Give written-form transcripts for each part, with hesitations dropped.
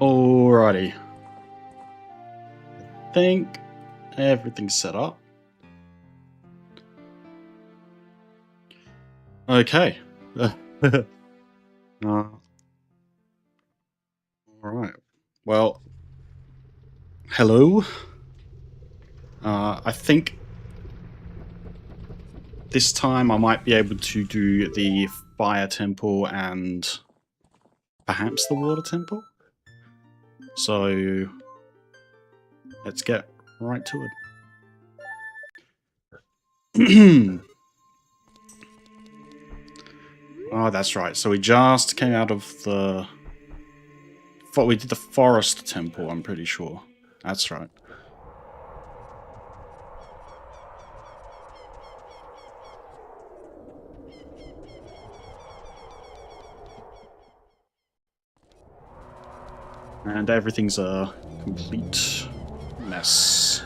Alrighty. I think everything's set up. Okay. Alright. Well, hello. I think this time I might be able to do the fire temple and perhaps the water temple. So let's get right to it. Oh, that's right. So we just came out of the... we did the forest temple, I'm pretty sure. That's right. And everything's a complete mess.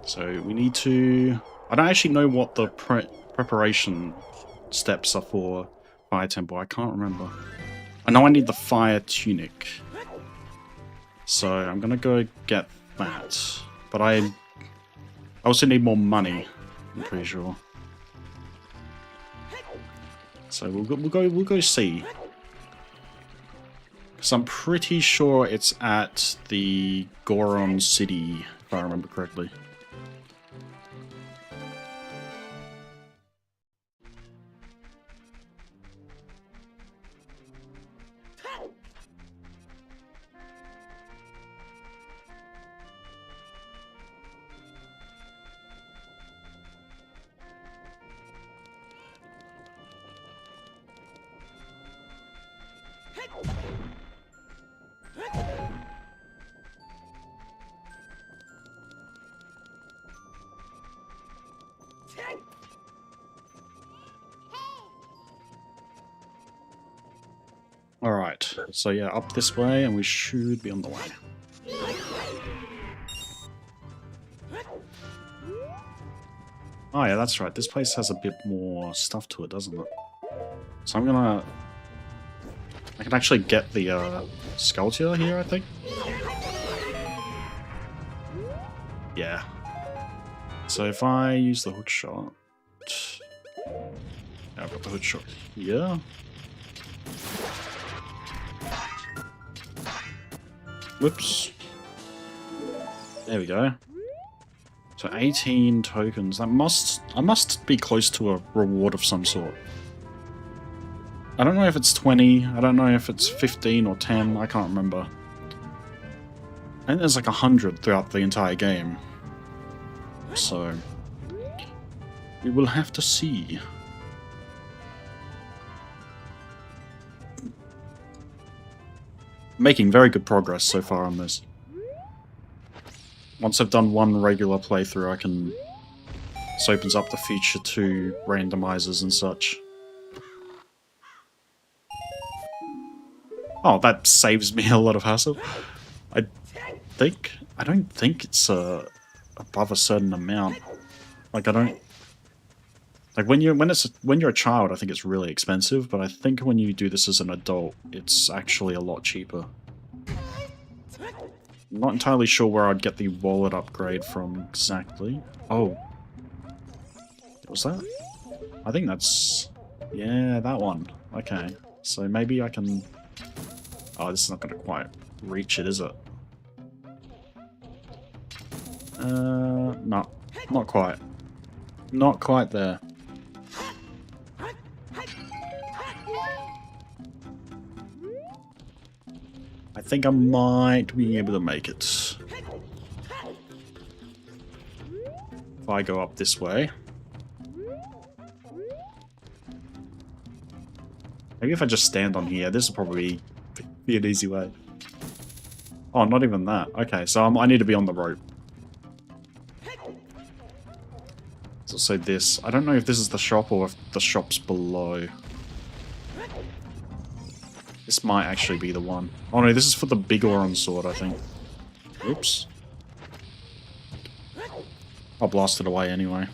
So we need to... I don't actually know what the preparation steps are for fire temple. I can't remember. I know I need the fire tunic. So I'm gonna go get that. But I also need more money, I'm pretty sure. So we'll go see. Because I'm pretty sure it's at the Goron city, if I remember correctly. Alright, so yeah, up this way and we should be on the way. Oh yeah, that's right, this place has a bit more stuff to it, doesn't it? So I'm gonna... I can actually get the sculpture here, I think? Yeah. So if I use the hook shot... Yeah, I've got the hook shot here. Whoops. There we go. So 18 tokens. I must be close to a reward of some sort. I don't know if it's 20, I don't know if it's 15 or 10, I can't remember. I think there's like 100 throughout the entire game. So we will have to see. Making very good progress so far on this. Once I've done one regular playthrough, I can... This opens up the feature to randomizers and such. Oh, that saves me a lot of hassle. I don't think it's above a certain amount. Like I don't... Like when you're a child, I think it's really expensive, but I think when you do this as an adult, it's actually a lot cheaper. I'm not entirely sure where I'd get the wallet upgrade from exactly. Oh. What's that? I think that's... Yeah, that one. Okay. So maybe I can... Oh, this is not going to quite reach it, is it? No. Not quite. Not quite there. I think I might be able to make it. If I go up this way. Maybe if I just stand on here, this will probably be an easy way. Oh, not even that. Okay, so I need to be on the rope. There's also this. I don't know if this is the shop or if the shop's below. This might actually be the one. Oh no, this is for the big Oron sword, I think. Oops. I'll blast it away anyway.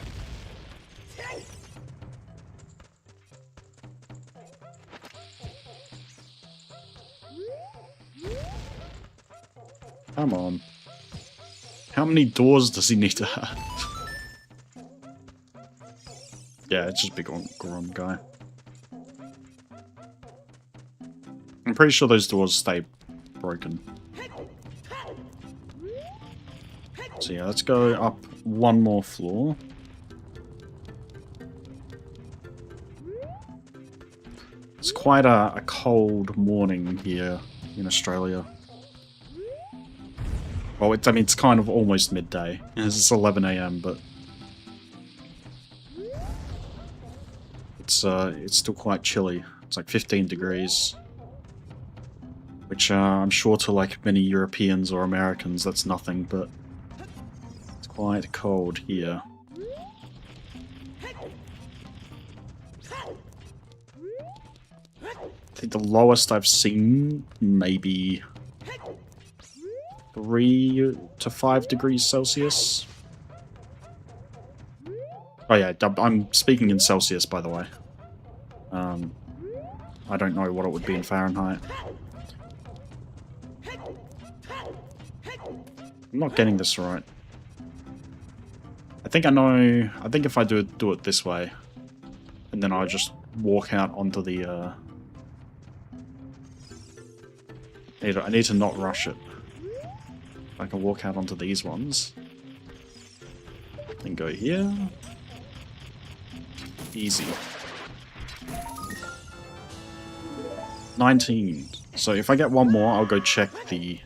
Come on. How many doors does he need to have? Yeah, it's just big Grom guy. I'm pretty sure those doors stay broken. So yeah, let's go up one more floor. It's quite a cold morning here in Australia. Well, I mean, it's kind of almost midday. It's 11 AM, but it's still quite chilly. It's like 15 degrees. Which I'm sure to like many Europeans or Americans that's nothing, but it's quite cold here. I think the lowest I've seen, maybe 3 to 5 degrees Celsius. Oh yeah, I'm speaking in Celsius, by the way. I don't know what it would be in Fahrenheit. I'm not getting this right. I think I know. I think if I do it this way, and then I just walk out onto the. I need to not rush it. I can walk out onto these ones. Then go here. Easy. 19. So if I get one more, I'll go check the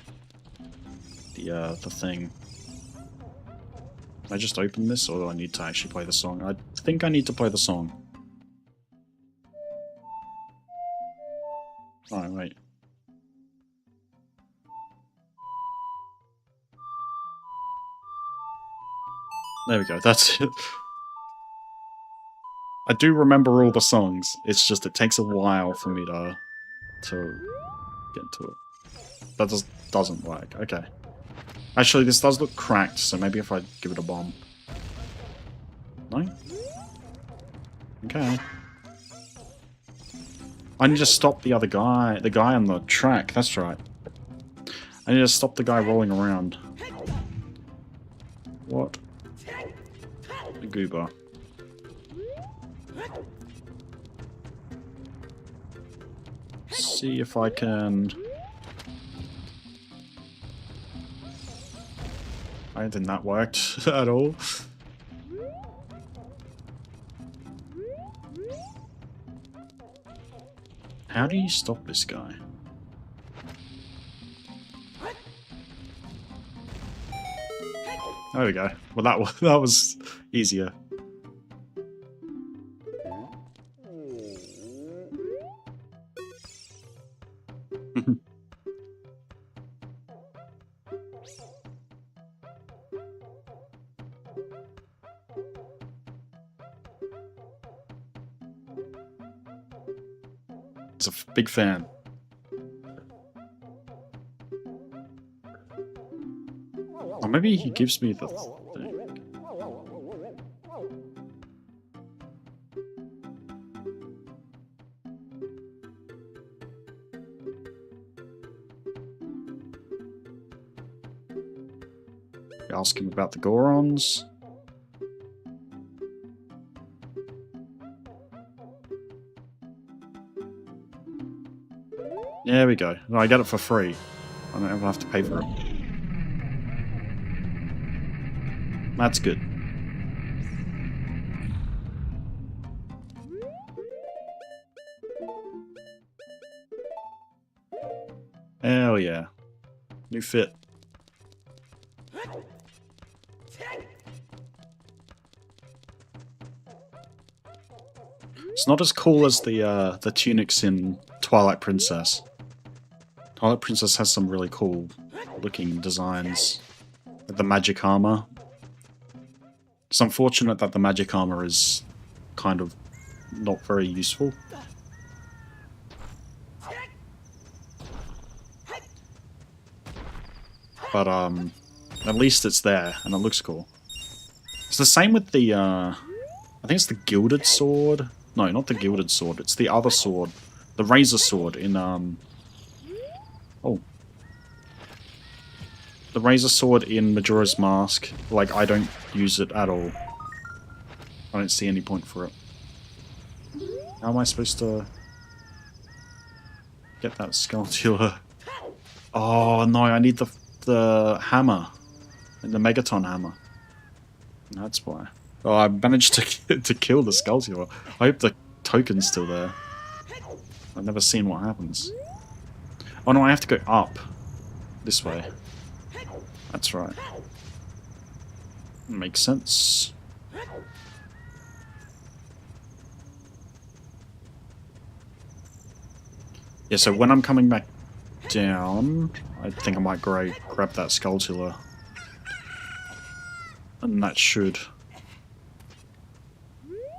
thing. Can I just open this, or do I need to actually play the song? I think I need to play the song. Oh, wait. There we go, that's it. I do remember all the songs, it's just it takes a while for me to get to it. That just doesn't work, okay. Actually, this does look cracked, so maybe if I give it a bomb. No? Okay. I need to stop the other guy, the guy on the track, that's right. I need to stop the guy rolling around. What? A goober. See if I can... I don't think that worked at all. How do you stop this guy? There we go. Well, that was easier. He's a big fan. Or maybe he gives me the thing. Ask him about the Gorons. There we go. No, I get it for free. I don't ever have to pay for it. That's good. Hell yeah. New fit. It's not as cool as the tunics in Twilight Princess. Twilight Princess has some really cool looking designs. Like the magic armor. It's unfortunate that the magic armor is kind of not very useful. But at least it's there and it looks cool. It's the same with the I think it's the gilded sword. No, not the gilded sword. It's the other sword. The razor sword in oh. the Razor Sword in Majora's Mask, like, I don't use it at all. I don't see any point for it. How am I supposed to get that Skulltula? Oh no, I need the hammer. And the Megaton hammer. That's why. Oh, I managed to kill the Skulltula. I hope the token's still there. I've never seen what happens. Oh no, I have to go up. This way. That's right. Makes sense. Yeah, so when I'm coming back down, I think I might grab that Skulltula. And that should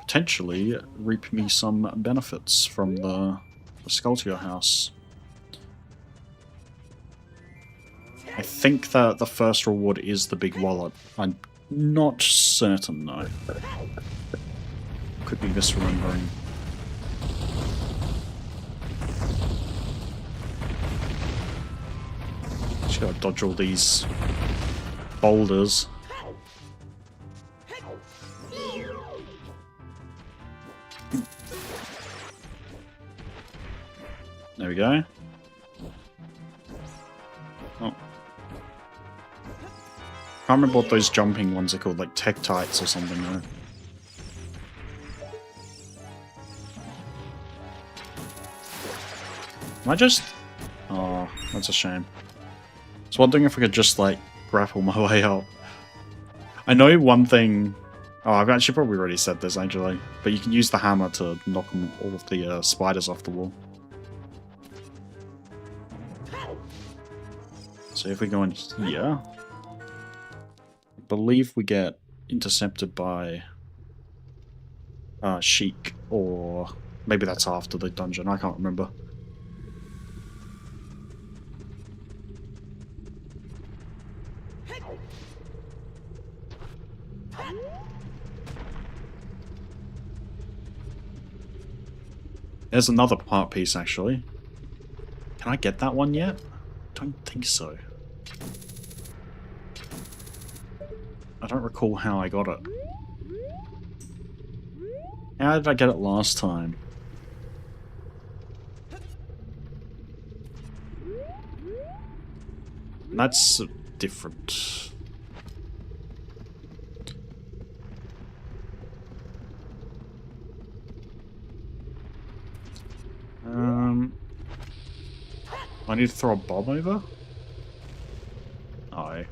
potentially reap me some benefits from the Skulltula house. I think that the first reward is the big wallet. I'm not certain though. Could be misremembering. Just gotta dodge all these boulders. There we go. Oh. Can't remember what those jumping ones are called, like Tektites or something though. Am I just... Oh, that's a shame. I was wondering if I could just, like, grapple my way up. I know one thing... Oh, I've actually probably already said this, actually. But you can use the hammer to knock all of the spiders off the wall. So if we go in here... I believe we get intercepted by... Sheik, or... Maybe that's after the dungeon, I can't remember. There's another part piece, actually. Can I get that one yet? Don't think so. I don't recall how I got it. How did I get it last time? That's different. I need to throw a bomb over? Oh.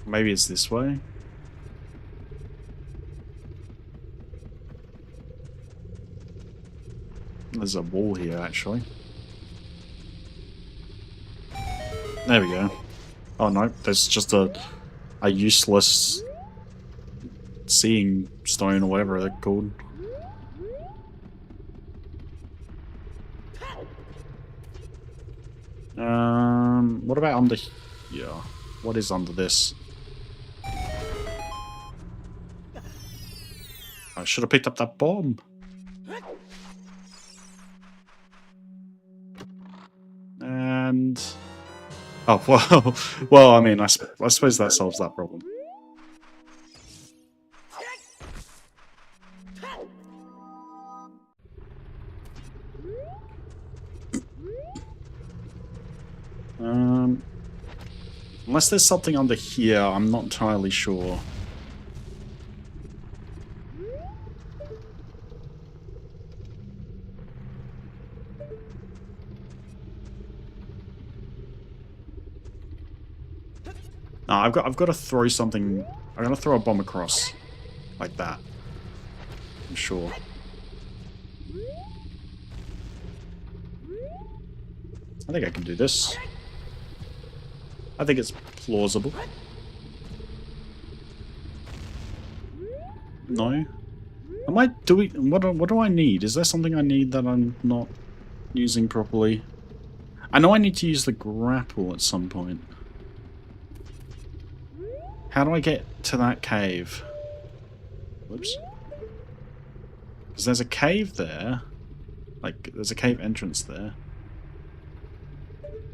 Maybe it's this way? There's a wall here, actually. There we go. Oh no, there's just a useless seeing stone or whatever they're called. What about under here? What is under this? I should have picked up that bomb. And... Oh, well, I mean, I suppose that solves that problem. Unless there's something under here, I'm not entirely sure. No, I've got to throw something. I'm gonna throw a bomb across, like that. I'm sure. I think I can do this. I think it's plausible. No? Am I doing... What do I need? Is there something I need that I'm not using properly? I know I need to use the grapple at some point. How do I get to that cave? Whoops. Because there's a cave there. Like, there's a cave entrance there.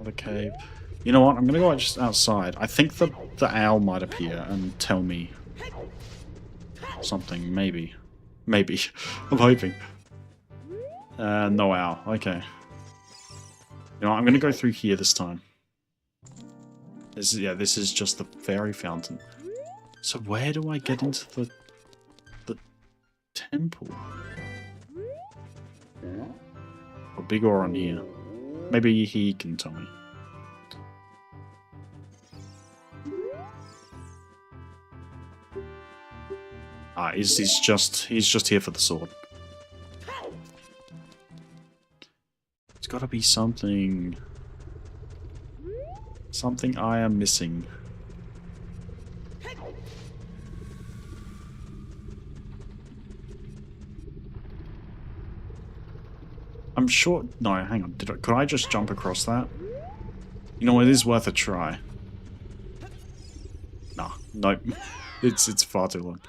Another cave. You know what? I'm gonna go just outside. I think the owl might appear and tell me something. Maybe. Maybe. I'm hoping. No owl. Okay. You know what? I'm gonna go through here this time. This is just the fairy fountain. So where do I get into the temple? A big ore on here. Maybe he can tell me. Ah, he's just here for the sword. It's gotta be something. Something I am missing. I'm sure. No, hang on. Could I just jump across that? You know, it is worth a try. Nah, nope. It's far too long.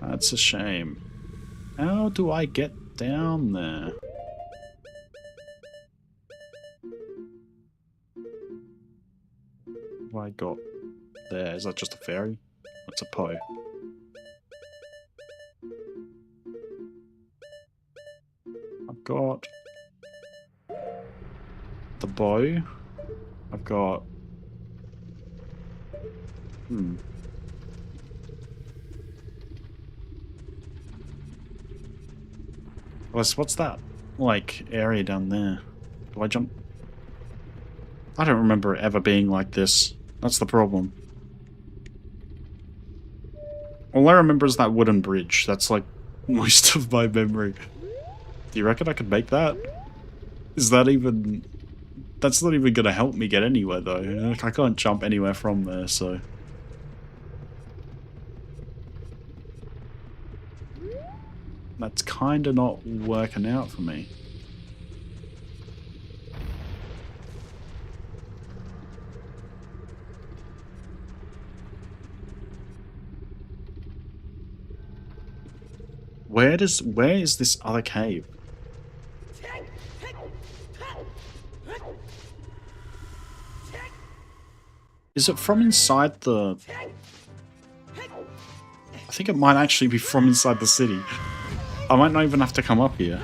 That's a shame. How do I get down there? What have I got there? Is that just a fairy? That's a Poe. I've got the bow. I've got... What's that, like, area down there? Do I jump? I don't remember it ever being like this. That's the problem. All I remember is that wooden bridge. That's, like, most of my memory. Do you reckon I could make that? Is that even... That's not even gonna help me get anywhere, though. I can't jump anywhere from there, so... That's kinda not working out for me. Where is this other cave? Is it from inside the... I think it might actually be from inside the city. I might not even have to come up here.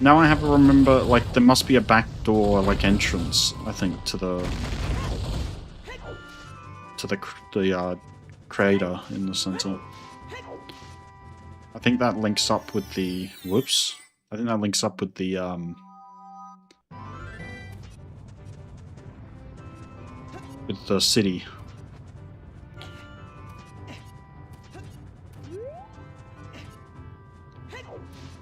Now I have to remember, like, there must be a back door, like, entrance, I think, to the crater in the center. I think that links up with the... Whoops. I think that links up with the, with the city.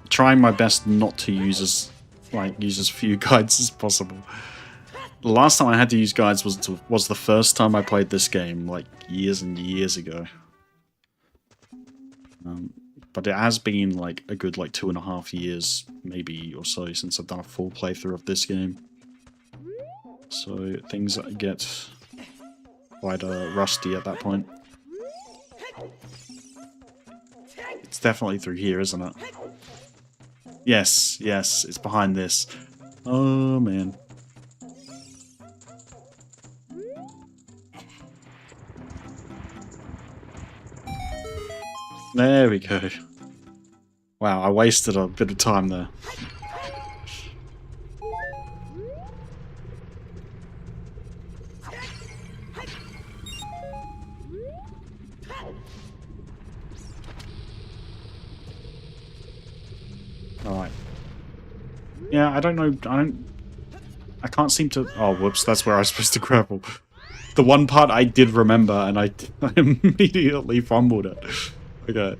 Trying my best not to use as few guides as possible. The last time I had to use guides was the first time I played this game, like years and years ago. But it has been like a good 2.5 years, maybe or so, since I've done a full playthrough of this game. So things get quite rusty at that point. It's definitely through here, isn't it? Yes, yes, it's behind this. Oh, man. There we go. Wow, I wasted a bit of time there. Alright. Yeah, I don't know, I can't seem to... Oh, whoops, that's where I was supposed to grapple. The one part I did remember, and I immediately fumbled it. Okay.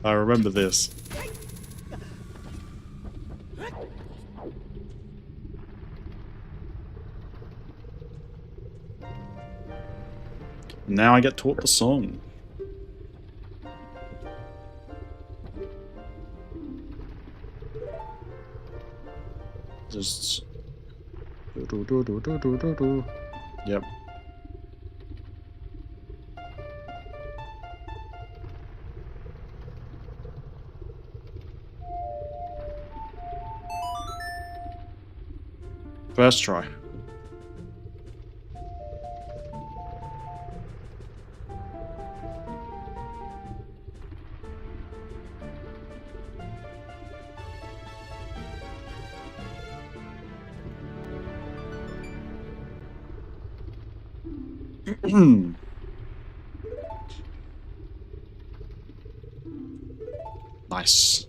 I remember this. Now I get taught the song. Just... Yep. First try. Nice.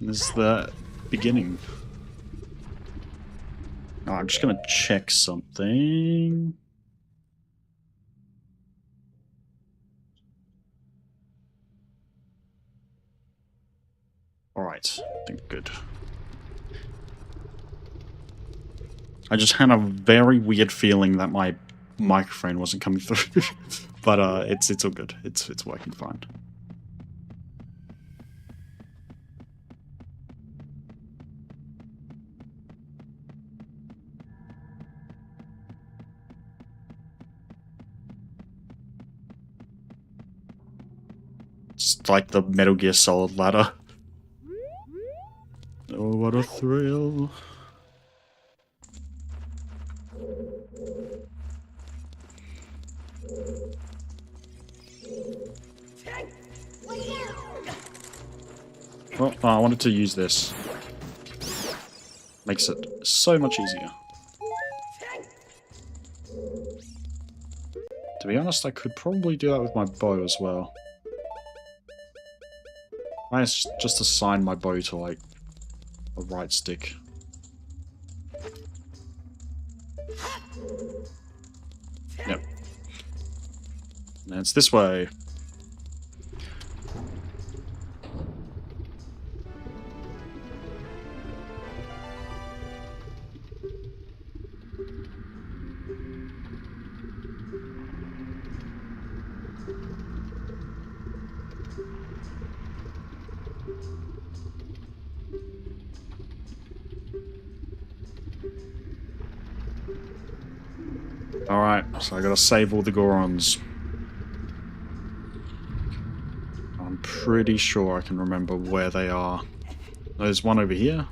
This is the beginning. Oh, I'm just gonna check something. Alright, I think good. I just had a very weird feeling that my microphone wasn't coming through. But it's all good. It's working fine. It's like the Metal Gear Solid ladder. Oh, what a thrill. Oh, I wanted to use this. Makes it so much easier. To be honest, I could probably do that with my bow as well. I just assign my bow to, like, a right stick. Yep. And it's this way. Alright, so I gotta save all the Gorons. I'm pretty sure I can remember where they are. There's one over here.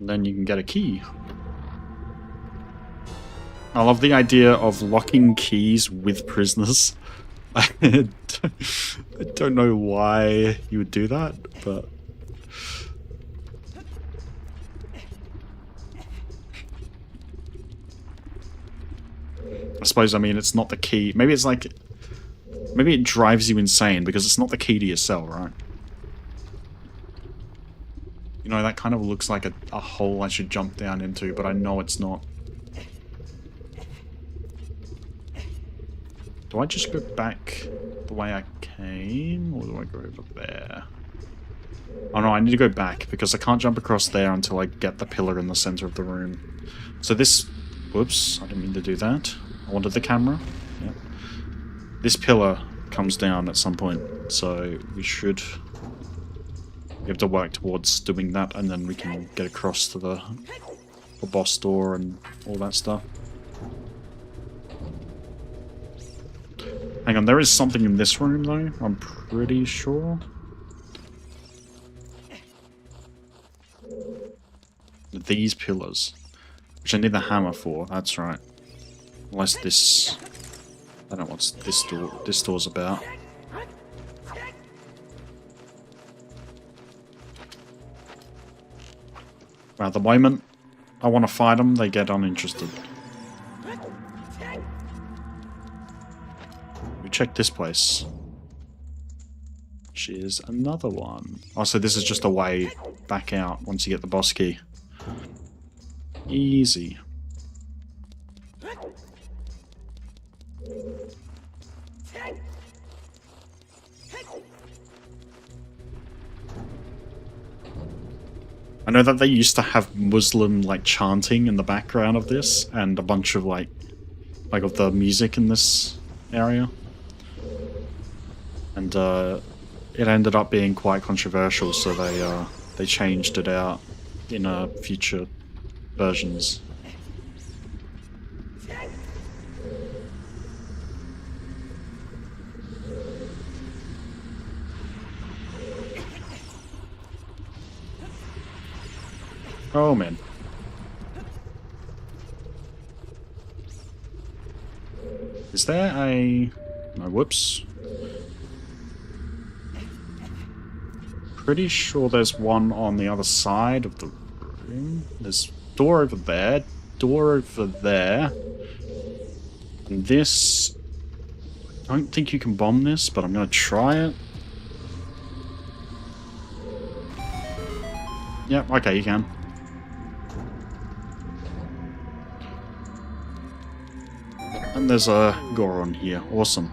And then you can get a key. I love the idea of locking keys with prisoners. I don't know why you would do that, but... I suppose, I mean, it's not the key. Maybe it's like... Maybe it drives you insane because it's not the key to your cell, right? You know, that kind of looks like a hole I should jump down into, but I know it's not. Do I just go back the way I came, or do I go over there? Oh no, I need to go back, because I can't jump across there until I get the pillar in the center of the room. So this... Whoops, I didn't mean to do that. I wanted the camera. Yep. This pillar comes down at some point, so we should... We have to work towards doing that, and then we can get across to the boss door and all that stuff. Hang on, there is something in this room, though, I'm pretty sure. These pillars. Which I need the hammer for, that's right. Unless this... I don't know what this door's about. At the moment, I want to fight them, they get uninterested. We check this place. Which is another one. Oh, so this is just a way back out once you get the boss key. Easy. I know that they used to have Muslim like chanting in the background of this, and a bunch of like of the music in this area, and it ended up being quite controversial, so they changed it out in future versions. Oh man. Is there a... No, whoops. Pretty sure there's one on the other side of the room. There's door over there, door over there. And this... I don't think you can bomb this, but I'm going to try it. Yep, okay, you can. And there's a Goron here. Awesome.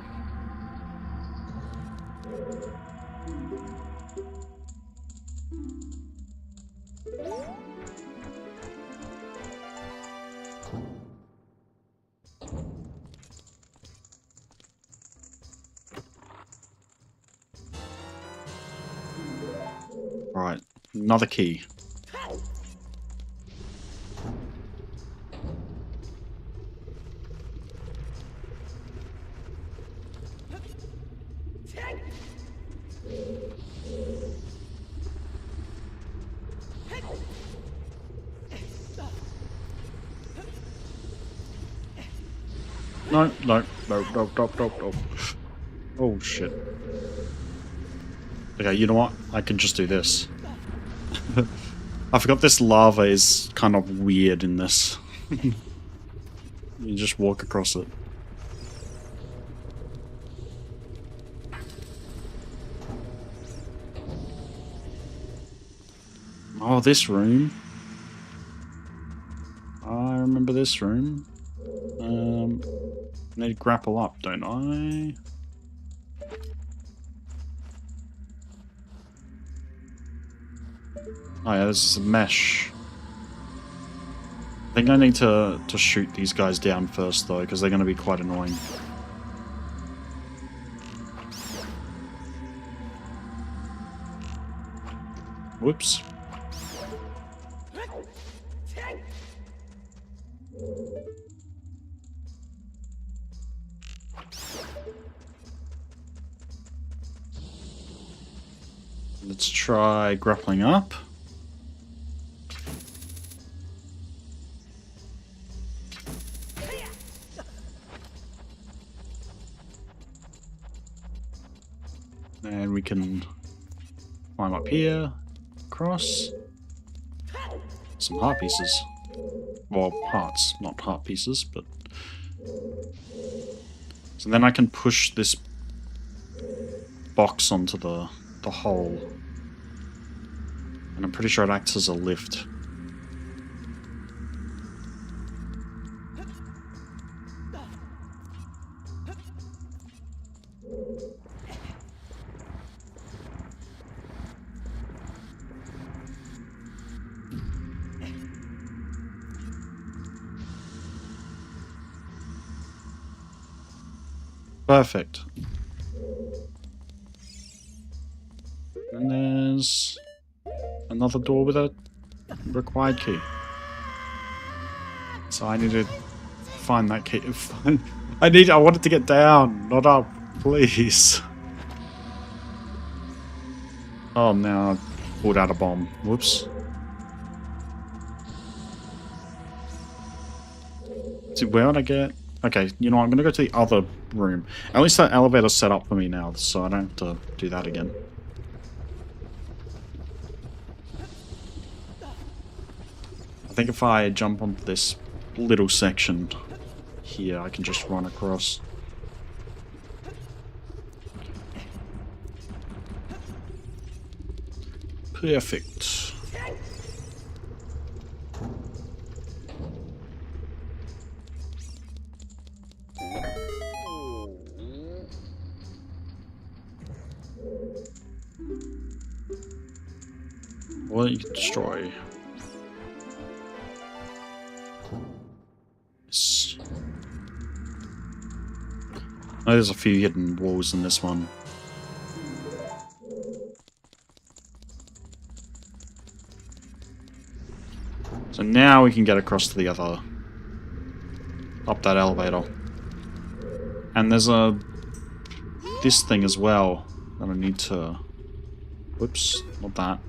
Right, another key. No, no, no, no, no, no, no. Oh, shit. Okay, you know what? I can just do this. I forgot this lava is kind of weird in this. You just walk across it. Oh, this room. I remember this room. I need to grapple up, don't I? Oh yeah, this is a mesh. I think I need to shoot these guys down first though, because they're going to be quite annoying. Whoops. Let's try grappling up. And we can climb up here, across. Some heart pieces. Well, hearts, not heart pieces, but... So then I can push this box onto the hole. And I'm pretty sure it acts as a lift. Perfect. And there's another door with a required key. So I need to find that key. I wanted to get down, not up, please. Oh, now I pulled out a bomb. Whoops. See, where would I get? Okay, you know what, I'm gonna go to the other room. At least that elevator's set up for me now, so I don't have to do that again. I think if I jump onto this little section here, I can just run across. Perfect. Or you can destroy. Yes. Oh, there's a few hidden walls in this one. So now we can get across to the other... up that elevator. And there's this thing as well that I need to... Whoops, not that.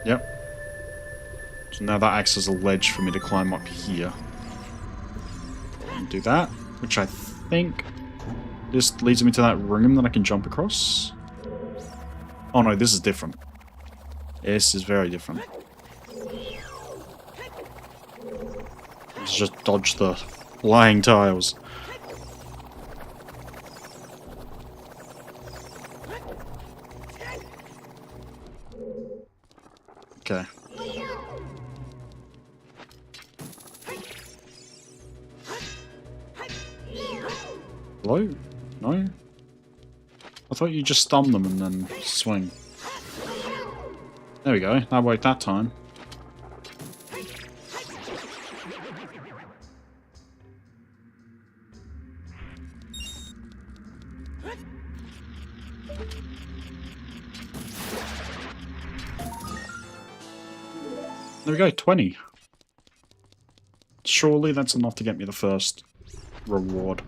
Yep. So now that acts as a ledge for me to climb up here. And do that, which I think this leads me to that room that I can jump across. Oh no, this is different. This is very different. Let's just dodge the lying tiles. Okay. Hello? No? I thought you just stun them and then swing. There we go. That worked that time. There we go, 20. Surely that's enough to get me the first reward.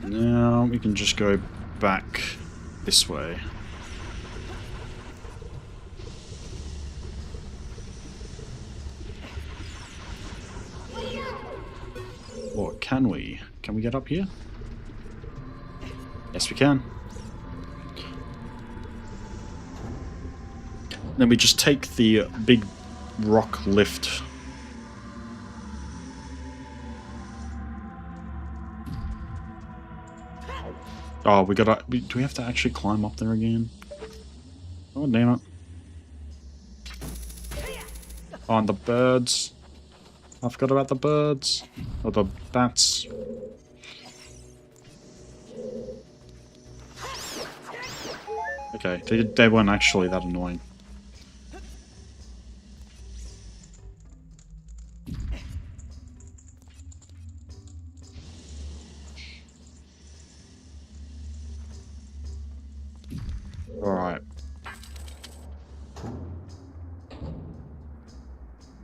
Now we can just go back this way. Or can we? Can we get up here? Yes, we can. Then we just take the big rock lift. Oh, we gotta... do we have to actually climb up there again? Oh, damn it. Oh, and the birds. I forgot about the birds. Or the bats. Okay, they weren't actually that annoying. Alright.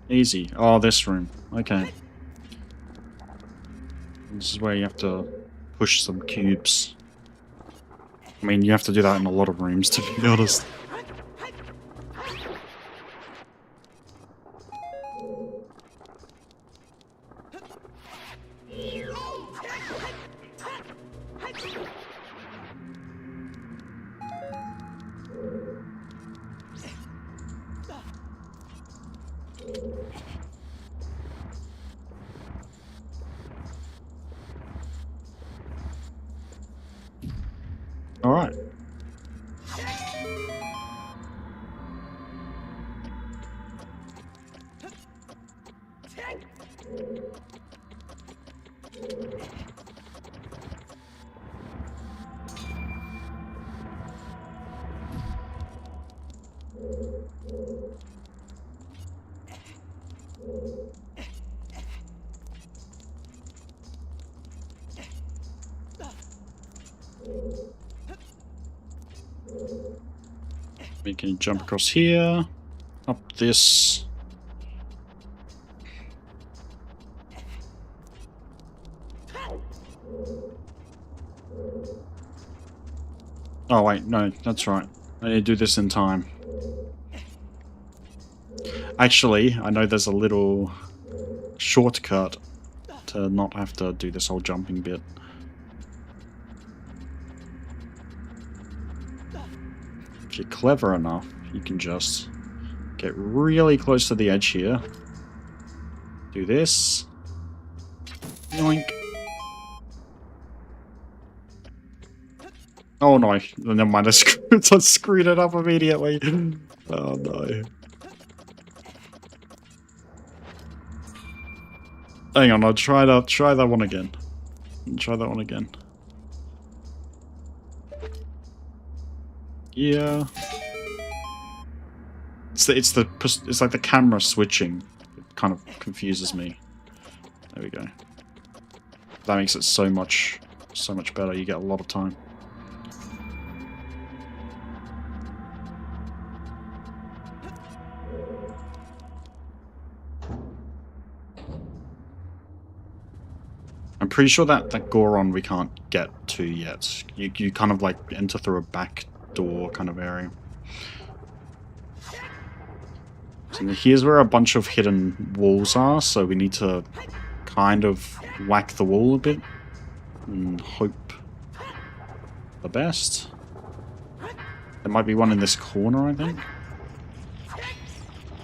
Easy. Oh, this room. Okay. This is where you have to push some cubes. I mean, you have to do that in a lot of rooms, to be honest. Alright. We can jump across here, up this. Oh wait, no, that's right. I need to do this in time. Actually, I know there's a little shortcut to not have to do this whole jumping bit. If you're clever enough, you can just get really close to the edge here. Do this. Yoink. Oh no, never mind, I screwed it up immediately. Oh no. Hang on, I'll try that one again. Try that one again. Yeah. It's like the camera switching. It kind of confuses me. There we go. That makes it so much better. You get a lot of time. I'm pretty sure that Goron we can't get to yet. You kind of like enter through a back door kind of area. So here's where a bunch of hidden walls are, so we need to kind of whack the wall a bit and hope the best. There might be one in this corner, I think.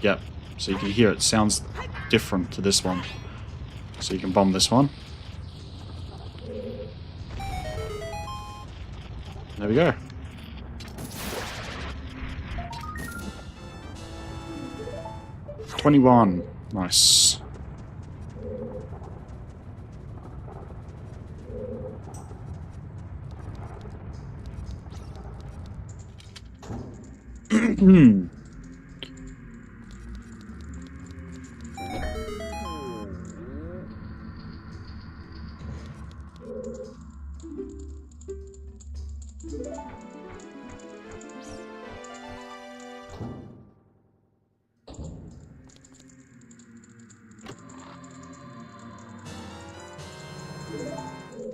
Yep, so you can hear it sounds different to this one. So you can bomb this one. There we go. $21. Nice.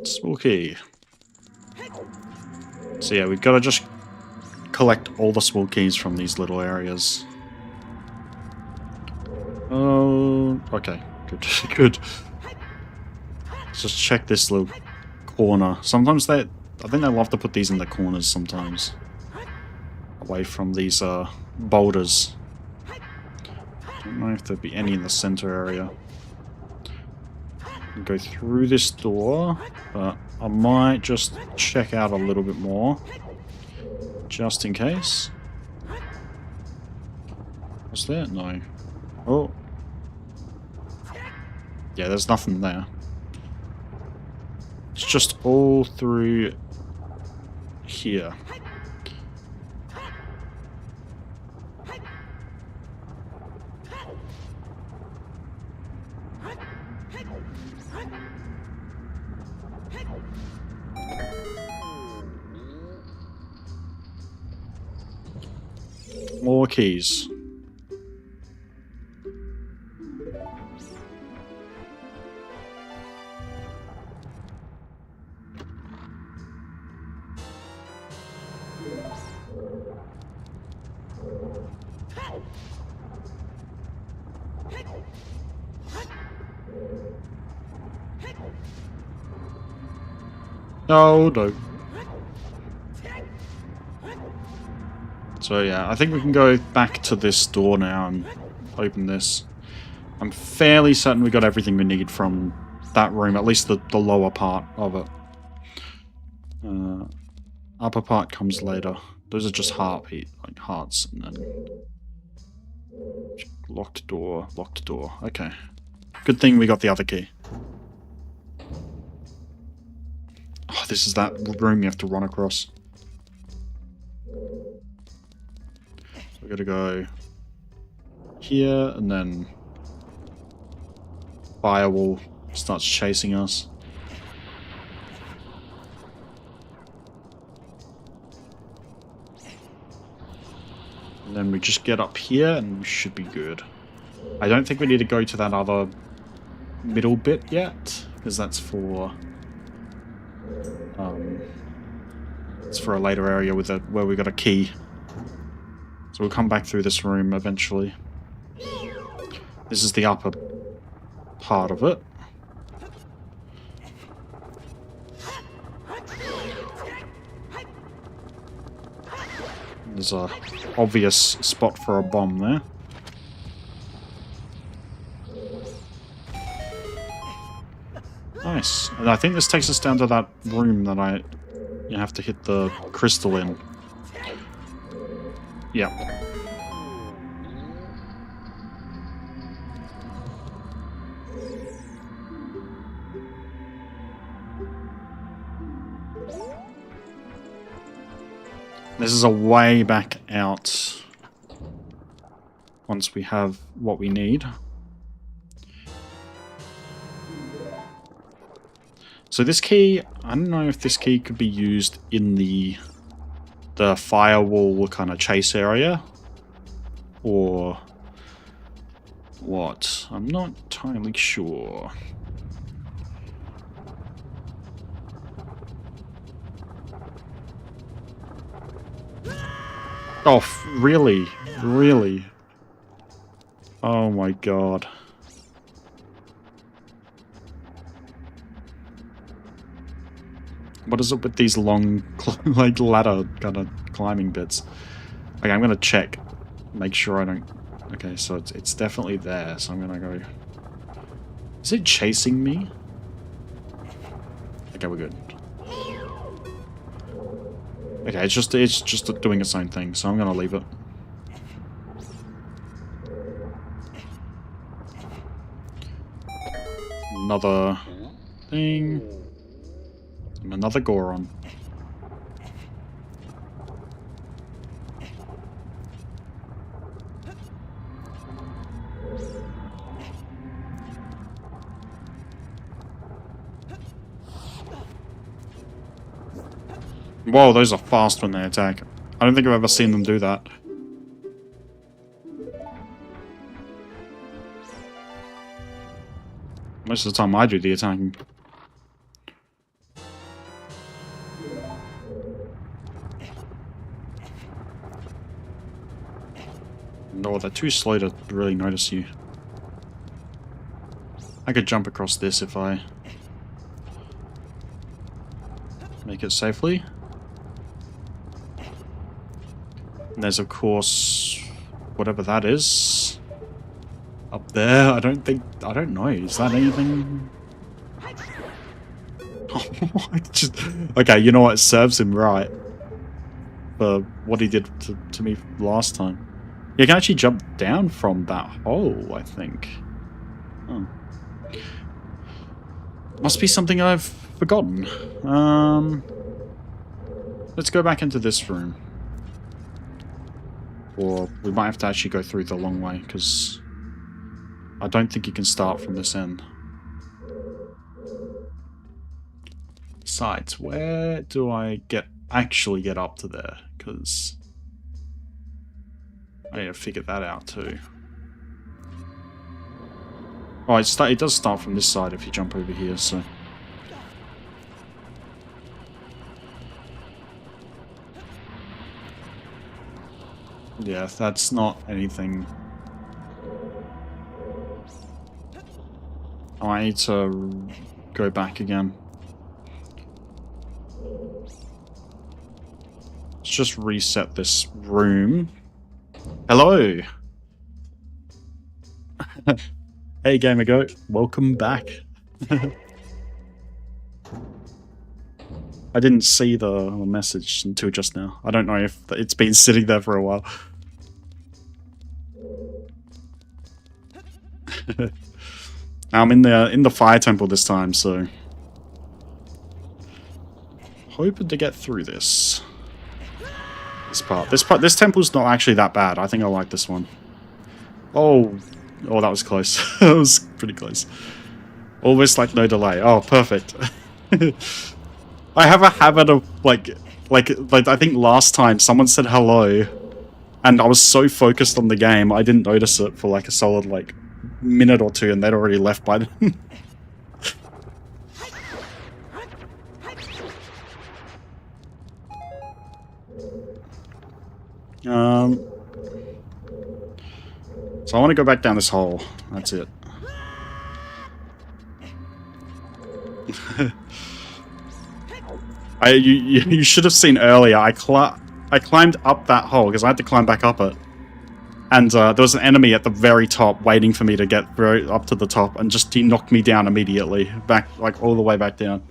Spooky. So yeah, we've got to just collect all the small keys from these little areas. Oh, okay, good, good. Let's just check this little corner. Sometimes I think they love to put these in the corners sometimes, away from these boulders. Don't know if there'd be any in the center area. Go through this door, but I might just check out a little bit more, just in case. What's there? No. Oh. Yeah, there's nothing there. It's just all through here. More keys. Oh no. So yeah, I think we can go back to this door now and open this. I'm fairly certain we got everything we need from that room, at least the lower part of it. Upper part comes later. Those are just like hearts, and then locked door, locked door. Okay. Good thing we got the other key. Oh, this is that room you have to run across. We gotta go here, and then firewall starts chasing us. And then we just get up here, and we should be good. I don't think we need to go to that other middle bit yet, because that's for it's for a later area with where we got a key. So we'll come back through this room eventually. This is the upper part of it. There's a obvious spot for a bomb there. Nice. And I think this takes us down to that room that I You have to hit the crystal in. Yep. This is a way back out once we have what we need. So this key, I don't know if this key could be used in the firewall kind of chase area or what. I'm not entirely sure. Oh, really? Really? Oh my god. What is it with these long, like, ladder kind of climbing bits? Okay, I'm gonna check. Make sure I don't... Okay, so it's definitely there, so I'm gonna go... Is it chasing me? Okay, we're good. Okay, it's just doing its own thing, so I'm gonna leave it. Another thing. And another Goron. Whoa, those are fast when they attack. I don't think I've ever seen them do that. Most of the time I do the attacking. No, they're too slow to really notice you. I could jump across this if I make it safely. And there's, of course, whatever that is. Up there, I don't know. Is that anything? Okay, you know what? It serves him right. For what he did to me last time. You can actually jump down from that hole, I think. Oh. Must be something I've forgotten. Let's go back into this room. Or we might have to actually go through the long way, because I don't think you can start from this end. Besides, where do I actually get up to there? Because I need to figure that out too. Oh, it does start from this side if you jump over here, so... Yeah, that's not anything. Oh, I need to go back again. Let's just reset this room. Hello! Hey Gamer Goat, welcome back. I didn't see the message until just now. I don't know if it's been sitting there for a while. I'm in the fire temple this time, so hoping to get through this part. This temple's not actually that bad. I think I like this one. Oh, that was close. That was pretty close. Almost like no delay. Oh, perfect. I have a habit of like I think last time someone said hello, and I was so focused on the game I didn't notice it for like a solid like minute or two, and they'd already left by then. So I want to go back down this hole. That's it. You should have seen earlier. I climbed up that hole because I had to climb back up it, and there was an enemy at the very top waiting for me to get up to the top, and he knocked me down immediately, back like all the way back down.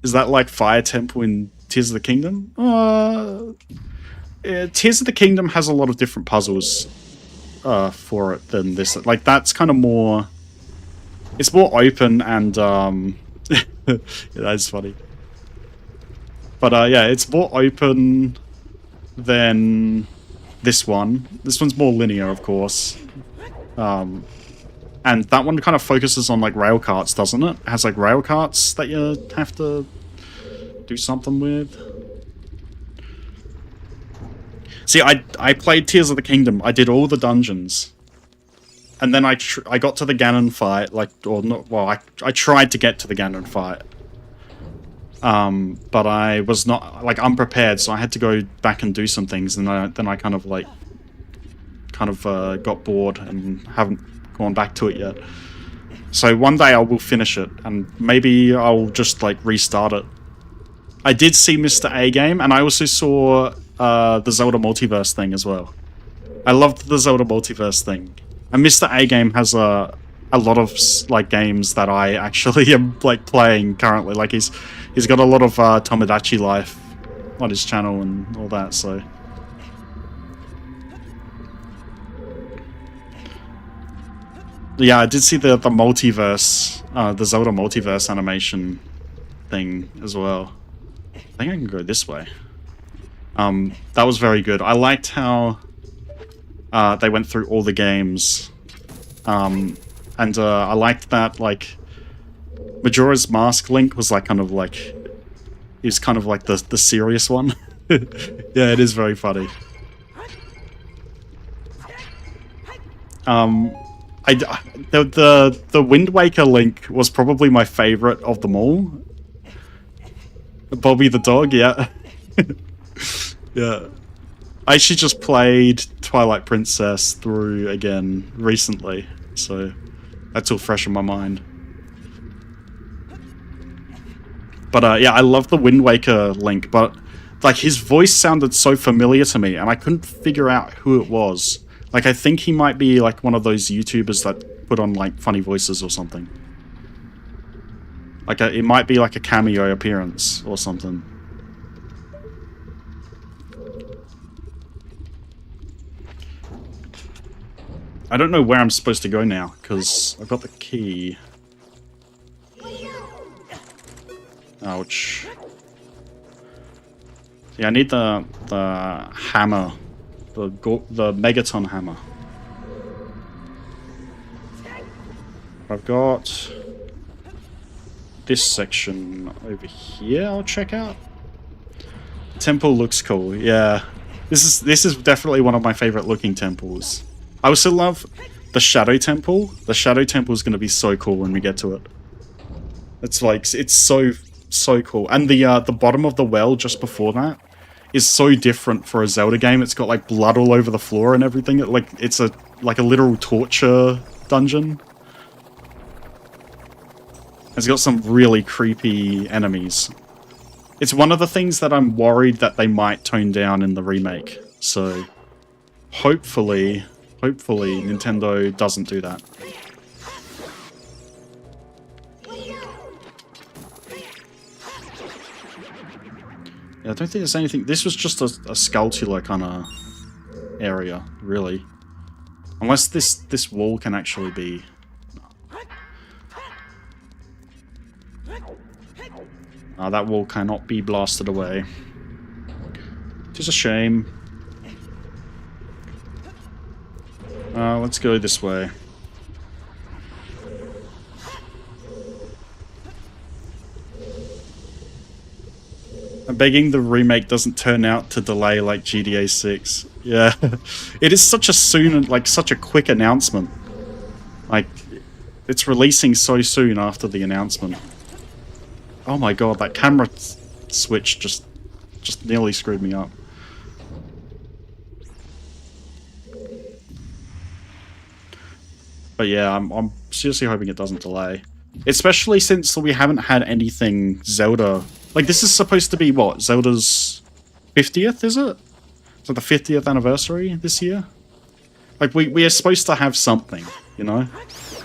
Is that like Fire Temple in Tears of the Kingdom? Yeah, Tears of the Kingdom has a lot of different puzzles for it than this. Like, that's kind of more... It's more open and... yeah, that's funny. But yeah, it's more open than this one. This one's more linear, of course. And that one kind of focuses on, like, rail carts, doesn't it? It has, like, rail carts that you have to do something with. See, I played Tears of the Kingdom. I did all the dungeons. And then I got to the Ganon fight, like, or not, well, I tried to get to the Ganon fight. But I was not, like, unprepared, so I had to go back and do some things, and then I kind of, like, got bored and haven't gone back to it yet. So one day I will finish it, and maybe I'll just, like, restart it. I did see Mr. A Game, and I also saw the Zelda Multiverse thing as well. I loved the Zelda Multiverse thing. And Mr. A Game has a lot of, like, games that I actually am, like, playing currently. Like, he's got a lot of Tomodachi Life on his channel and all that, so... Yeah, I did see the multiverse, the Zelda Multiverse animation thing as well. I think I can go this way. That was very good. I liked how they went through all the games. And I liked that, like, Majora's Mask Link was, like, kind of like... He was kind of like the serious one. Yeah, it is very funny. The Wind Waker Link was probably my favorite of them all. Bobby the dog, yeah. Yeah. I actually just played Twilight Princess through again recently, so that's all fresh in my mind. But yeah, I love the Wind Waker Link, but like his voice sounded so familiar to me, and I couldn't figure out who it was. Like, I think he might be like one of those YouTubers that put on like funny voices or something. Like, it might be like a cameo appearance or something. I don't know where I'm supposed to go now, because I've got the key. Ouch. Yeah, I need the hammer. The Megaton hammer. I've got this section over here I'll check out. Temple looks cool, yeah. This is definitely one of my favorite looking temples. I also love the Shadow Temple. The Shadow Temple is going to be so cool when we get to it. It's like, it's so cool. And the bottom of the well just before that is so different for a Zelda game. It's got like blood all over the floor and everything. It's a literal torture dungeon. It's got some really creepy enemies. It's one of the things that I'm worried that they might tone down in the remake. So hopefully Nintendo doesn't do that. Yeah, I don't think there's anything... This was just a Skulltula kind of area, really. Unless this wall can actually be... that wall cannot be blasted away. Which is a shame. Let's go this way. I'm begging the remake doesn't turn out to delay like GTA 6. Yeah. It is such a such a quick announcement. Like, it's releasing so soon after the announcement. Oh my god, that camera switch just nearly screwed me up. But yeah, I'm seriously hoping it doesn't delay. Especially since we haven't had anything Zelda... Like, this is supposed to be, what, Zelda's 50th, is it? Is it the 50th anniversary this year? Like, we are supposed to have something, you know?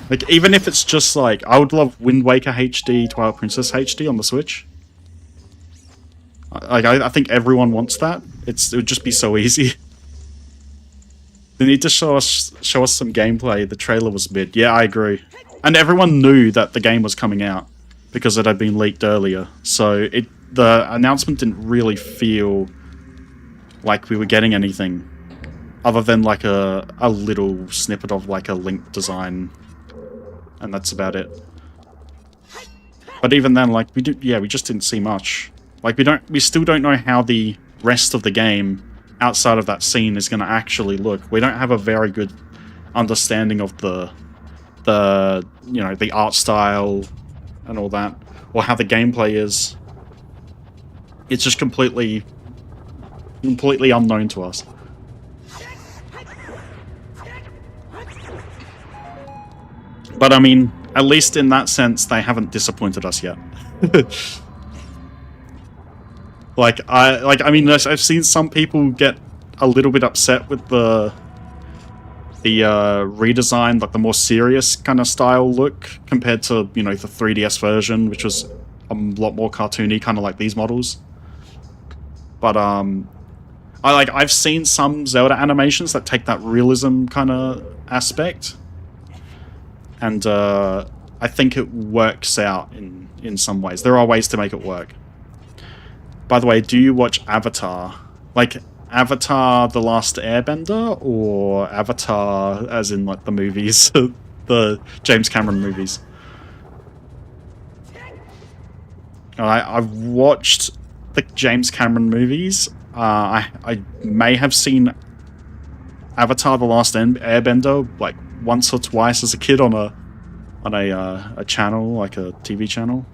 Like, even if it's just like, I would love Wind Waker HD, Twilight Princess HD on the Switch. I think everyone wants that. It would just be so easy. They need to show us some gameplay. The trailer was mid. Yeah, I agree. And everyone knew that the game was coming out because it had been leaked earlier. So the announcement didn't really feel like we were getting anything other than like a little snippet of like a Link design, and that's about it. But even then, like we just didn't see much. Like we still don't know how the rest of the game outside of that scene is going to actually look. We don't have a very good understanding of the art style and all that, or how the gameplay is. It's just completely unknown to us. But I mean, at least in that sense, they haven't disappointed us yet. I mean, I've seen some people get a little bit upset with the redesign, like the more serious kind of style look compared to, the 3DS version, which was a lot more cartoony, kind of like these models. But I've seen some Zelda animations that take that realism kind of aspect, and I think it works out in some ways. There are ways to make it work. By the way, do you watch Avatar? Like, Avatar The Last Airbender, or Avatar as in, like, the movies? The James Cameron movies? I've watched the James Cameron movies. I may have seen Avatar The Last Airbender, like, once or twice as a kid on a channel, like a TV channel.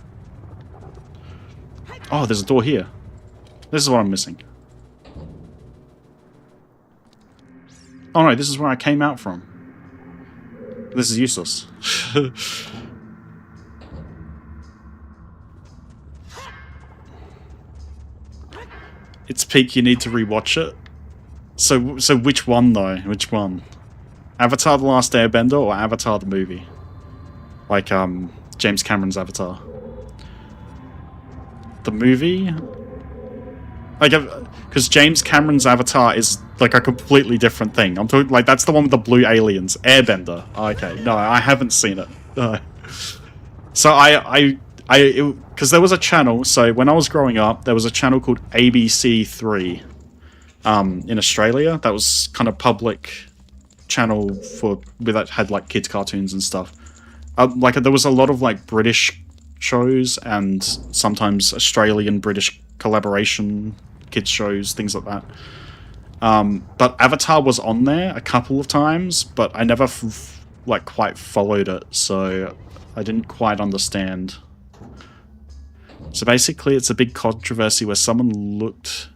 Oh, there's a door here. This is what I'm missing. Oh no, this is where I came out from. This is useless. It's peak, you need to rewatch it. So which one though? Which one? Avatar The Last Airbender or Avatar the movie? Like, James Cameron's Avatar. The movie? Like, because James Cameron's Avatar is like a completely different thing. I'm talking like that's the one with the blue aliens. Airbender. Okay, no, I haven't seen it. So because there was a channel. So when I was growing up, there was a channel called ABC3, in Australia. That was kind of public channel that had like kids cartoons and stuff. Like there was a lot of like British shows and sometimes Australian British collaboration kids shows, things like that. But Avatar was on there a couple of times, but I never like quite followed it, so I didn't quite understand. So basically, it's a big controversy where someone looked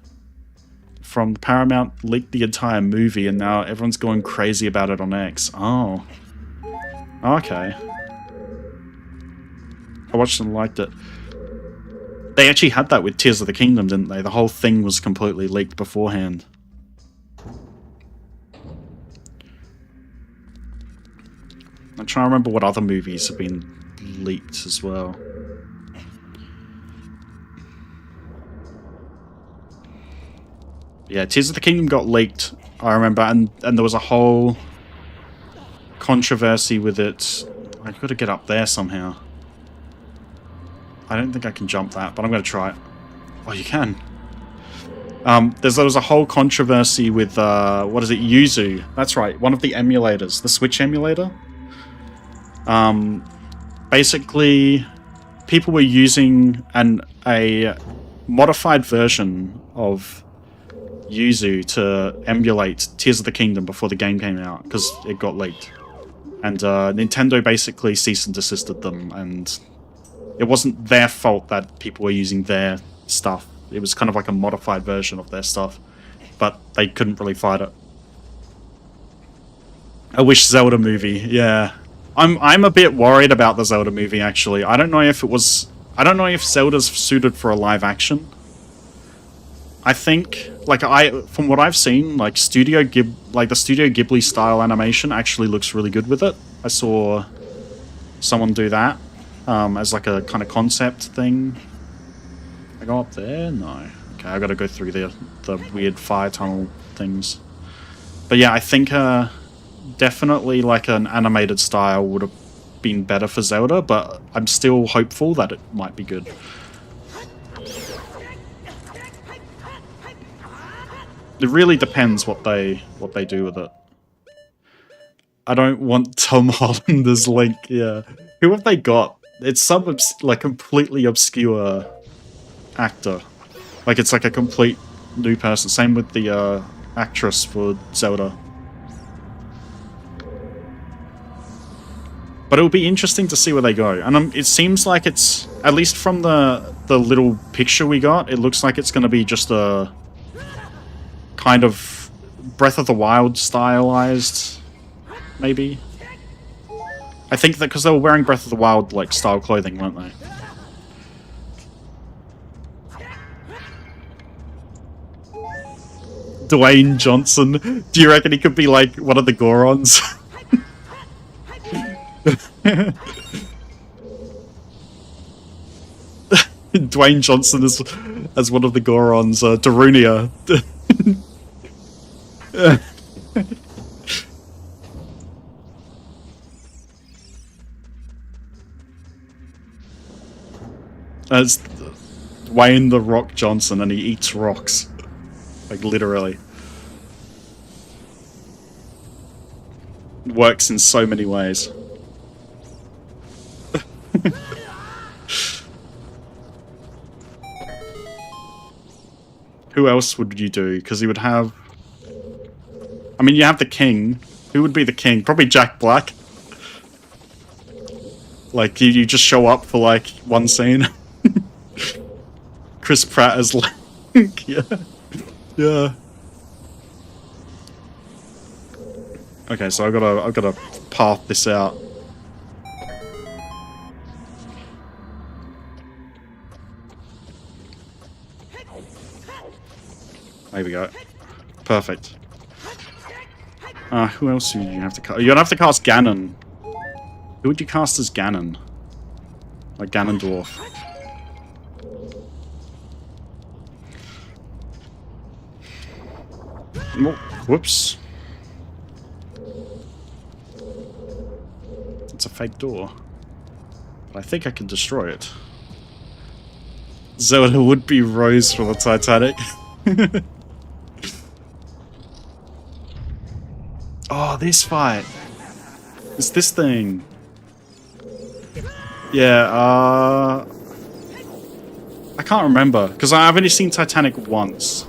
from Paramount leaked the entire movie, and now everyone's going crazy about it on X. Oh, okay. I watched and liked it. They actually had that with Tears of the Kingdom, didn't they? The whole thing was completely leaked beforehand. I'm trying to remember what other movies have been leaked as well. Yeah, Tears of the Kingdom got leaked, I remember, and there was a whole controversy with it. I've got to get up there somehow. I don't think I can jump that, but I'm going to try it. Oh, you can. There was a whole controversy with, what is it, Yuzu. That's right, one of the emulators, the Switch emulator. Basically, people were using a modified version of Yuzu to emulate Tears of the Kingdom before the game came out, because it got leaked. And Nintendo basically ceased and desisted them, and it wasn't their fault that people were using their stuff. It was kind of like a modified version of their stuff, but they couldn't really fight it. I wish Zelda movie, yeah. I'm a bit worried about the Zelda movie, actually. I don't know if Zelda's suited for a live action. I think, like, from what I've seen, like, the Studio Ghibli style animation actually looks really good with it. I saw someone do that as like a kind of concept thing. I go up there? No. Okay, I gotta go through the weird fire tunnel things. But yeah, I think definitely like an animated style would have been better for Zelda, but I'm still hopeful that it might be good. It really depends what they do with it. I don't want Tom Holland as Link, yeah. Who have they got? It's some like completely obscure actor. Like it's like a complete new person. Same with the actress for Zelda. But it will be interesting to see where they go. And it seems like it's, at least from the little picture we got, it looks like it's going to be just a kind of Breath of the Wild stylized, maybe. I think that because they were wearing Breath of the Wild like style clothing, weren't they? Dwayne Johnson. Do you reckon he could be like one of the Gorons? Dwayne Johnson as one of the Gorons, Darunia. As Dwayne the Rock Johnson, and he eats rocks. Like, literally. Works in so many ways. Who else would you do? Because he would have... I mean, you have the king. Who would be the king? Probably Jack Black. Like, you just show up for, like, one scene. Chris Pratt as Link. Yeah. Yeah. Okay, so I've gotta path this out. There we go. Perfect. Who else would you have to cast? You're gonna have to cast Ganon. Who would you cast as Ganon? Like Ganondorf. Whoops. It's a fake door. But I think I can destroy it. Zelda would be Rose from the Titanic. Oh, this fight. It's this thing. Yeah, I can't remember, because I've only seen Titanic once.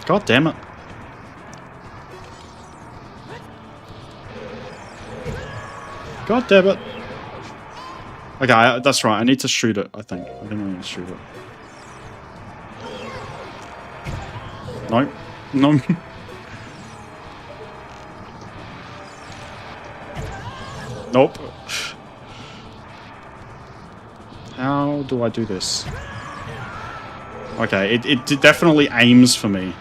God damn it. God damn it. Okay, that's right. I need to shoot it, I think. I think I need to shoot it. No. No. Nope. How do I do this? Okay, it definitely aims for me.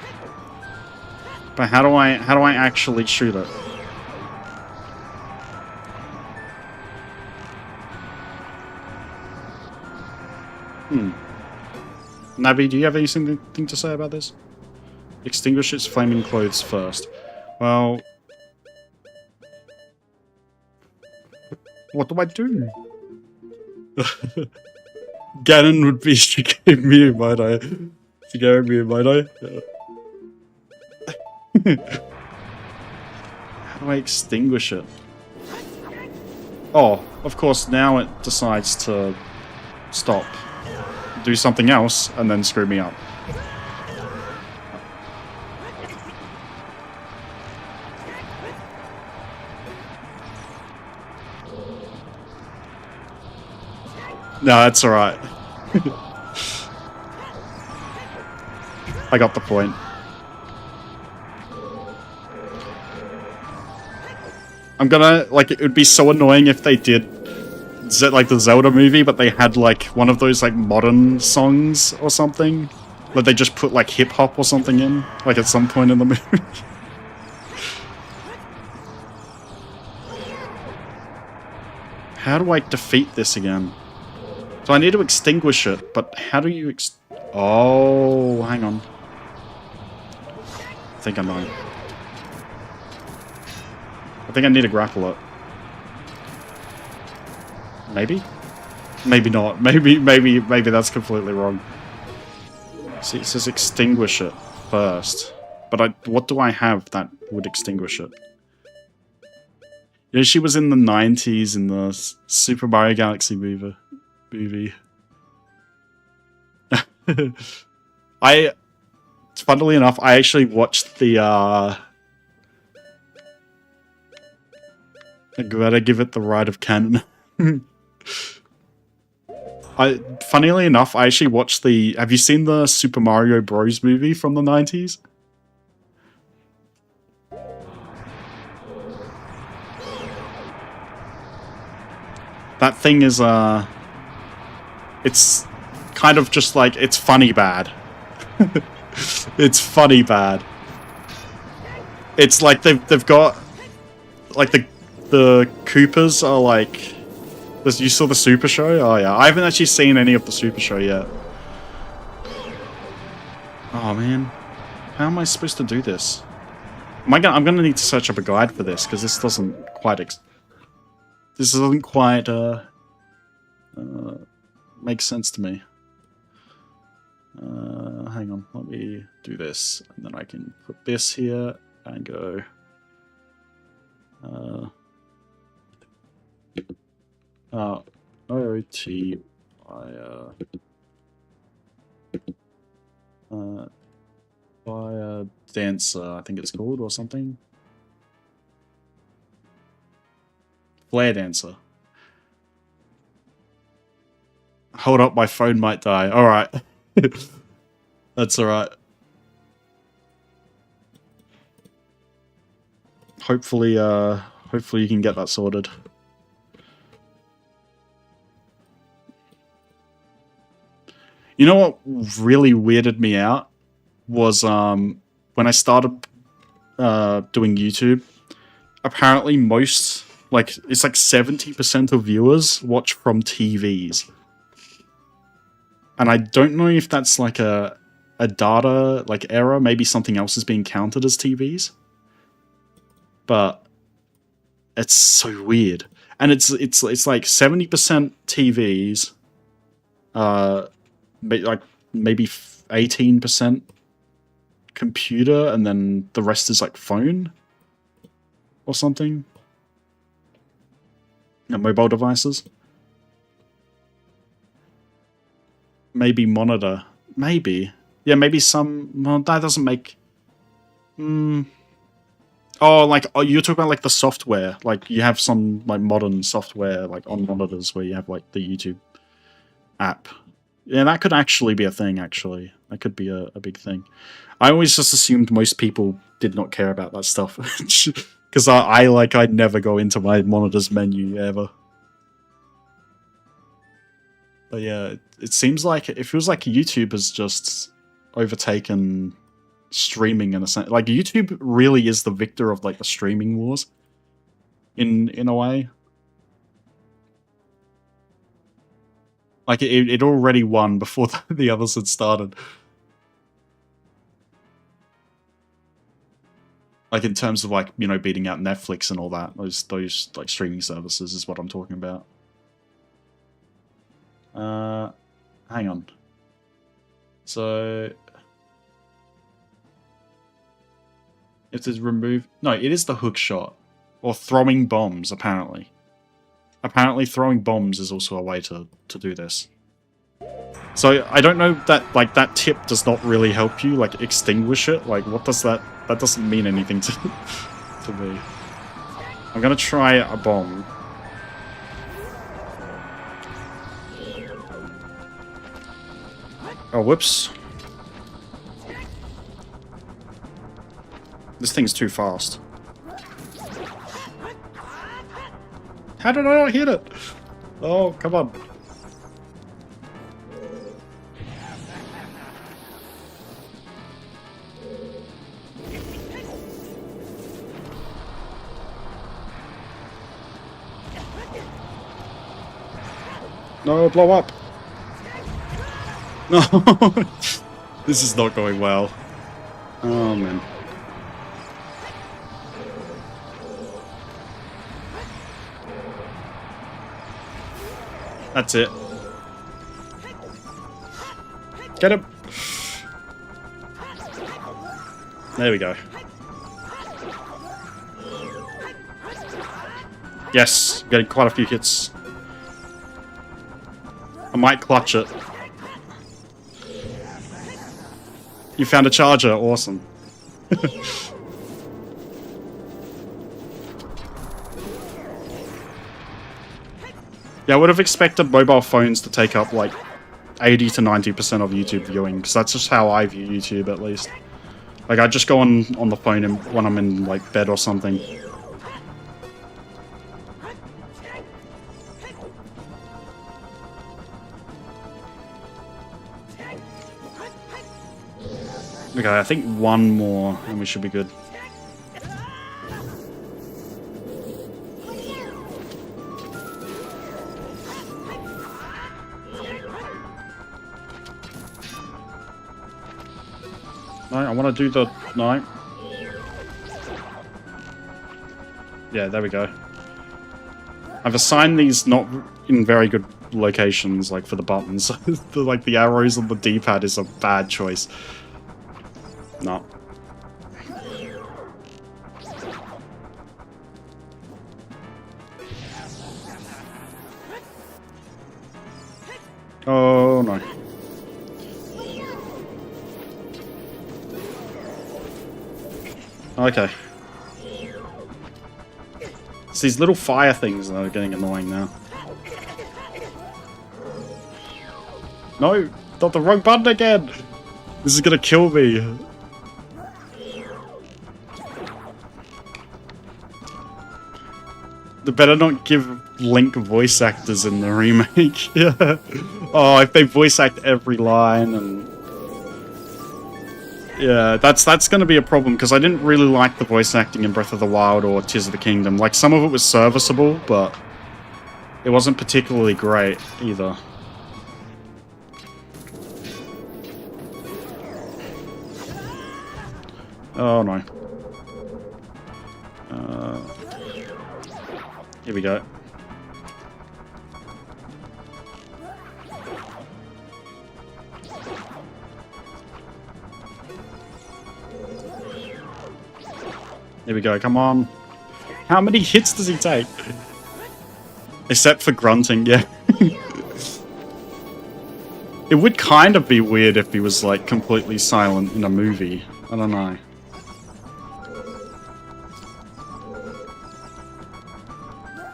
But how do I actually shoot it? Navi, do you have anything to say about this? Extinguish its flaming clothes first. Well... What do I do? Ganon would be Shigeru, might I? Shigeru, might I? How do I extinguish it? Oh, of course, now it decides to stop. Do something else, and then screw me up. No, that's alright. I got the point. I'm gonna, like, it would be so annoying if they did, like, the Zelda movie, but they had, like, one of those, like, modern songs or something. Like, they just put, like, hip-hop or something in, like, at some point in the movie. How do I defeat this again? So I need to extinguish it, but how do you Oh, hang on. I think I know. I think I need to grapple it. Maybe? Maybe not. Maybe that's completely wrong. See, it says extinguish it first. But what do I have that would extinguish it? Yeah, she was in the 90s in the Super Mario Galaxy movie. Funnily enough, I actually watched the, I'm gonna give it the right of canon. Funnily enough, I actually watched the... Have you seen the Super Mario Bros. Movie from the 90s? That thing is, it's kind of just like, it's funny bad. It's funny bad. It's like they've got, like the Koopas are like, you saw the Super Show? Oh yeah, I haven't actually seen any of the Super Show yet. Oh man, how am I supposed to do this? I'm gonna need to search up a guide for this because this doesn't quite make sense to me. Hang on, let me do this, and then I can put this here and go. OOT by Dancer, I think it's called, or something. Flare Dancer. Hold up, my phone might die. Alright. That's alright. Hopefully you can get that sorted. You know what really weirded me out was when I started doing YouTube. Apparently most, it's like 70% of viewers watch from TVs. And I don't know if that's like a data error. Maybe something else is being counted as TVs. But it's so weird. And it's like 70% TVs, like maybe 18% computer, and then the rest is like phone or something. And mobile devices. Maybe monitor. Maybe. Yeah, maybe some... Well, that doesn't make... Oh, you're talking about, the software. Like, you have some, modern software, on monitors where you have, the YouTube app. Yeah, that could actually be a thing, actually. That could be a big thing. I always just assumed most people did not care about that stuff. Because I'd never go into my monitor's menu, ever. But yeah, it seems like... It feels like YouTube has just overtaken streaming in a sense. Like, YouTube really is the victor of, the streaming wars. In a way. Like, it already won before the others had started. Like, in terms of, beating out Netflix and all that. Those streaming services is what I'm talking about. Hang on. So... It is remove... No, it is the hook shot. Or throwing bombs, apparently. Apparently throwing bombs is also a way to do this. So, I don't know that, that tip does not really help you, extinguish it. What does that... That doesn't mean anything to me. I'm gonna try a bomb. Oh, whoops. This thing's too fast. How did I not hit it? Oh, come on. No, blow up! No! This is not going well. Oh, man. That's it. Get him! There we go. Yes, getting quite a few hits. I might clutch it. You found a charger, awesome. Yeah, I would have expected mobile phones to take up like 80 to 90% of YouTube viewing, because that's just how I view YouTube at least. Like, I just go on the phone when I'm in like bed or something. Okay, I think one more and we should be good. No, I want to do the... No. Yeah, there we go. I've assigned these not in very good locations, like for the buttons. Like the arrows on the D-pad is a bad choice. No. Oh no. Okay. It's these little fire things that are getting annoying now. No! Not the wrong button again! This is gonna kill me. They better not give Link voice actors in the remake. Yeah. Oh, if they voice act every line and... Yeah, that's gonna be a problem, because I didn't really like the voice acting in Breath of the Wild or Tears of the Kingdom. Like, some of it was serviceable, but it wasn't particularly great either. Oh no. Here we go. Here we go, come on. How many hits does he take? Except for grunting, yeah. It would kind of be weird if he was, like, completely silent in a movie. I don't know.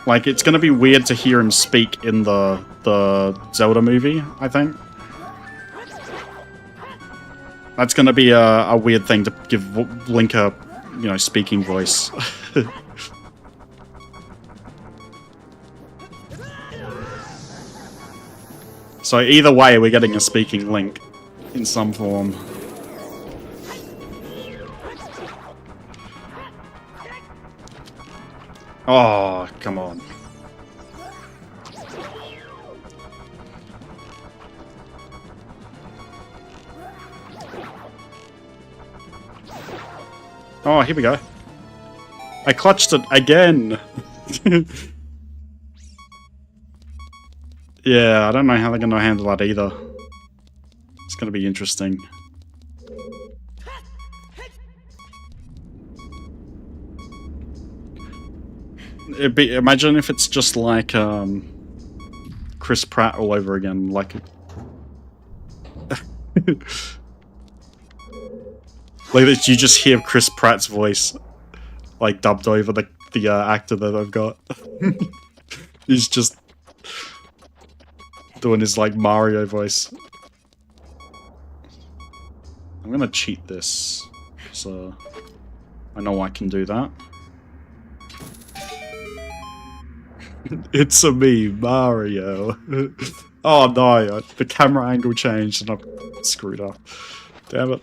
Like, it's gonna be weird to hear him speak in the Zelda movie, I think. That's gonna be a weird thing to give Link a, you know, speaking voice. So either way, we're getting a speaking Link in some form. Oh, come on. Oh, here we go. I clutched it again. Yeah, I don't know how they're going to handle that either. It's going to be interesting. Imagine if it's just like Chris Pratt all over again, like like that you just hear Chris Pratt's voice like dubbed over the actor that I've got. He's just doing his like Mario voice. I'm gonna cheat this, so I know I can do that. It's a me, Mario. Oh no, the camera angle changed and I screwed up. Damn it.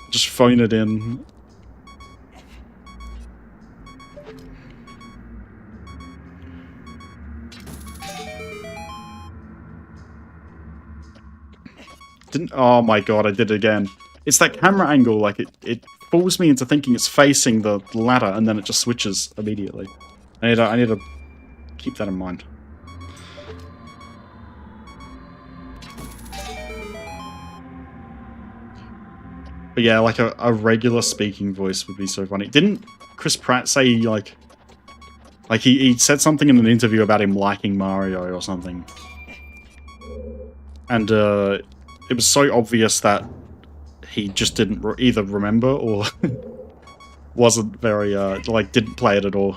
Just phone it in. didn't... Oh my god, I did it again. It's that camera angle, like, it fools me into thinking it's facing the ladder, and then it just switches immediately. I need to keep that in mind. But yeah, like a regular speaking voice would be so funny. Didn't Chris Pratt say, like he said something in an interview about him liking Mario or something. And it was so obvious that he just didn't either remember or wasn't very, like, didn't play it at all.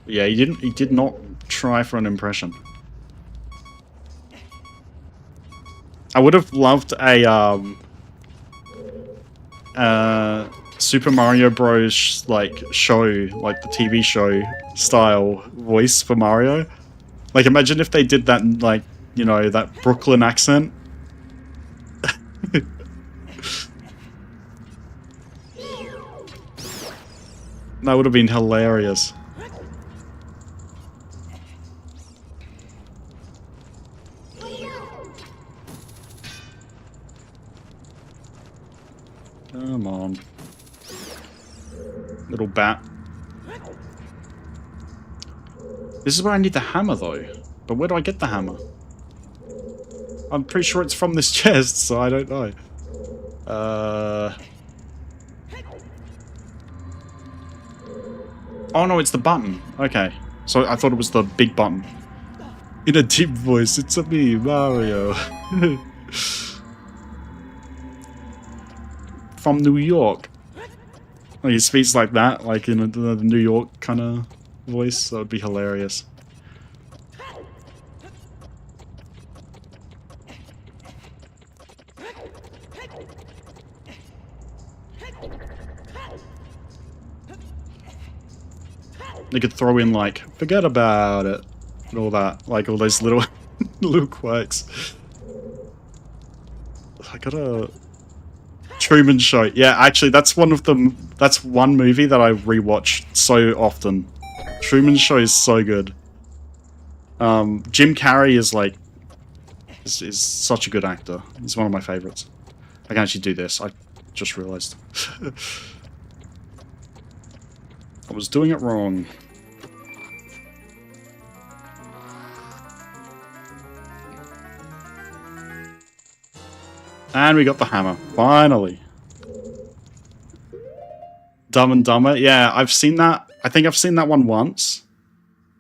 Yeah, he did not try for an impression. I would have loved a Super Mario Bros. Like show, like the TV show style voice for Mario. Like, imagine if they did that in, like, you know, that Brooklyn accent. That would have been hilarious. Come on. Little bat. This is where I need the hammer, though. But where do I get the hammer? I'm pretty sure it's from this chest, so I don't know. Oh no, it's the button. Okay. So I thought it was the big button. In a deep voice, it's a me, Mario. From New York. Like, he speaks like that, like in a New York kind of voice. That would be hilarious. They could throw in, like, forget about it, and all that, like all those little little quirks. I gotta... Truman Show. Yeah, actually, that's one of them. That's one movie that I rewatch so often. Truman Show is so good. Jim Carrey is like is such a good actor. He's one of my favorites. I can actually do this. I just realized. I was doing it wrong. And we got the hammer. Finally. Dumb and Dumber. Yeah, I've seen that. I think I've seen that one once.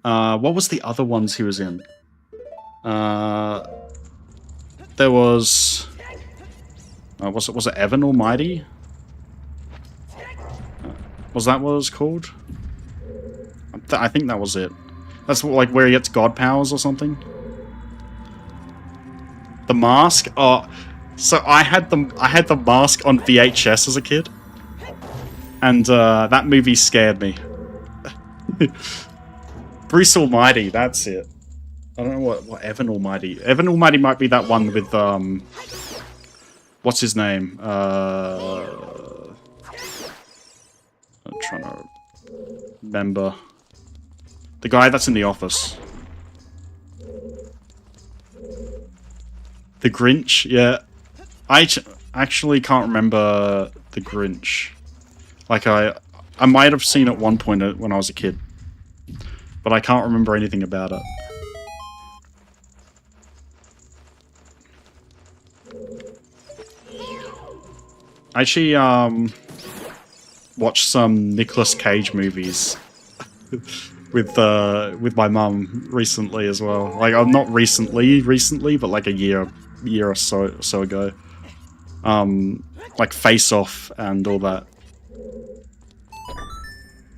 What was the other ones he was in? There was... was it Evan Almighty? Was that what it was called? I think that was it. That's like where he gets god powers or something. The Mask? Oh... So I had the Mask on VHS as a kid, and that movie scared me. Bruce Almighty, that's it. I don't know what Evan Almighty. Evan Almighty might be that one with what's his name? I'm trying to remember. The guy that's in The Office. The Grinch, yeah. I actually can't remember The Grinch. Like, I might have seen it at one point when I was a kid, but I can't remember anything about it. I actually watched some Nicolas Cage movies with my mum recently as well. Like, not recently, but like a year or so ago. Like Face Off and all that.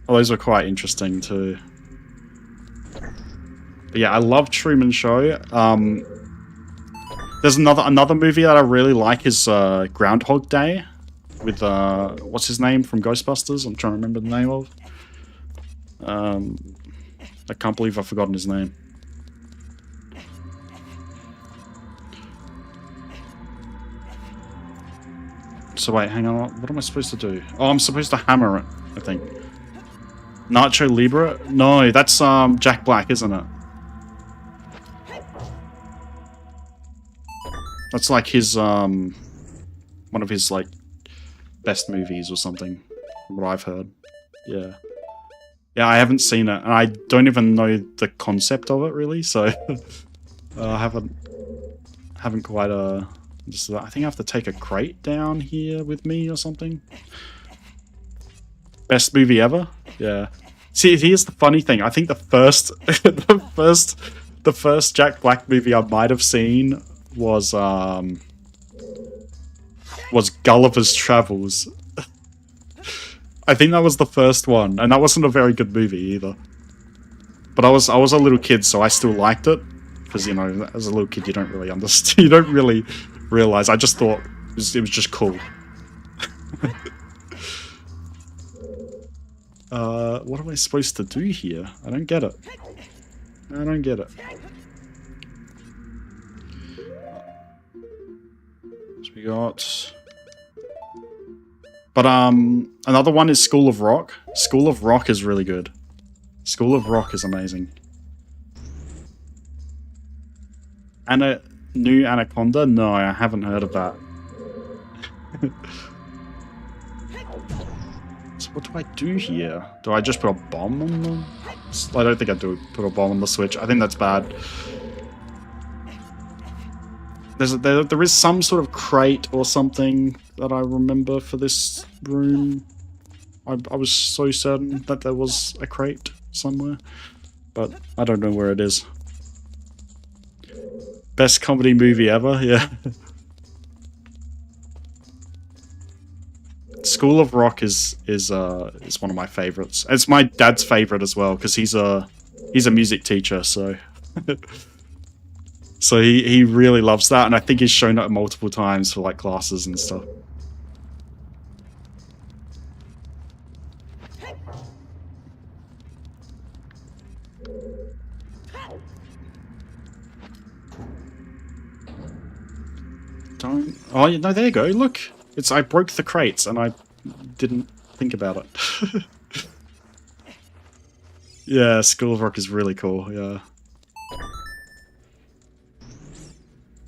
Well, those were quite interesting too. But yeah, I love Truman Show. There's another movie that I really like is Groundhog Day with what's his name from Ghostbusters? I'm trying to remember the name of. I can't believe I've forgotten his name. So wait, hang on. What am I supposed to do? Oh, I'm supposed to hammer it, I think. Nacho Libre? No, that's Jack Black, isn't it? That's like his one of his like best movies or something, from what I've heard. Yeah. Yeah, I haven't seen it, and I don't even know the concept of it really, so I haven't quite just I think I have to take a crate down here with me or something. Best movie ever? Yeah. See, here's the funny thing. I think the first the first Jack Black movie I might have seen was Gulliver's Travels. I think that was the first one, and that wasn't a very good movie either. But I was a little kid, so I still liked it because, you know, as a little kid you don't really understand, you don't really realize. I just thought it was just cool. What am I supposed to do here? I don't get it. I don't get it. So we got... But, another one is School of Rock. School of Rock is really good. School of Rock is amazing. New Anaconda? No, I haven't heard of that. So what do I do here? Do I just put a bomb on them? I don't think I do put a bomb on the switch. I think that's bad. There is some sort of crate or something that I remember for this room. I was so certain that there was a crate somewhere, but I don't know where it is. Best comedy movie ever, yeah. School of Rock is one of my favorites. It's my dad's favorite as well because he's a music teacher, so so he really loves that, and I think he's shown it multiple times for like classes and stuff. Don't. Oh no, there you go. Look, I broke the crates and I didn't think about it. Yeah, School of Rock is really cool. Yeah.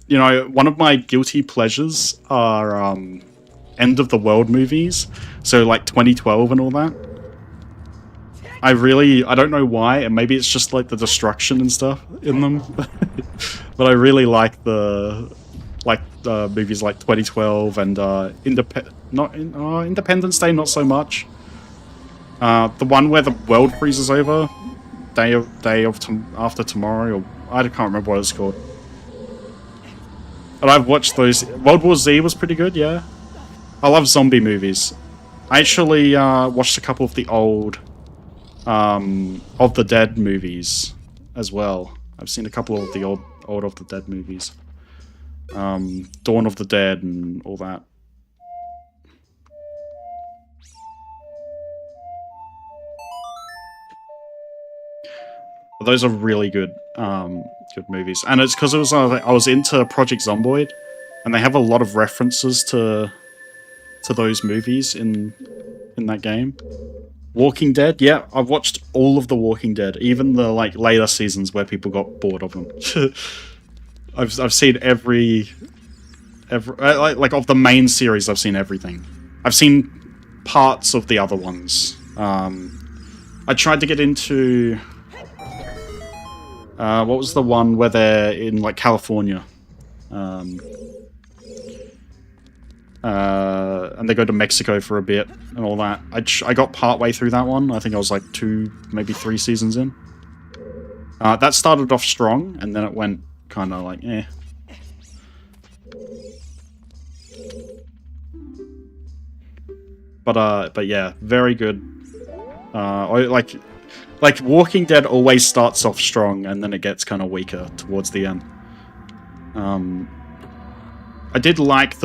You know, one of my guilty pleasures are end of the world movies. So like 2012 and all that. I don't know why, and maybe it's just like the destruction and stuff in them. But I really like movies like 2012 and Independence Day, not so much. The one where the world freezes over, After Tomorrow, or I can't remember what it's called. And I've watched those. World War Z was pretty good, yeah. I love zombie movies. I actually watched a couple of the old of the Dead movies as well. I've seen a couple of the old of the Dead movies. Dawn of the Dead and all that. But those are really good, good movies, and it's because I was into Project Zomboid, and they have a lot of references to those movies in that game. Walking Dead, yeah, I've watched all of the Walking Dead, even the like later seasons where people got bored of them. I've seen every like of the main series. I've seen everything. I've seen parts of the other ones. I tried to get into what was the one where they're in like California, and they go to Mexico for a bit and all that. I got partway through that one. I think I was like 2, maybe 3 seasons in. That started off strong, and then it went kind of like, eh. But yeah, very good. Like Walking Dead always starts off strong, and then it gets kind of weaker towards the end. I did like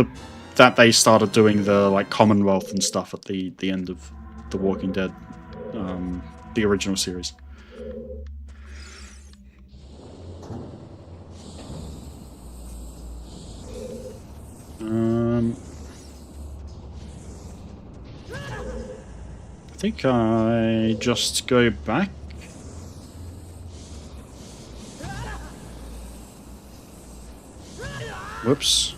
that they started doing the like Commonwealth and stuff at the end of The Walking Dead, the original series. I think I just go back. Whoops.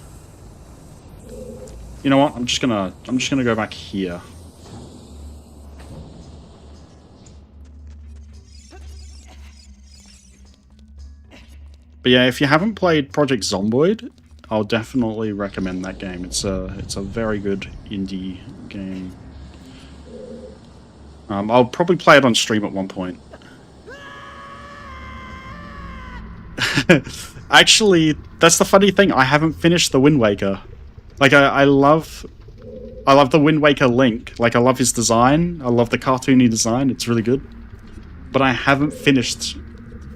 You know what? I'm just gonna go back here. But yeah, if you haven't played Project Zomboid, I'll definitely recommend that game. It's a very good indie game. I'll probably play it on stream at one point. Actually, that's the funny thing. I haven't finished the Wind Waker. Like I love the Wind Waker Link. Like I love his design. I love the cartoony design. It's really good. But I haven't finished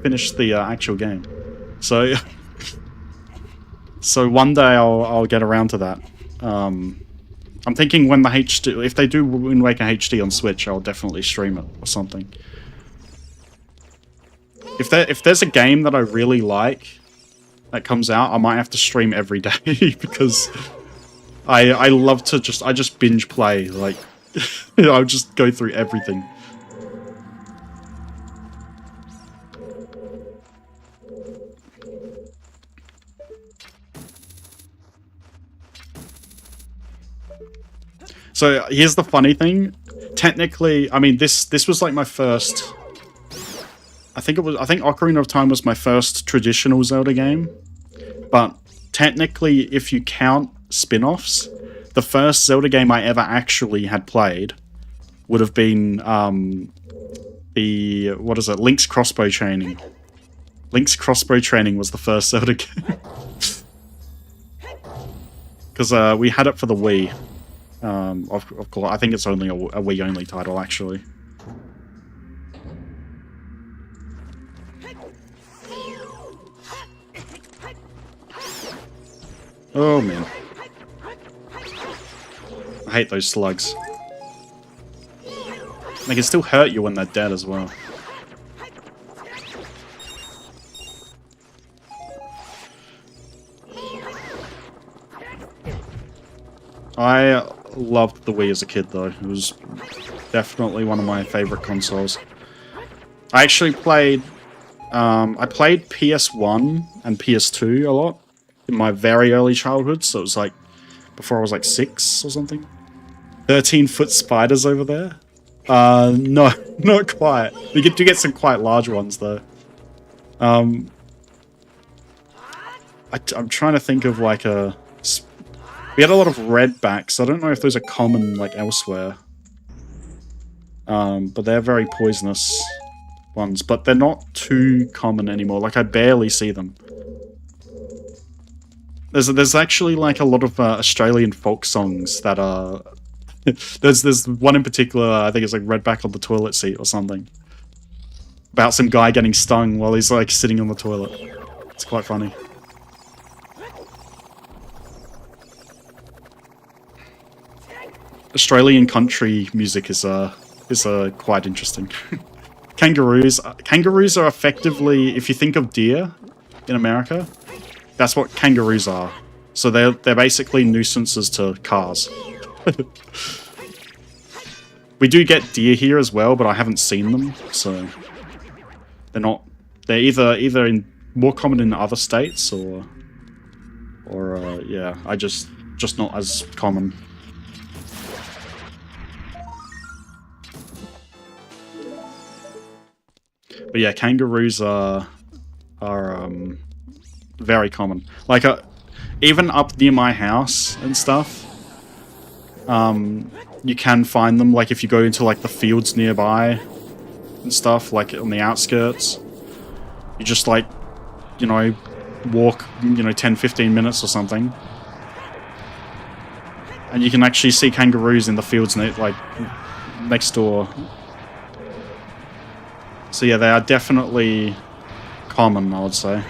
the actual game. So so one day I'll get around to that. I'm thinking when the HD, if they do Wind Waker HD on Switch, I'll definitely stream it or something. If there's a game that I really like that comes out, I might have to stream every day because I love to just binge play. Like I'll just go through everything. So here's the funny thing. Technically, I mean this was like my first. I think Ocarina of Time was my first traditional Zelda game. But technically, if you count spin-offs, the first Zelda game I ever actually had played would have been Link's Crossbow Training. Link's Crossbow Training was the first Zelda game. Because we had it for the Wii. Of course, I think it's only a Wii only title actually. Oh man, I hate those slugs. They can still hurt you when they're dead as well. I loved the Wii as a kid though. It was definitely one of my favorite consoles. I actually played I played PS1 and PS2 a lot in my very early childhood, so it was like before I was like 6 or something. 13-foot spiders over there? No, not quite. We do get some quite large ones though. I'm trying to think of like a... We had a lot of redbacks. I don't know if those are common like elsewhere. But they're very poisonous ones, but they're not too common anymore. Like I barely see them. There's actually like a lot of Australian folk songs that are... there's one in particular, I think it's like Redback on the Toilet Seat or something. About some guy getting stung while he's like sitting on the toilet. It's quite funny. Australian country music is quite interesting. Kangaroos are effectively, if you think of deer in America, that's what kangaroos are. So they're basically nuisances to cars. We do get deer here as well, but I haven't seen them, so they're not. They're either more common in other states or yeah, just not as common. But yeah, kangaroos are very common. Like even up near my house and stuff, you can find them. Like if you go into like the fields nearby and stuff, like on the outskirts, you just like, you know, walk, 10-15 minutes or something, and you can actually see kangaroos in the fields like next door. So yeah, they are definitely common, I would say.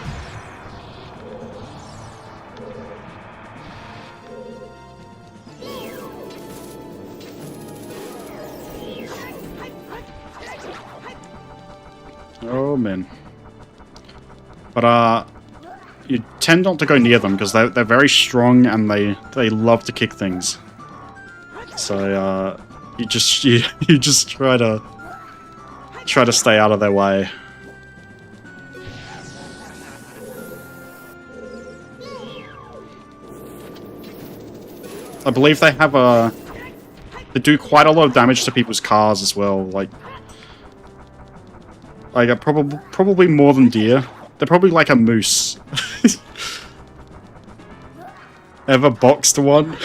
Oh man. But you tend not to go near them because they're very strong and they love to kick things. So you just try to stay out of their way. I believe they have they do quite a lot of damage to people's cars as well. Like probably more than deer. They're probably like a moose. Ever boxed one?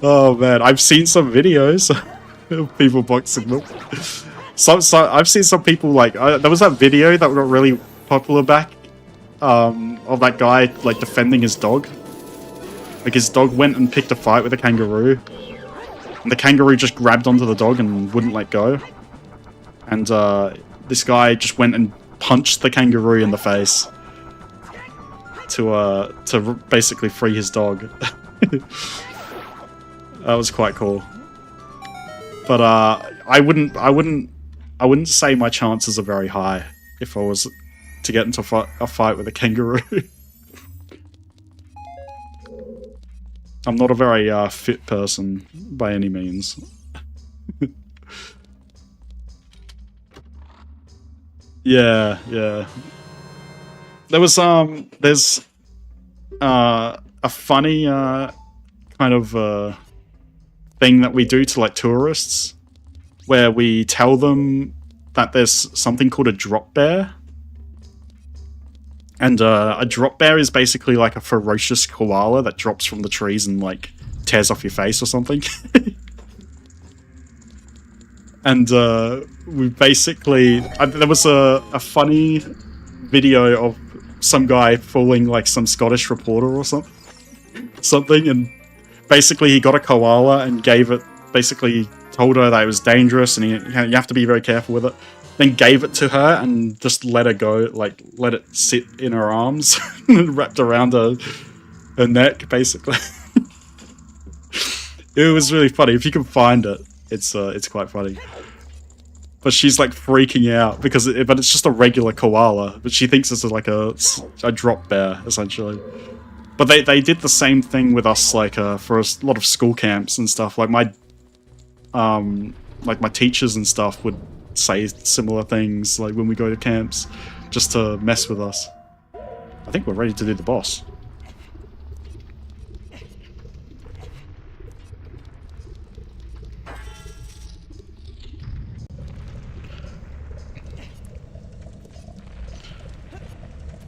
Oh man, I've seen some videos of people boxing them. I've seen some people like there was that video that got really popular back of that guy like defending his dog. Like his dog went and picked a fight with a kangaroo, and the kangaroo just grabbed onto the dog and wouldn't let go. And this guy just went and punched the kangaroo in the face to basically free his dog. That was quite cool. But I wouldn't say my chances are very high if I was to get into a fight with a kangaroo. I'm not a very fit person by any means. Yeah. There was there's a funny kind of thing that we do to like tourists, where we tell them that there's something called a drop bear. And a drop bear is basically like a ferocious koala that drops from the trees and like tears off your face or something. And we basically... there was a funny video of some guy fooling like some Scottish reporter or something, and basically he got a koala and gave it... basically told her that it was dangerous and you have to be very careful with it. Then gave it to her and just let her go, like let it sit in her arms, wrapped around her neck, basically. It was really funny. If you can find it, it's quite funny. But she's like freaking out because but it's just a regular koala, but she thinks it's like a drop bear essentially. But they did the same thing with us, like for a lot of school camps and stuff. Like my teachers and stuff would say similar things like when we go to camps, just to mess with us. I think we're ready to do the boss.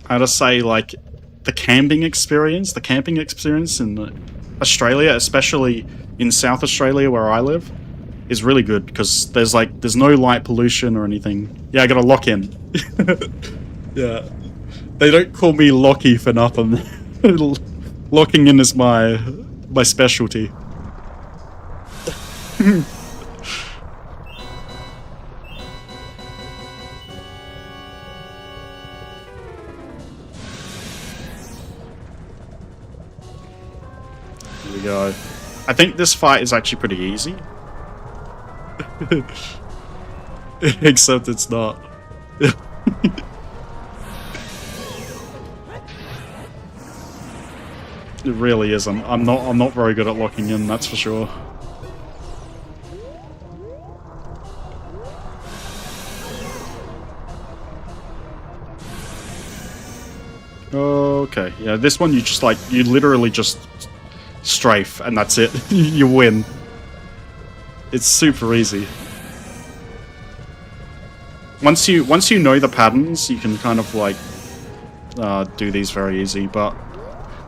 I gotta say, like, the camping experience in Australia, especially in South Australia where I live, is really good because there's no light pollution or anything. Yeah, I gotta lock in. Yeah. They don't call me Lockie for nothing. Locking in is my specialty. Here we go. I think this fight is actually pretty easy. Except it's not. It really isn't. I'm not very good at locking in, that's for sure. Okay, yeah, this one you literally just strafe and that's it. You win. It's super easy. Once you know the patterns, you can kind of like do these very easy. But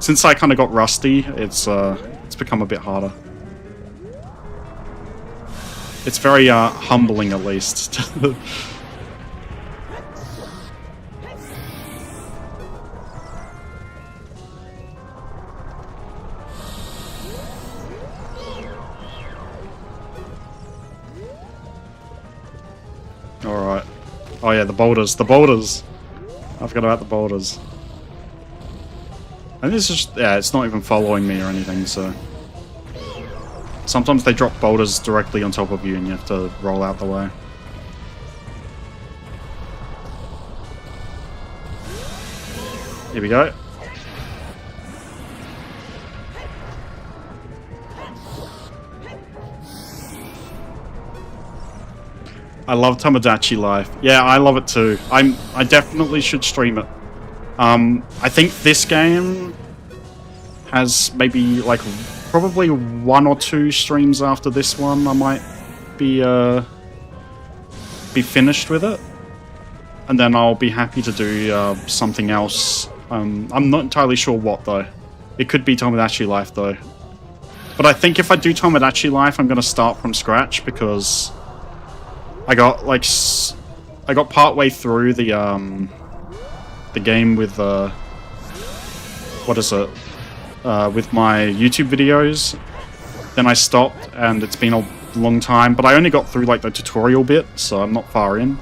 since I kind of got rusty, it's become a bit harder. It's very humbling, at least. Alright. Oh yeah, the boulders. The boulders! I forgot about the boulders. And this is just... yeah, it's not even following me or anything, so... Sometimes they drop boulders directly on top of you and you have to roll out the way. Here we go. I love Tomodachi Life. Yeah, I love it too. I definitely should stream it. I think this game has maybe like probably 1 or 2 streams after this one. I might be finished with it, and then I'll be happy to do something else. I'm not entirely sure what though. It could be Tomodachi Life though. But I think if I do Tomodachi Life, I'm gonna start from scratch because I got like I got partway through the game with what is it? With my YouTube videos. Then I stopped, and it's been a long time. But I only got through like the tutorial bit, so I'm not far in.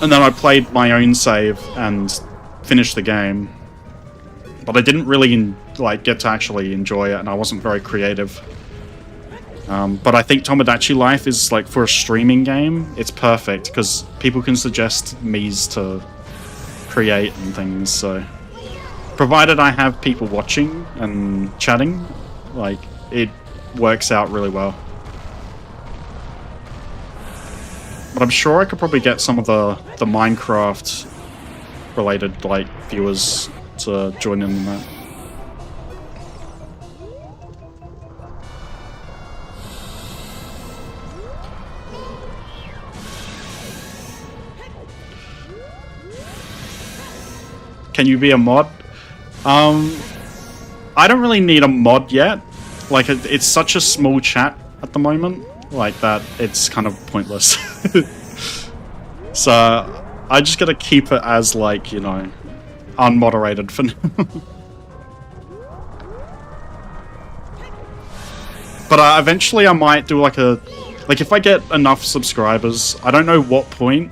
And then I played my own save and finished the game. But I didn't really like get to actually enjoy it, and I wasn't very creative. But I think Tomodachi Life is like for a streaming game, it's perfect because people can suggest me's to create and things. So, provided I have people watching and chatting, like it works out really well. But I'm sure I could probably get some of the Minecraft related like viewers to join in on that. Can you be a mod? I don't really need a mod yet. Like, it's such a small chat at the moment, like that it's kind of pointless. So, I just gotta keep it as, like, you know, unmoderated for now. But eventually I might do like a... Like, if I get enough subscribers, I don't know what point.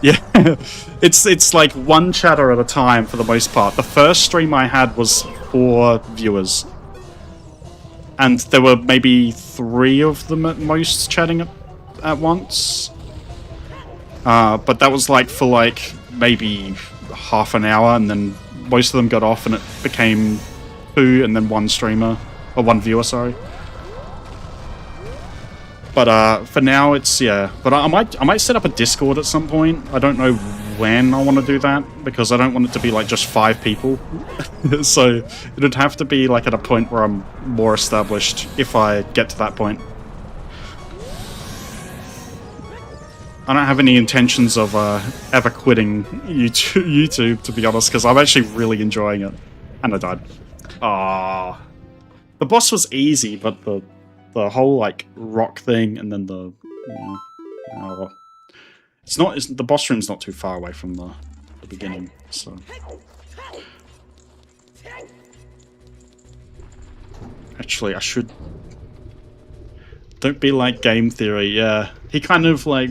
Yeah, it's like one chatter at a time for the most part. The first stream I had was 4 viewers. And there were maybe 3 of them at most chatting at once. But that was like for like maybe half an hour, and then most of them got off and it became 2 and then 1 streamer. Or 1 viewer, sorry. But for now, it's, yeah. But I might set up a Discord at some point. I don't know when I want to do that, because I don't want it to be like just 5 people. So it'd have to be like at a point where I'm more established, if I get to that point. I don't have any intentions of ever quitting YouTube, to be honest, because I'm actually really enjoying it. And I died. Ah, the boss was easy, but the whole like rock thing, and then the the boss room's not too far away from the beginning, so actually I should. Don't be like Game Theory. Yeah, he kind of like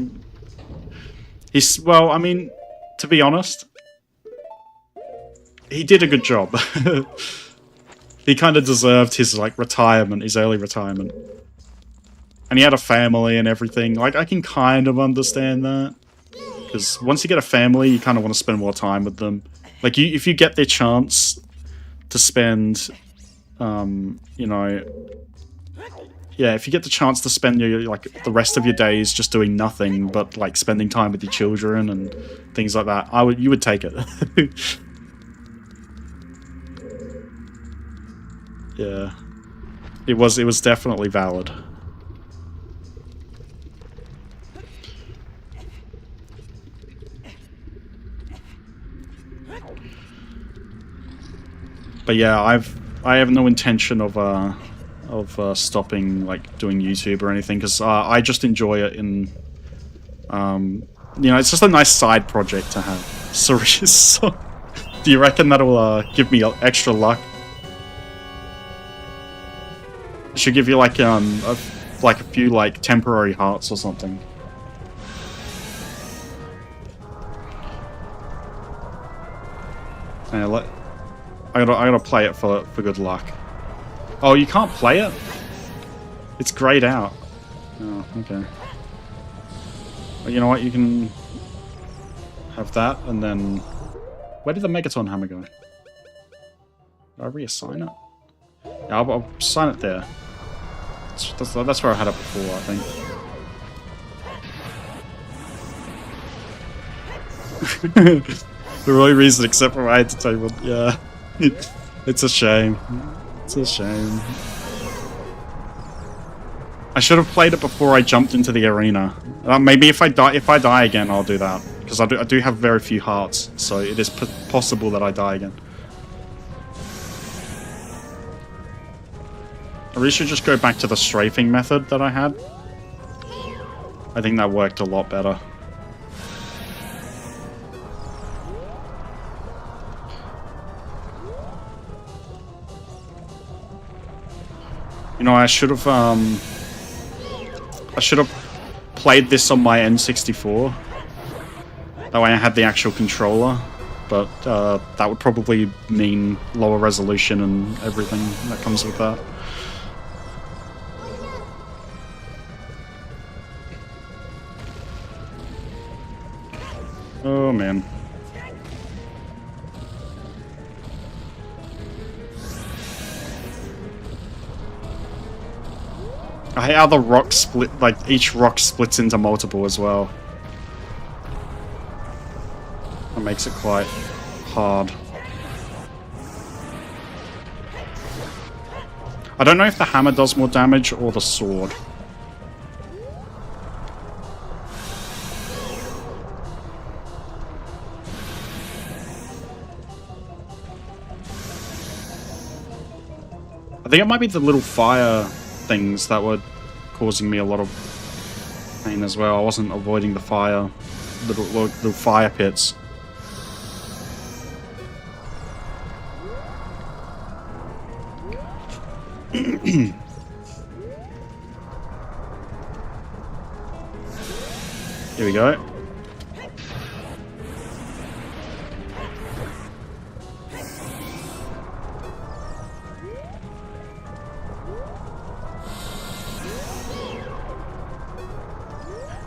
well, I mean, to be honest, he did a good job. He kind of deserved his, like, retirement, his early retirement. And he had a family and everything. Like, I can kind of understand that. Because once you get a family, you kind of want to spend more time with them. Like, if you get the chance to spend, you know... Yeah, if you get the chance to spend your, like, the rest of your days just doing nothing, but, like, spending time with your children and things like that, you would take it. Yeah, it was definitely valid. But yeah, I have no intention of stopping like doing YouTube or anything, because I just enjoy it in you know, it's just a nice side project to have. So, do you reckon that'll give me extra luck? Should give you like a few like temporary hearts or something. Yeah, I gotta play it for good luck. Oh, you can't play it? It's grayed out. Oh, okay. Well, you know what? You can have that, and then where did the Megaton hammer go? Did I reassign it? Yeah, I'll assign it there. That's where I had it before, I think. For no reason except for my entertainment, yeah. It's a shame. It's a shame. I should have played it before I jumped into the arena. Maybe if I die again, I'll do that. Because I do have very few hearts, so it is possible that I die again. I really should just go back to the strafing method that I had. I think that worked a lot better. You know, I should have played this on my N64. That way I had the actual controller, but that would probably mean lower resolution and everything that comes with that. Oh man. I hate how the rocks split, like each rock splits into multiple as well. That makes it quite hard. I don't know if the hammer does more damage or the sword. I think it might be the little fire things that were causing me a lot of pain as well. I wasn't avoiding the fire, little fire pits. Here we go.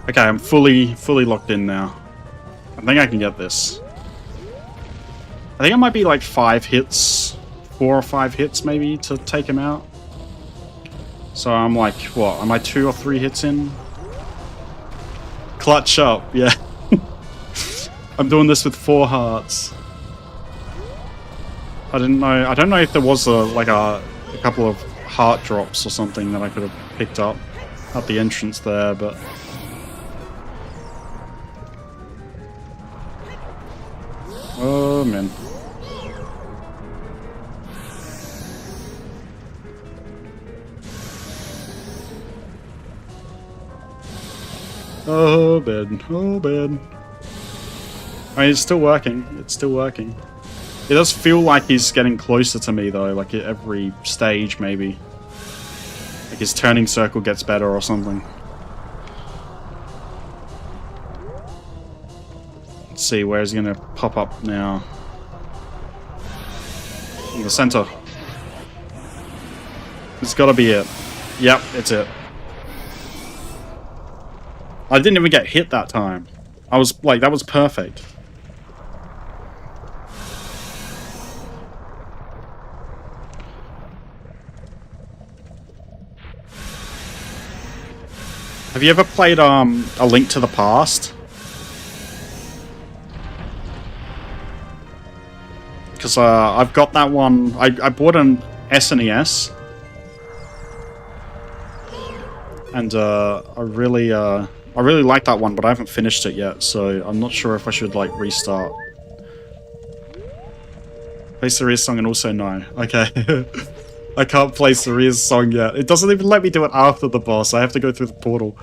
Okay, I'm fully locked in now. I think I can get this. I think it might be like 5 hits, 4 or 5 hits maybe to take him out. So I'm like, what? Am I 2 or 3 hits in? Clutch up, yeah. I'm doing this with 4 hearts. I didn't know. I don't know if there was a couple of heart drops or something that I could have picked up at the entrance there, but. Oh man. Oh man. Oh man. I mean, it's still working. It's still working. It does feel like he's getting closer to me though, like at every stage maybe. Like his turning circle gets better or something. Let's see, where's he gonna pop up now? In the center. It's gotta be it. Yep, it's it. I didn't even get hit that time. I was like, that was perfect. Have you ever played A Link to the Past? Because I've got that one. I bought an SNES, and I really like that one, but I haven't finished it yet, so I'm not sure if I should like restart. Play Saria's song and also no. Okay. I can't play Saria's song yet. It doesn't even let me do it after the boss. I have to go through the portal.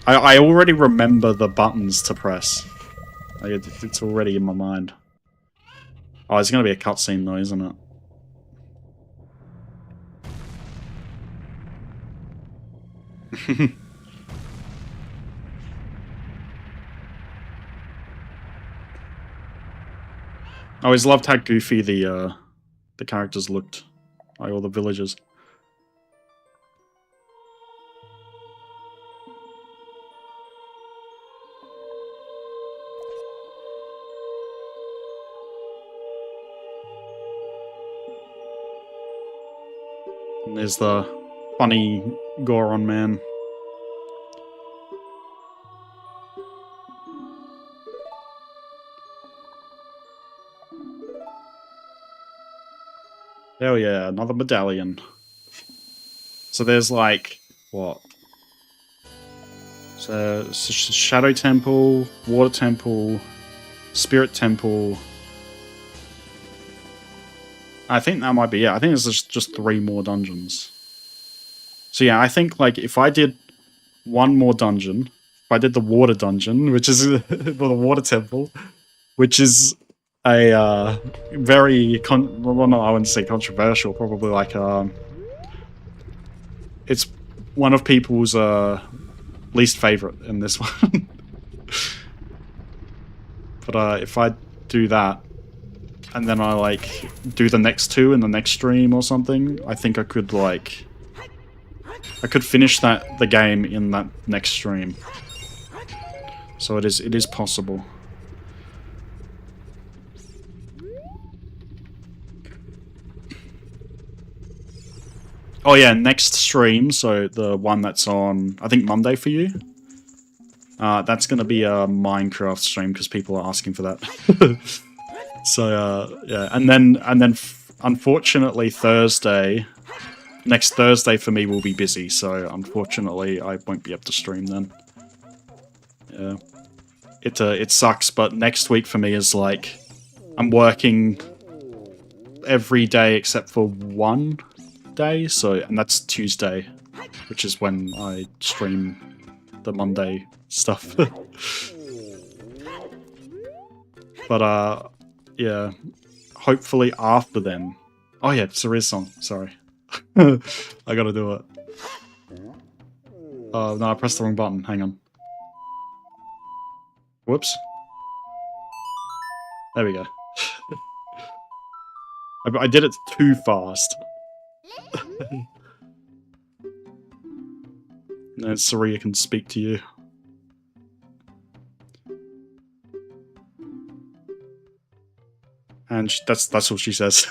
I already remember the buttons to press. Like, it's already in my mind. Oh, it's going to be a cutscene though, isn't it? I always loved how goofy the characters looked, like all the villagers. And there's the funny Goron man. Hell yeah, another medallion. So there's like, what? So, Shadow Temple, Water Temple, Spirit Temple. I think that might be it. I think there's just 3 more dungeons. So yeah, I think like if I did one more dungeon, if I did the water dungeon, which is the water temple, which is a very well, no, I wouldn't say controversial, probably like it's one of people's least favorite in this one. But if I do that, and then I like do the next 2 in the next stream or something, I think I could like finish the game in that next stream. So it is possible. Oh yeah, next stream, so the one that's on, I think, Monday for you. That's going to be a Minecraft stream because people are asking for that. So yeah, and then unfortunately next Thursday for me will be busy. So unfortunately I won't be able to stream then. Yeah, it sucks, but next week for me is like I'm working every day except for one day, and that's Tuesday, which is when I stream the Monday stuff. But yeah, hopefully after then. Oh yeah, Cerise's song, sorry. I gotta do it. Oh no, I pressed the wrong button, hang on. Whoops. There we go. I did it too fast. No, Saria can speak to you. And that's all she says.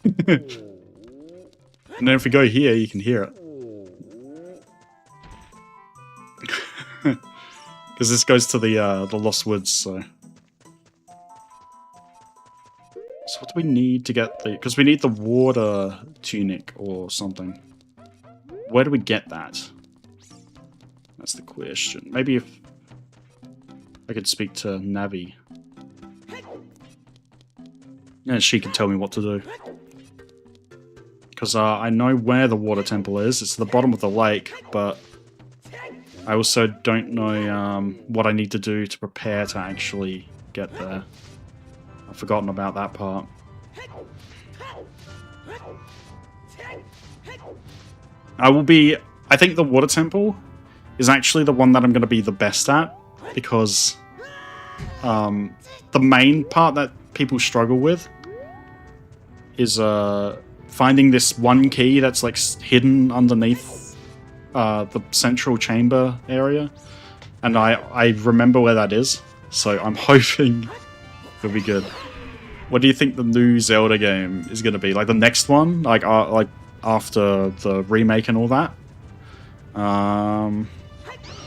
And then if we go here, you can hear it. Because this goes to the Lost Woods, so... So what do we need to get the... Because we need the water tunic or something. Where do we get that? That's the question. Maybe if I could speak to Navi. Yeah, she could tell me what to do. Because I know where the water temple is. It's at the bottom of the lake, but I also don't know what I need to do to prepare to actually get there. I've forgotten about that part. I think the water temple is actually the one that I'm going to be the best at, because the main part that people struggle with is finding this one key that's like hidden underneath the central chamber area, and I remember where that is, so I'm hoping it'll be good. What do you think the new Zelda game is going to be? Like the next one, like after the remake and all that?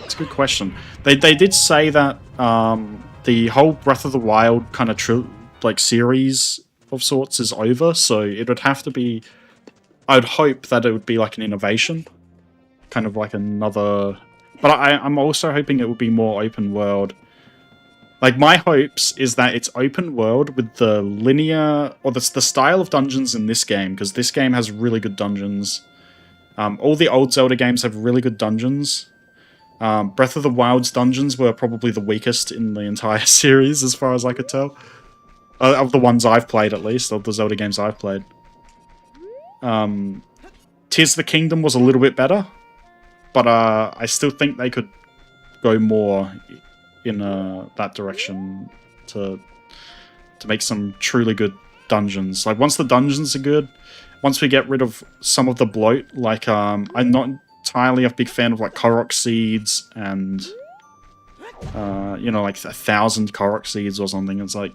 It's a good question. They did say that the whole Breath of the Wild kind of series of sorts is over, so it would have to be... I'd hope that it would be like an innovation. Kind of like another... But I'm also hoping it would be more open world. Like, my hopes is that it's open world with the linear... Or the style of dungeons in this game, because this game has really good dungeons. All the old Zelda games have really good dungeons. Breath of the Wild's dungeons were probably the weakest in the entire series, as far as I could tell. Of the ones I've played, at least. Of the Zelda games I've played. Tears of the Kingdom was a little bit better. But I still think they could go more in that direction to make some truly good dungeons. Like, once the dungeons are good, once we get rid of some of the bloat, like, I'm not entirely a big fan of, like, Korok seeds and, you know, like 1,000 Korok seeds or something. It's like,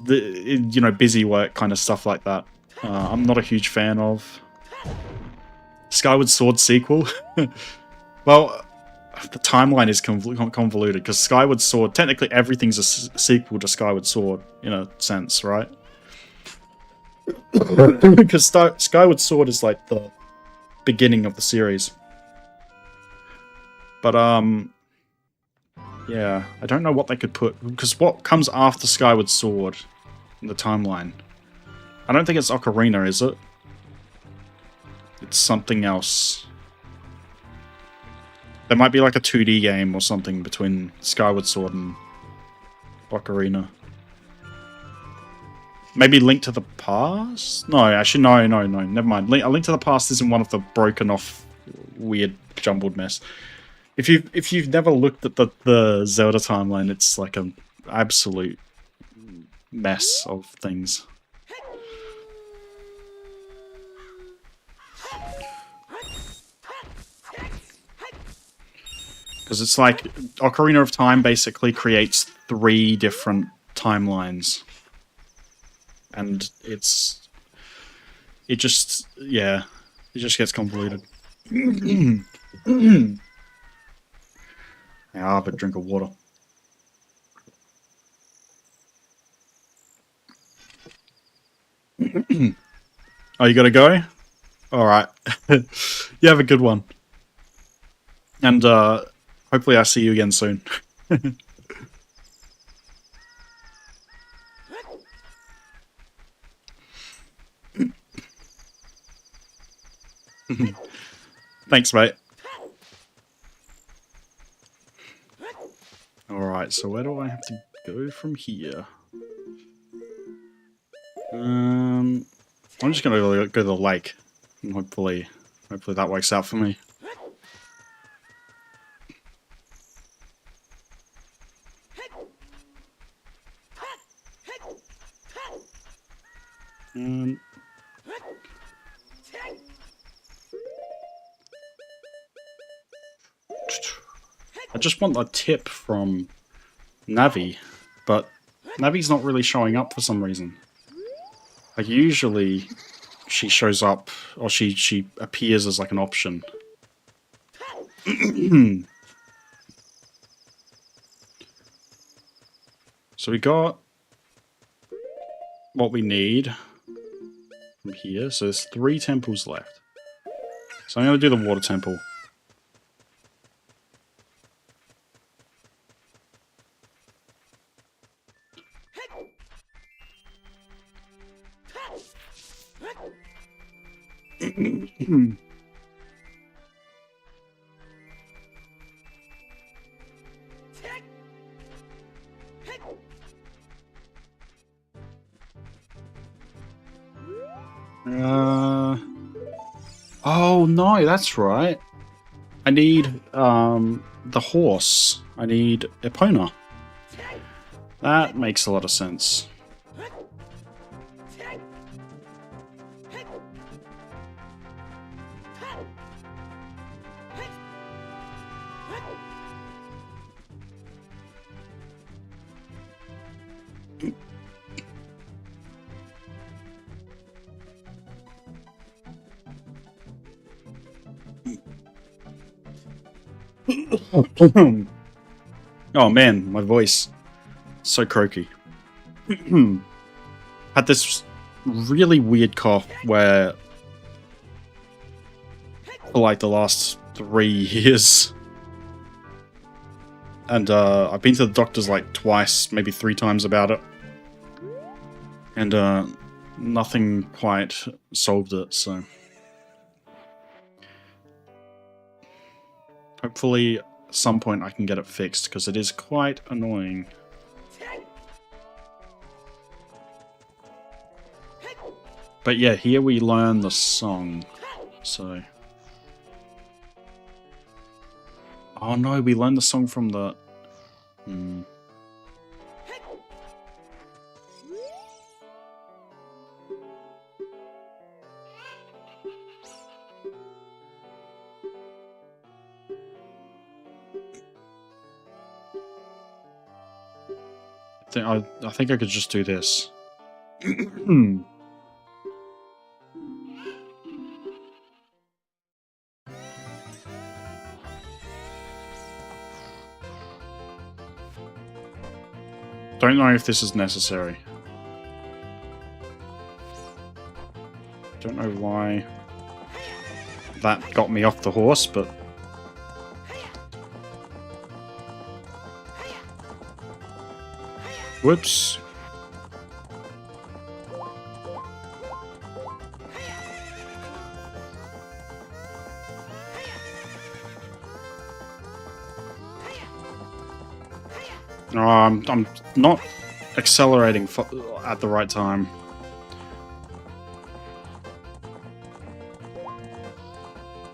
you know, busy work kind of stuff like that. I'm not a huge fan of. Skyward Sword sequel? Well, the timeline is convoluted, because Skyward Sword, technically everything's a sequel to Skyward Sword, in a sense, right? Because Skyward Sword is like the beginning of the series. But, yeah, I don't know what they could put, because what comes after Skyward Sword in the timeline? I don't think it's Ocarina, is it? It's something else. There might be like a 2D game or something between Skyward Sword and Ocarina. Maybe Link to the Past? No, actually, no, never mind. A Link to the Past isn't one of the broken off, weird, jumbled mess. If you've never looked at the Zelda timeline, it's like an absolute mess of things. Because it's like Ocarina of Time basically creates 3 different timelines. And it just gets convoluted. I'll have a drink of water. Oh, you gotta go? Alright. You have a good one. And, hopefully I see you again soon. Thanks, mate. Alright, so where do I have to go from here? I'm just gonna go to the lake. And hopefully that works out for me. I just want a tip from Navi, but Navi's not really showing up for some reason. Like, usually she shows up, or she appears as like an option. So we got what we need from here. So there's 3 temples left. So I'm going to do the water temple. Oh no, that's right. I need the horse. I need Epona. That makes a lot of sense. Oh man, my voice. So croaky. Had this really weird cough where for like the last 3 years. And I've been to the doctors like twice, maybe 3 times about it. And nothing quite solved it, so hopefully at some point I can get it fixed, because it is quite annoying. But yeah, here we learn the song, so... Oh no, we learned the song from the... I think I could just do this. Don't know if this is necessary. know why that got me off the horse, but... Whoops. Oh, I'm not accelerating at the right time.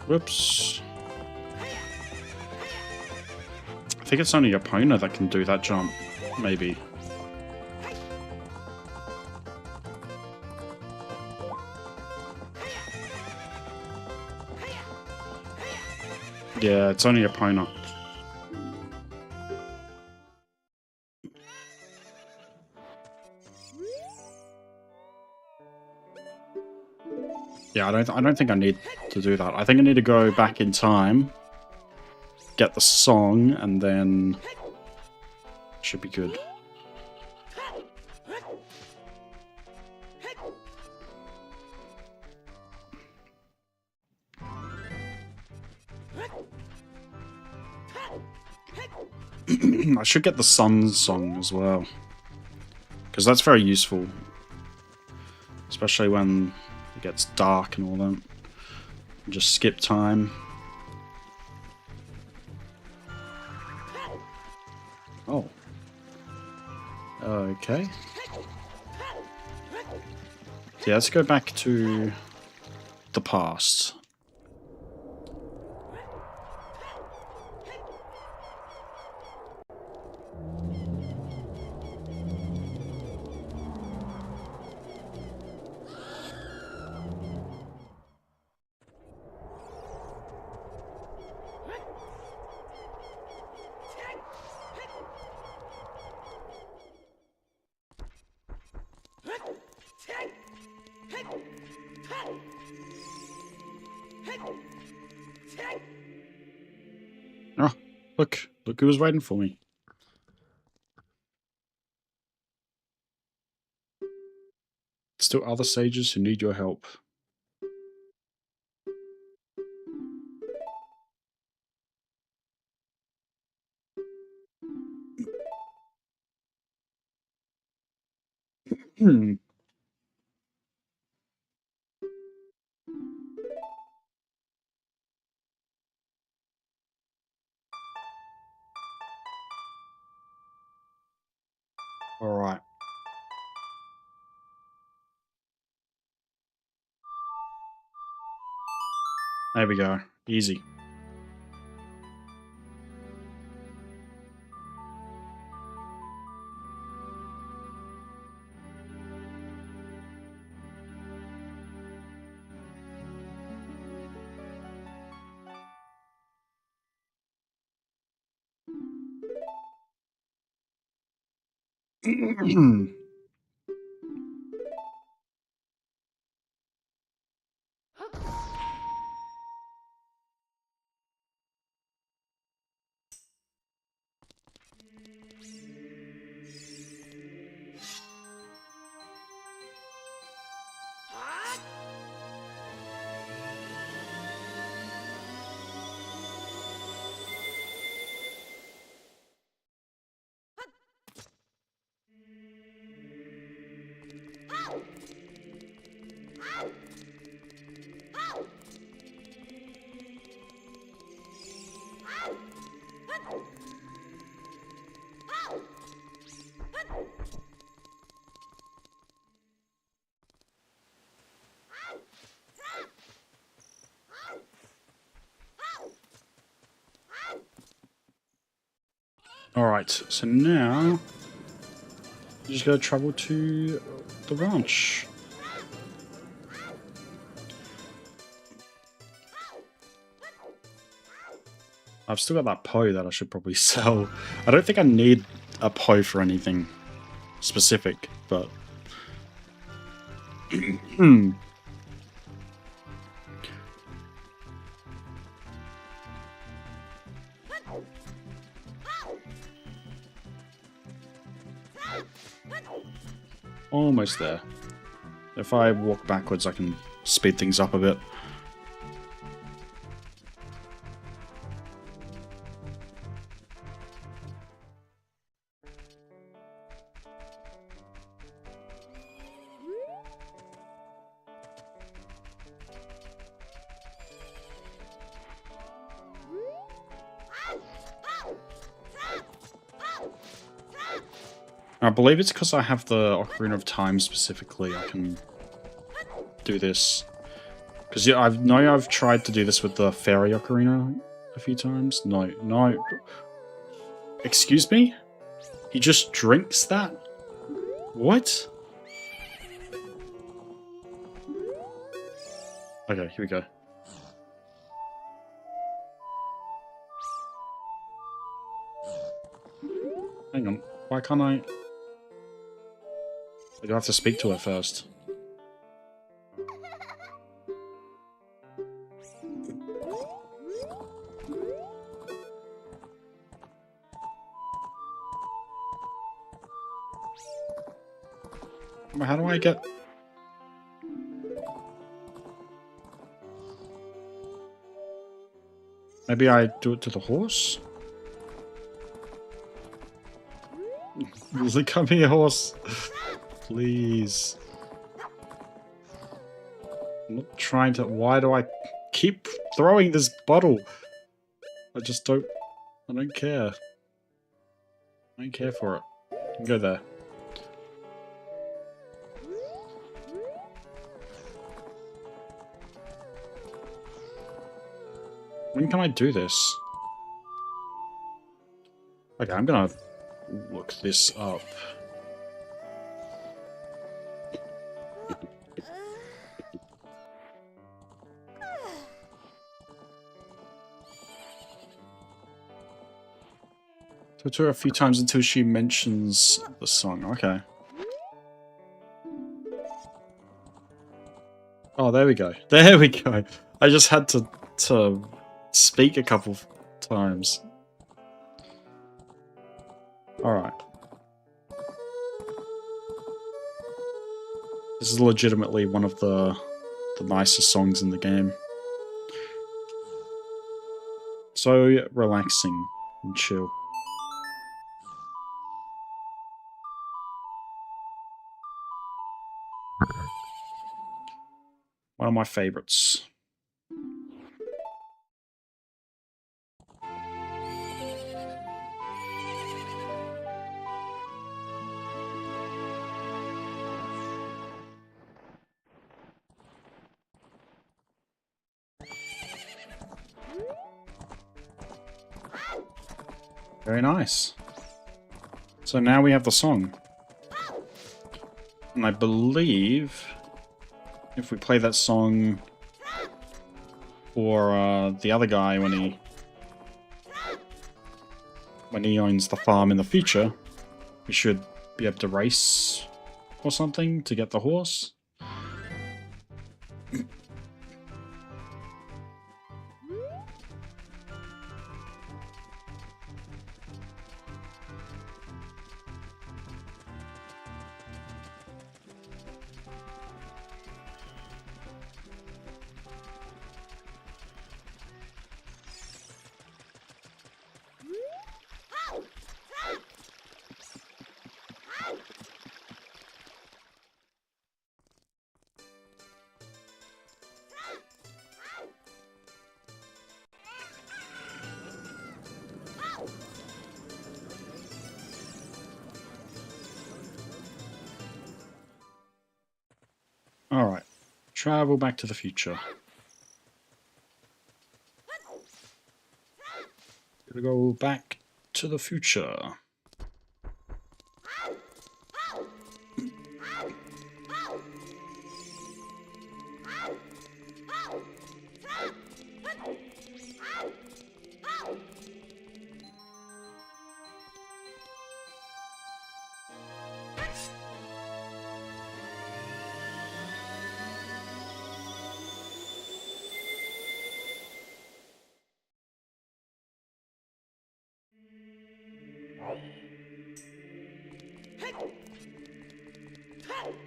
Whoops. I think it's only Epona that can do that jump, maybe. Yeah, it's only Epona. Yeah, I don't think I need to do that. I think I need to go back in time, get the song, and then should be good. I should get the sun song as well, because that's very useful, especially when it gets dark and all that. Just skip time. Oh. Okay. Yeah, let's go back to the past. Oh, look who was waiting for me. Still other sages who need your help. Hmm. Alright. There we go. Easy. Alright, so now you just gotta travel to the ranch. I've still got that Poe that I should probably sell. I don't think I need a Poe for anything specific, but... Almost there. If I walk backwards, I can speed things up a bit. I believe it's because I have the Ocarina of Time specifically, I can do this. Because yeah, I've tried to do this with the Fairy Ocarina a few times. No. Excuse me? He just drinks that? What? Okay, here we go. Hang on, why can't I... I do have to speak to her first. How do I get... Maybe I do it to the horse? Come here, horse. Please. I'm not trying to... Why do I keep throwing this bottle? I just don't... I don't care. I don't care for it. You can go there. When can I do this? Okay, I'm gonna look this up. Talk to her a few times until she mentions the song. Okay. Oh, there we go. There we go. I just had to speak a couple times. Alright. This is legitimately one of the nicest songs in the game. So relaxing and chill. One of my favorites. Very nice. So now we have the song. And I believe if we play that song for the other guy when he owns the farm in the future, we should be able to race or something to get the horse. Alright, travel back to the future. Gotta go back to the future.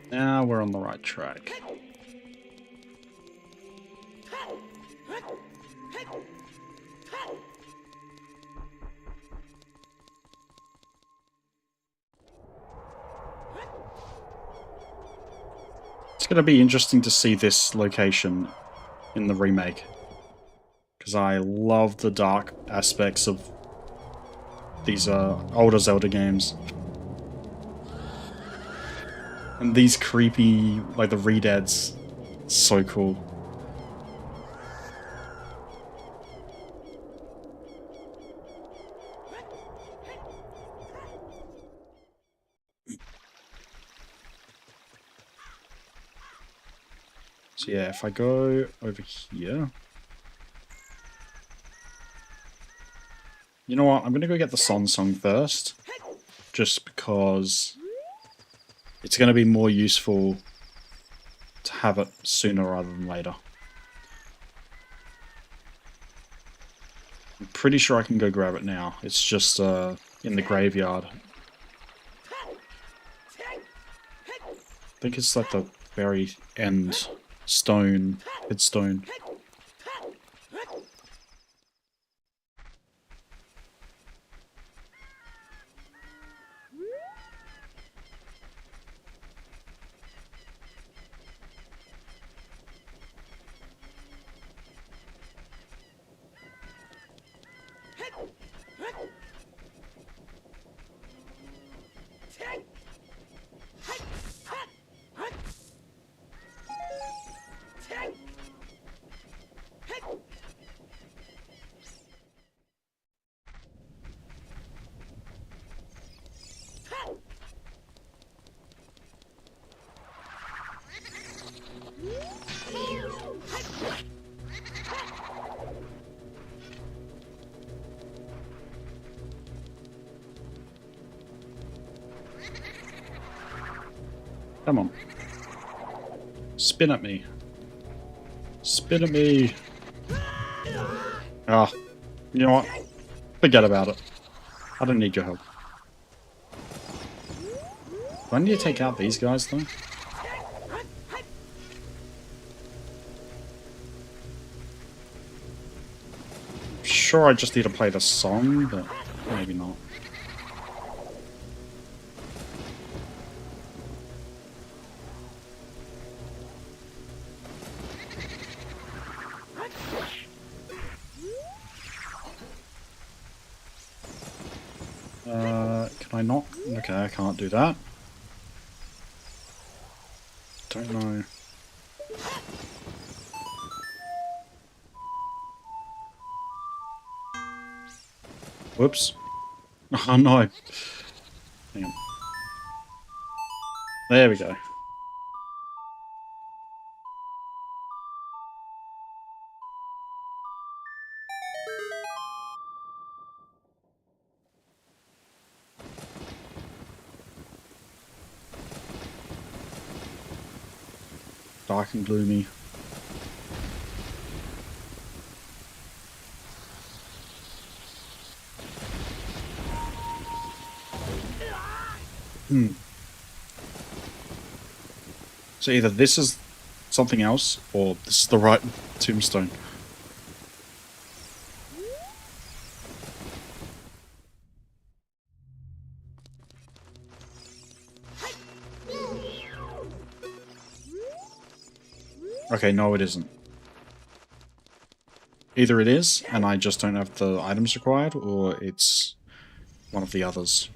Now we're on the right track. It's going to be interesting to see this location in the remake. Because I love the dark aspects of these older Zelda games. And these creepy, like the Redeads, so cool. So yeah, if I go over here... You know what, I'm going to go get the Song first. Just because it's going to be more useful to have it sooner rather than later. I'm pretty sure I can go grab it now. It's just in the graveyard. I think it's like the very end stone, headstone. Come on. Spin at me. Spin at me. Ah, you know what? Forget about it. I don't need your help. Do I need to take out these guys, though? Sure, I just need to play the song, but maybe not. Can I not? Okay, I can't do that. Don't know. Whoops. Oh no. Hang on. There we go. Dark and gloomy. So either this is something else, or this is the right tombstone. Okay, no it isn't. Either it is, and I just don't have the items required, or it's one of the others.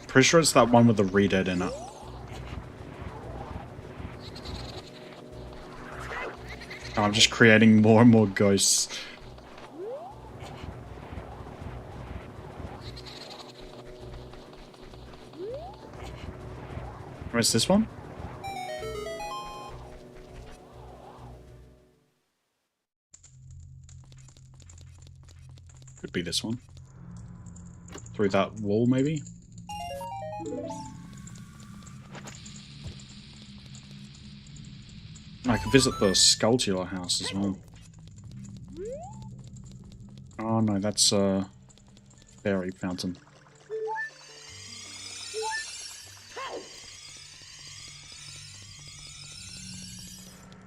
Pretty sure it's that one with the Redead in it. I'm just creating more and more ghosts. Where's this one? Could be this one. Through that wall, maybe? I could visit the Skulltula house as well. Oh no, that's a fairy fountain.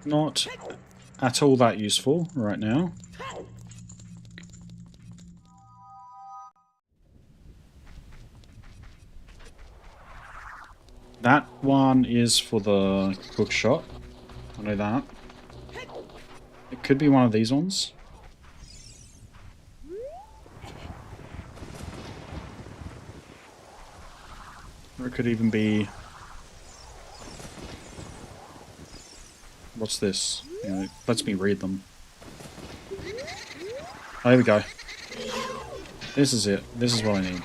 Not at all that useful right now. That one is for the hook shot. I know that. It could be one of these ones. Or it could even be... What's this? You know, it lets me read them. Oh, here we go. This is it. This is what I need.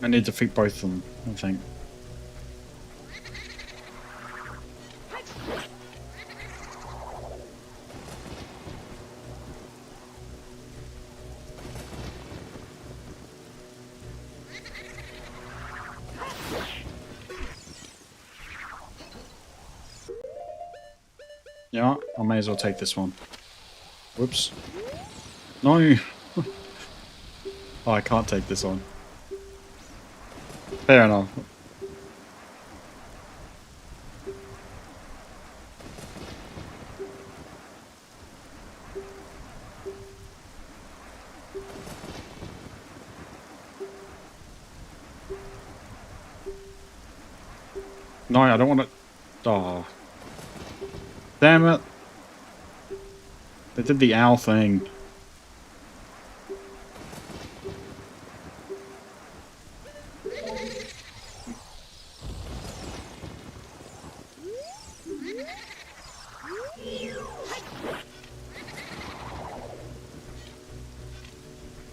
I need to defeat both of them, I think. Yeah, I may as well take this one. Whoops. No! Oh, I can't take this one. Fair enough. No, I don't want to... Oh. Damn it! They did the owl thing.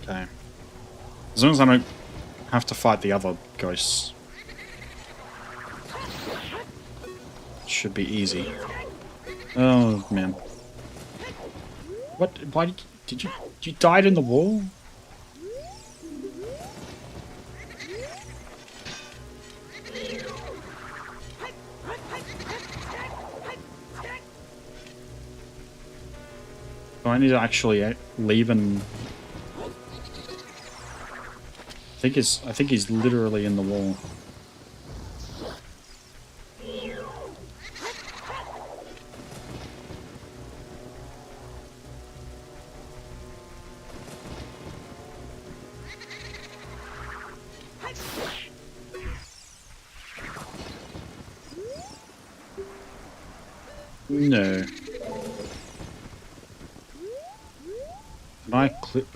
Okay. As long as I don't have to fight the other ghosts. Should be easy. Oh, man. What? Why did you died in the wall? Do I need to actually leave and... I think he's literally in the wall. No. Can I clip?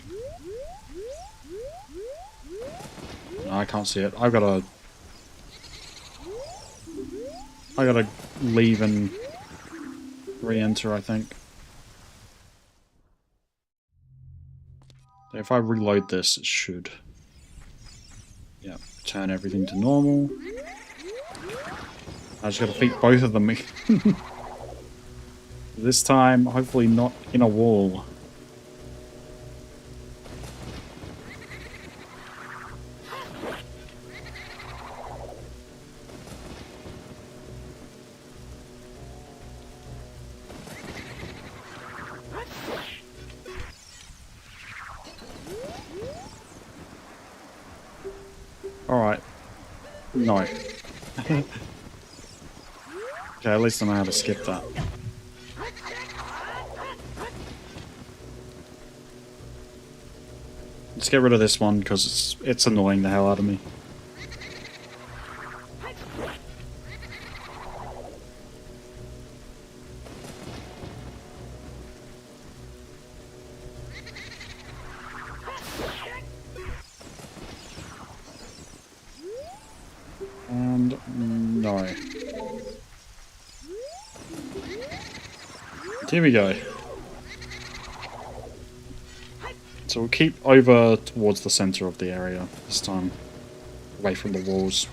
No, I can't see it. I gotta leave and re-enter, I think. If I reload this, it should. Yeah, turn everything to normal. I just gotta beat both of them. This time, hopefully not in a wall. Alright. No. Okay, at least I know how to skip that. Let's get rid of this one, because it's annoying the hell out of me. And... no. Here we go. So we'll keep over towards the center of the area this time, away from the walls.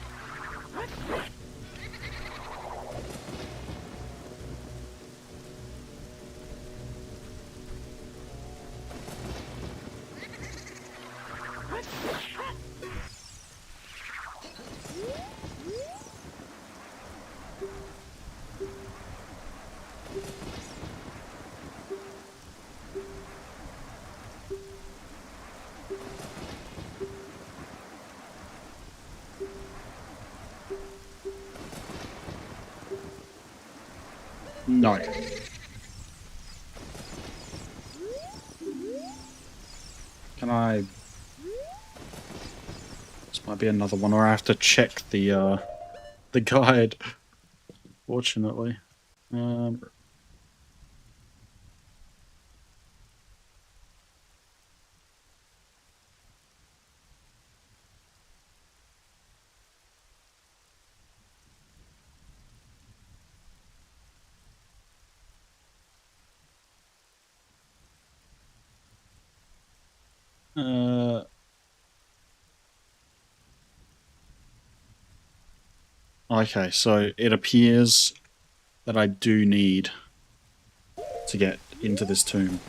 No. Can I... Might be another one, or I have to check the guide. Fortunately. Okay, so it appears that I do need to get into this tomb,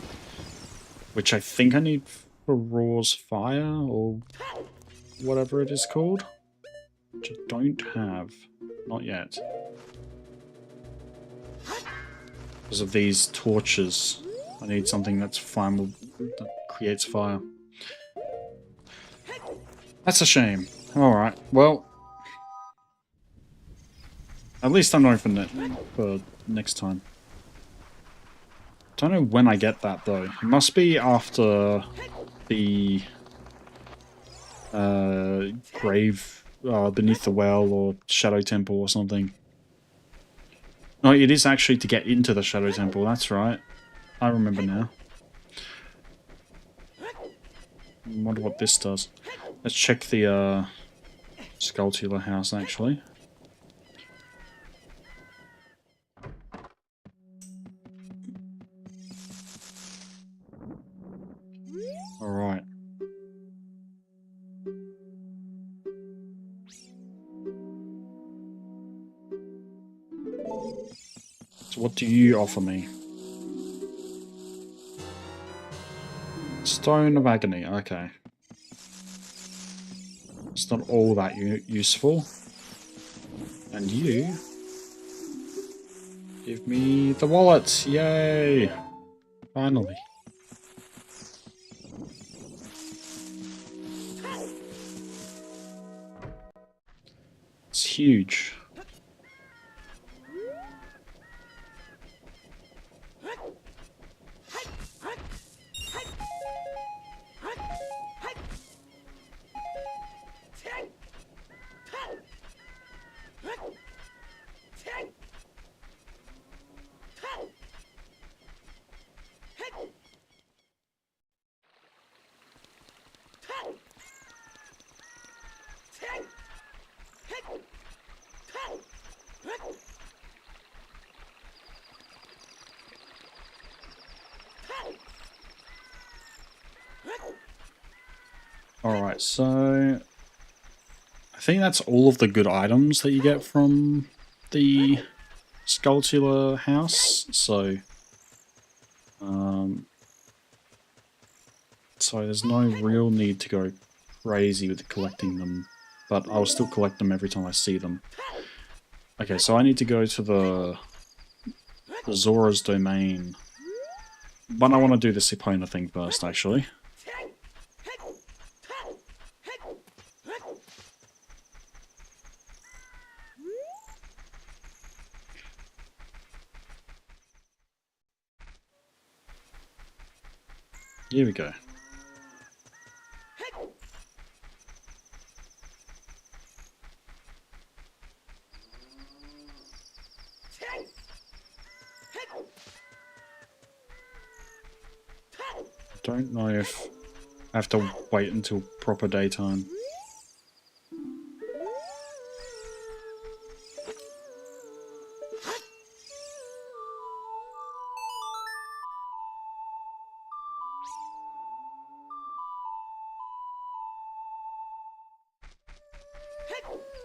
which I think I need for Raw's Fire, or whatever it is called, which I don't have. Not yet. Because of these torches, I need something that's flammable, that creates fire. That's a shame. Alright, well, at least I'm knowing for next time. Don't know when I get that though. It must be after the grave beneath the well or Shadow Temple or something. No, it is actually to get into the Shadow Temple, that's right. I remember now. I wonder what this does. Let's check the Skulltula house actually. Alright. So what do you offer me? Stone of Agony, okay. It's not all that useful. And you give me the wallet, yay! Finally. It's huge. Alright, so I think that's all of the good items that you get from the Skulltula house, so there's no real need to go crazy with collecting them, but I'll still collect them every time I see them. Okay, so I need to go to the Zora's Domain, but I want to do the Epona thing first, actually. Here we go. Don't know if I have to wait until proper daytime.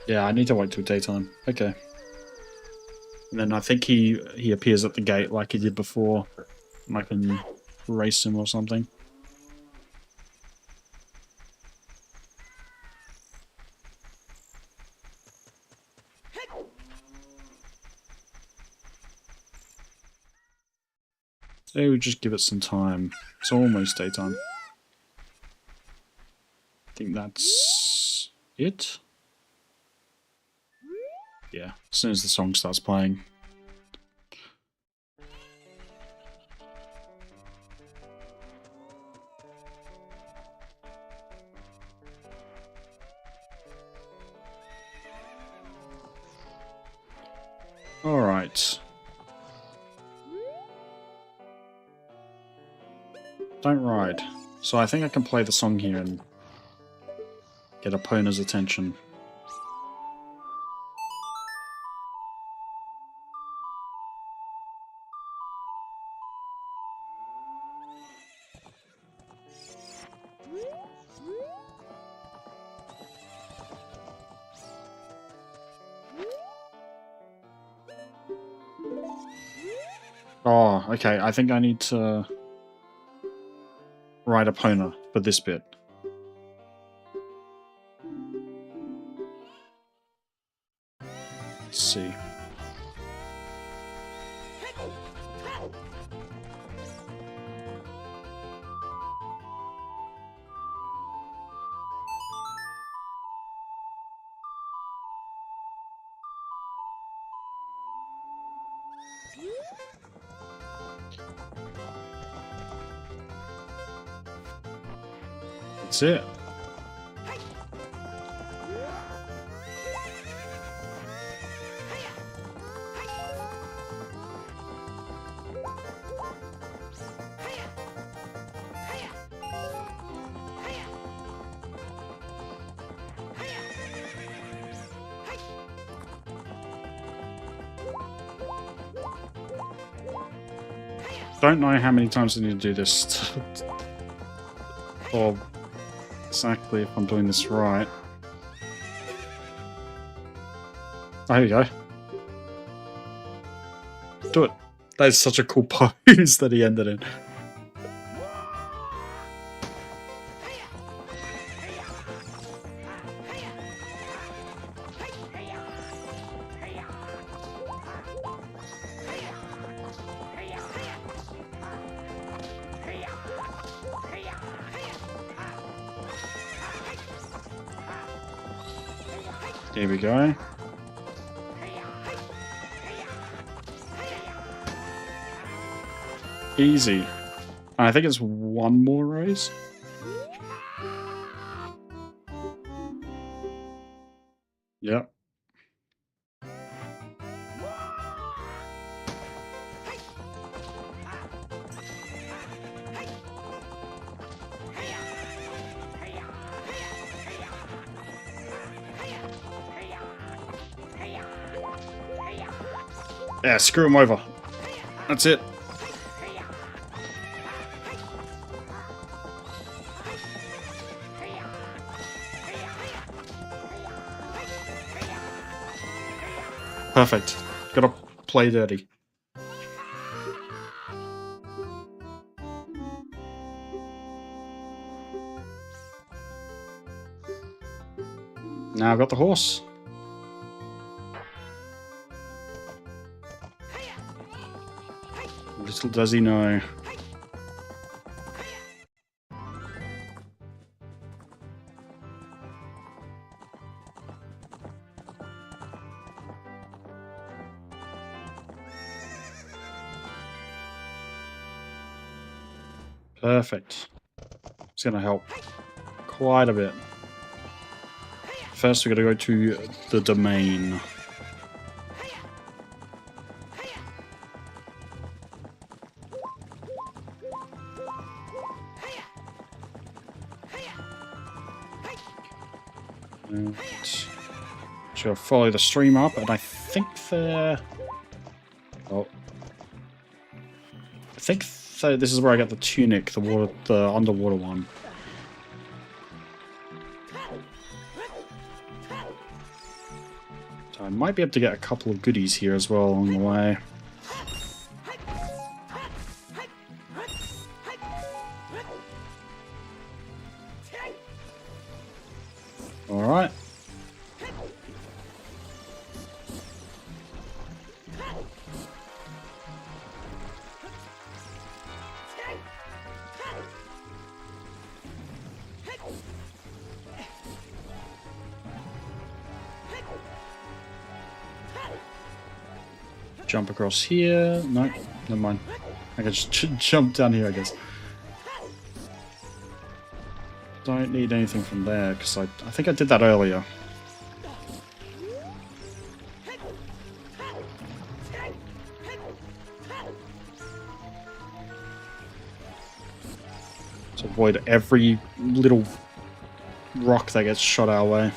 Yeah, I need to wait till daytime. Okay. And then I think he appears at the gate like he did before, and I can race him or something. So we'll just give it some time. It's almost daytime. I think that's it. Yeah, as soon as the song starts playing. Alright. Don't ride. So I think I can play the song here and get Epona's attention. Oh, okay. I think I need to ride Epona for this bit. Let's see. That's it. Don't know how many times I need to do this or exactly if I'm doing this right. Oh, here we go. Do it. That is such a cool pose that he ended in. There we go. Easy. I think it's one more raise. Yep. Yeah, screw him over. That's it. Perfect. Gotta play dirty. Now I've got the horse. Little does he know. Perfect. It's gonna help quite a bit. First, we gotta go to the domain. And she'll follow the stream up, and I think they're... Oh. I think this is where I got the tunic, the underwater one. So I might be able to get a couple of goodies here as well along the way. Alright. Jump across here. No, never mind. I can just jump down here, I guess. Don't need anything from there, because I think I did that earlier. To avoid every little rock that gets shot our way.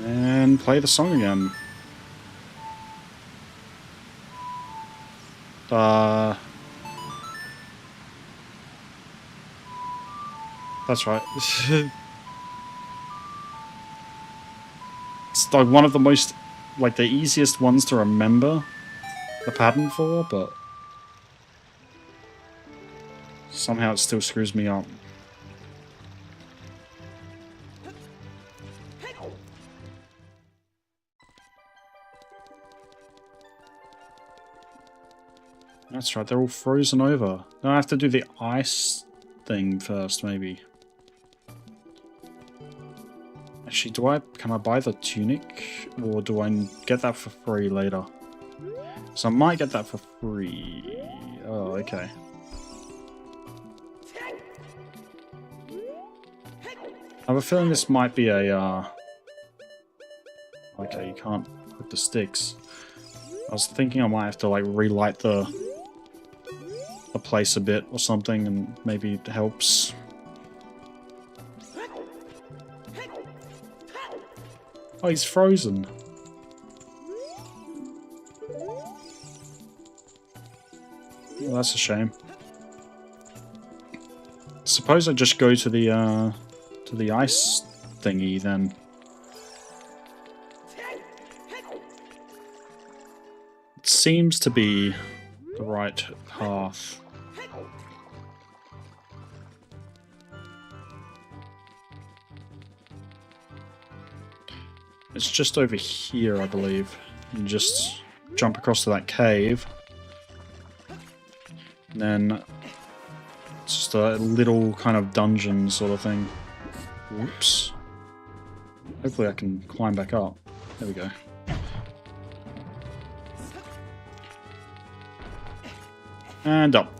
And play the song again. That's right. It's like one of the most, like the easiest ones to remember the pattern for, but somehow it still screws me up. That's right, they're all frozen over. No, I have to do the ice thing first, maybe. Actually, can I buy the tunic? Or do I get that for free later? So I might get that for free. Oh, okay. I have a feeling this might be a, okay, you can't put the sticks. I was thinking I might have to, like, relight the place a bit or something, and maybe it helps. Oh, he's frozen. Well, that's a shame. Suppose I just go to the ice thingy then. It seems to be the right path. It's just over here, I believe. You just jump across to that cave. And then it's just a little kind of dungeon sort of thing. Whoops. Hopefully I can climb back up. There we go. And up.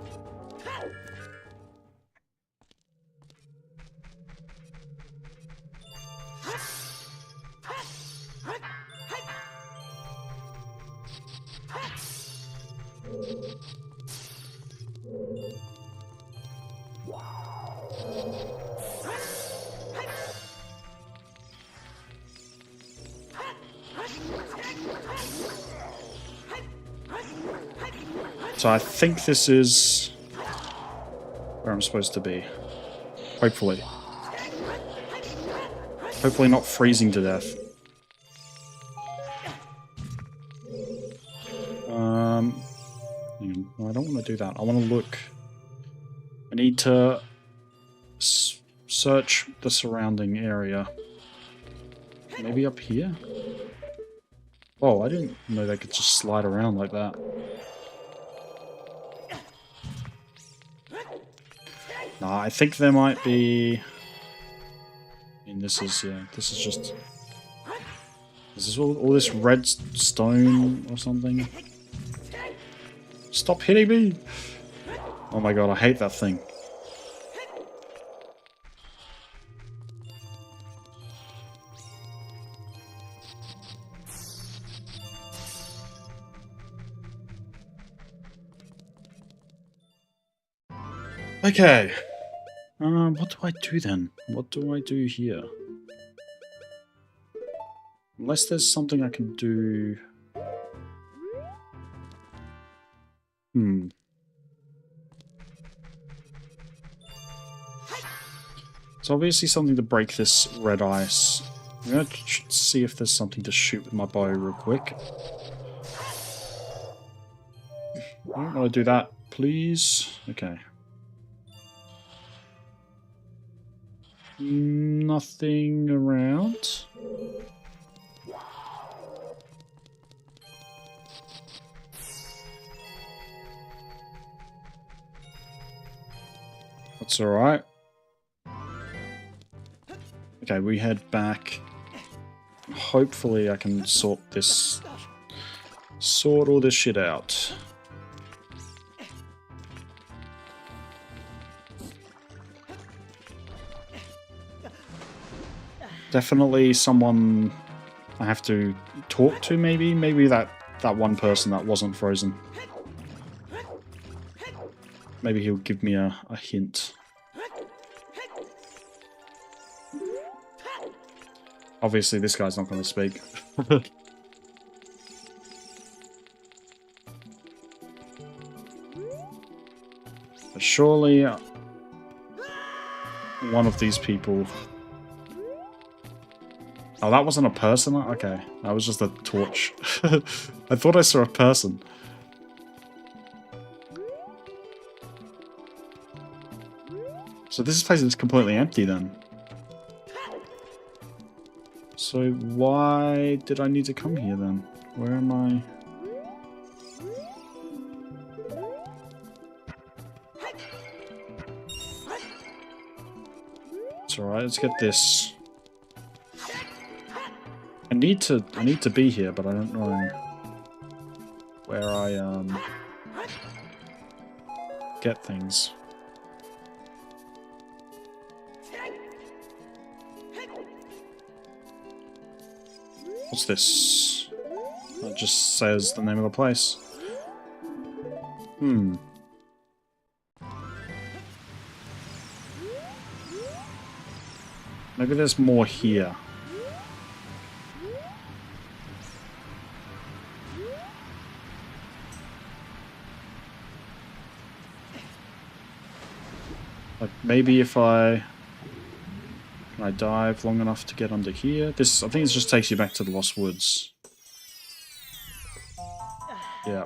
So I think this is where I'm supposed to be. Hopefully. Hopefully not freezing to death. I don't want to do that. I want to look. I need to search the surrounding area. Maybe up here? Oh, I didn't know they could just slide around like that. Nah, I think there might be... I mean, this is, yeah, this is just... This is all this red stone or something. Stop hitting me! Oh my god, I hate that thing. Okay. What do I do then? What do I do here? Unless there's something I can do... It's obviously something to break this red ice. I'm gonna see if there's something to shoot with my bow real quick. I don't want to do that, please. Okay. Nothing around. That's alright. Okay, we head back. Hopefully I can sort all this shit out. Definitely someone I have to talk to, maybe? Maybe that one person that wasn't frozen. Maybe he'll give me a hint. Obviously, this guy's not going to speak. But surely one of these people... Oh, that wasn't a person? Okay, that was just a torch. I thought I saw a person. So this place is completely empty then. So why did I need to come here then? Where am I? It's alright, let's get this. I need to be here, but I don't know where I get things. What's this? That just says the name of the place. Hmm. Maybe there's more here. Like maybe if I... Can I dive long enough to get under here? This, I think this just takes you back to the Lost Woods. Yeah.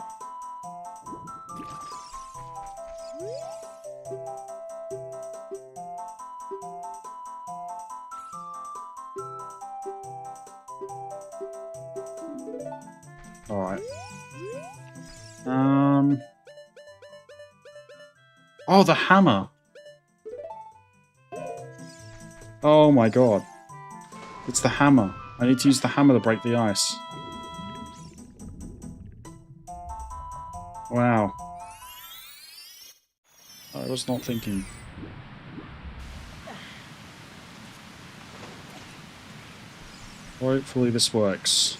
Alright. Oh, the hammer! Oh my god. It's the hammer. I need to use the hammer to break the ice. Wow. I was not thinking. Hopefully this works.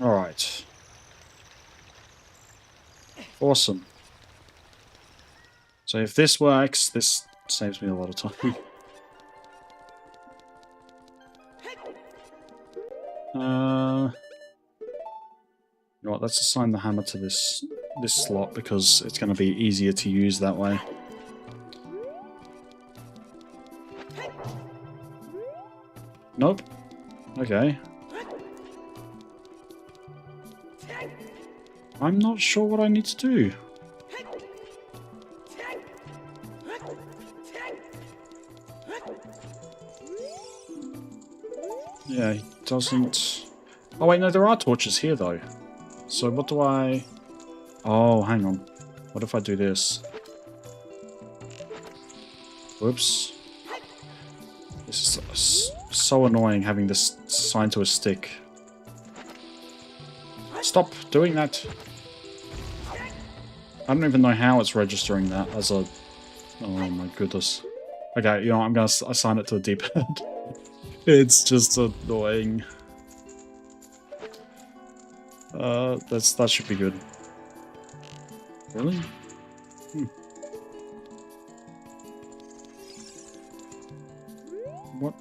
Alright. Awesome. So if this works, this saves me a lot of time. You know what, let's assign the hammer to this slot because it's going to be easier to use that way. Nope. Okay. I'm not sure what I need to do. Yeah, he doesn't... Oh wait, no, there are torches here though. So what do I... Oh, hang on. What if I do this? Whoops. This is so annoying having this signed to a stick. Stop doing that! I don't even know how it's registering that as a... Oh my goodness. Okay, you know what, I'm gonna assign it to a D-pad. It's just annoying. That should be good. Really? Hmm. What?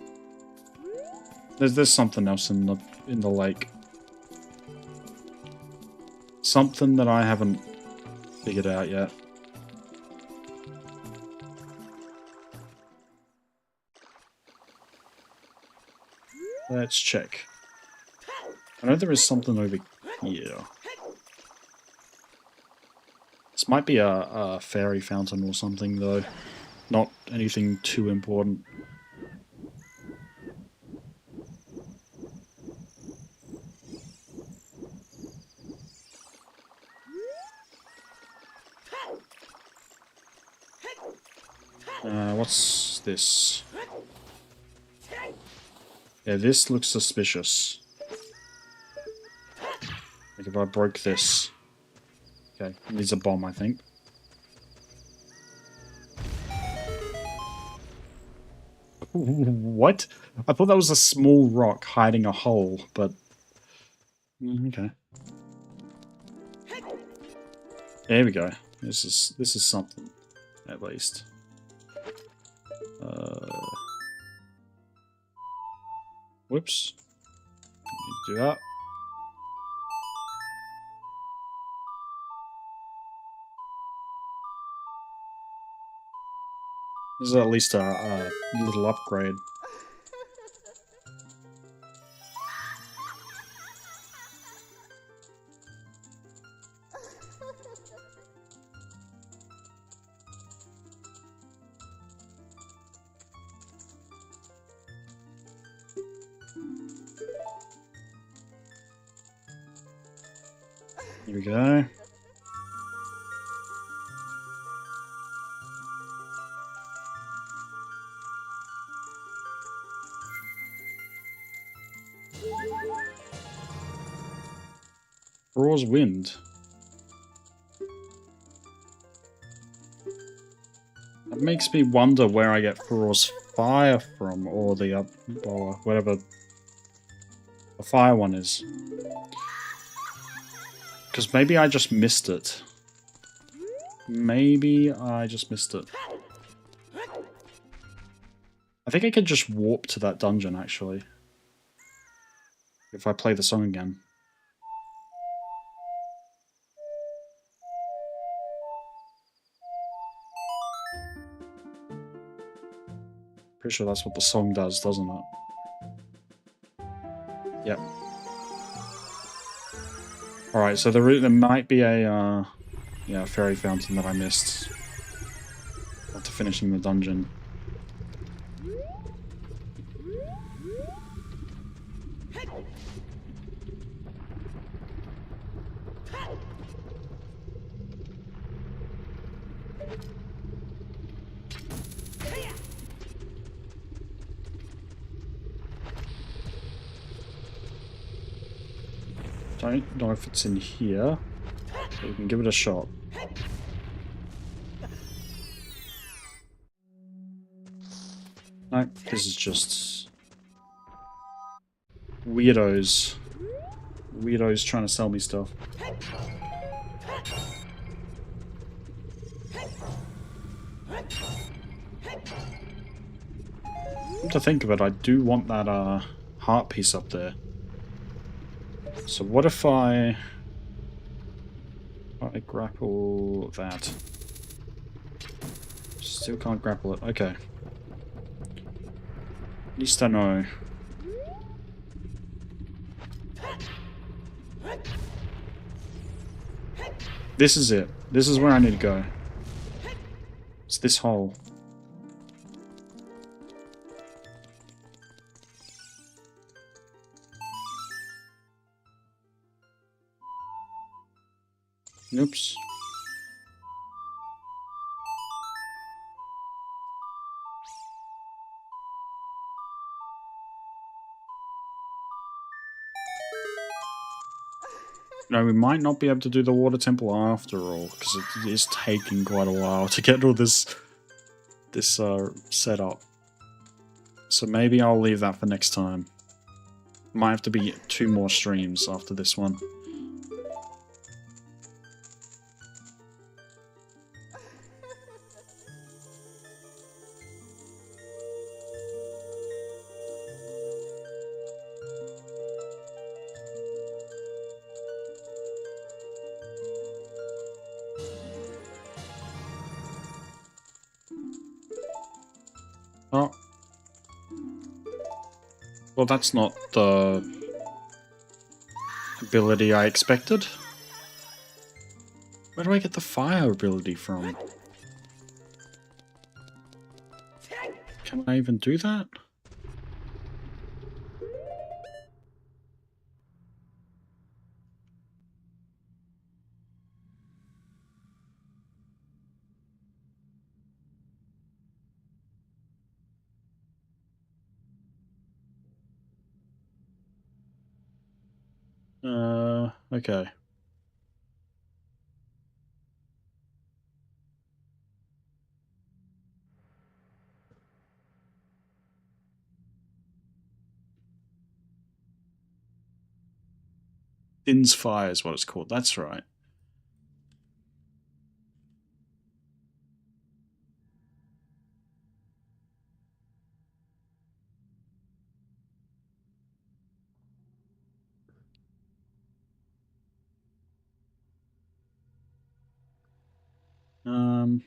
There's something else in the lake. Something that I haven't figured out yet. Let's check. I know there is something over here. This might be a fairy fountain or something, though. Not anything too important. What's this? Yeah, this looks suspicious. Like if I broke this. Okay, it needs a bomb, I think. What? I thought that was a small rock hiding a hole, but... Okay. There we go. This is something, at least. Whoops. Need to do that. This is at least a little upgrade. Here we go. Roar's wind. That makes me wonder where I get Roar's fire from, or the or whatever the fire one is. Because maybe I just missed it. Maybe I just missed it. I think I could just warp to that dungeon, actually. If I play the song again. Pretty sure that's what the song does, doesn't it? Yep. Alright, so there might be a yeah, fairy fountain that I missed after finishing the dungeon. Don't know if it's in here, so we can give it a shot. No, this is just weirdos. Weirdos trying to sell me stuff. Come to think of it, I do want that heart piece up there. So what if I grapple that? Still can't grapple it. Okay. At least I know. This is it. This is where I need to go. It's this hole. Oops. No, we might not be able to do the water temple after all, because it is taking quite a while to get all this set up. So maybe I'll leave that for next time. Might have to be 2 more streams after this one. Oh. Well, that's not the ability I expected. Where do I get the fire ability from? Can I even do that? Okay. Din's Fire is what it's called. That's right. Um.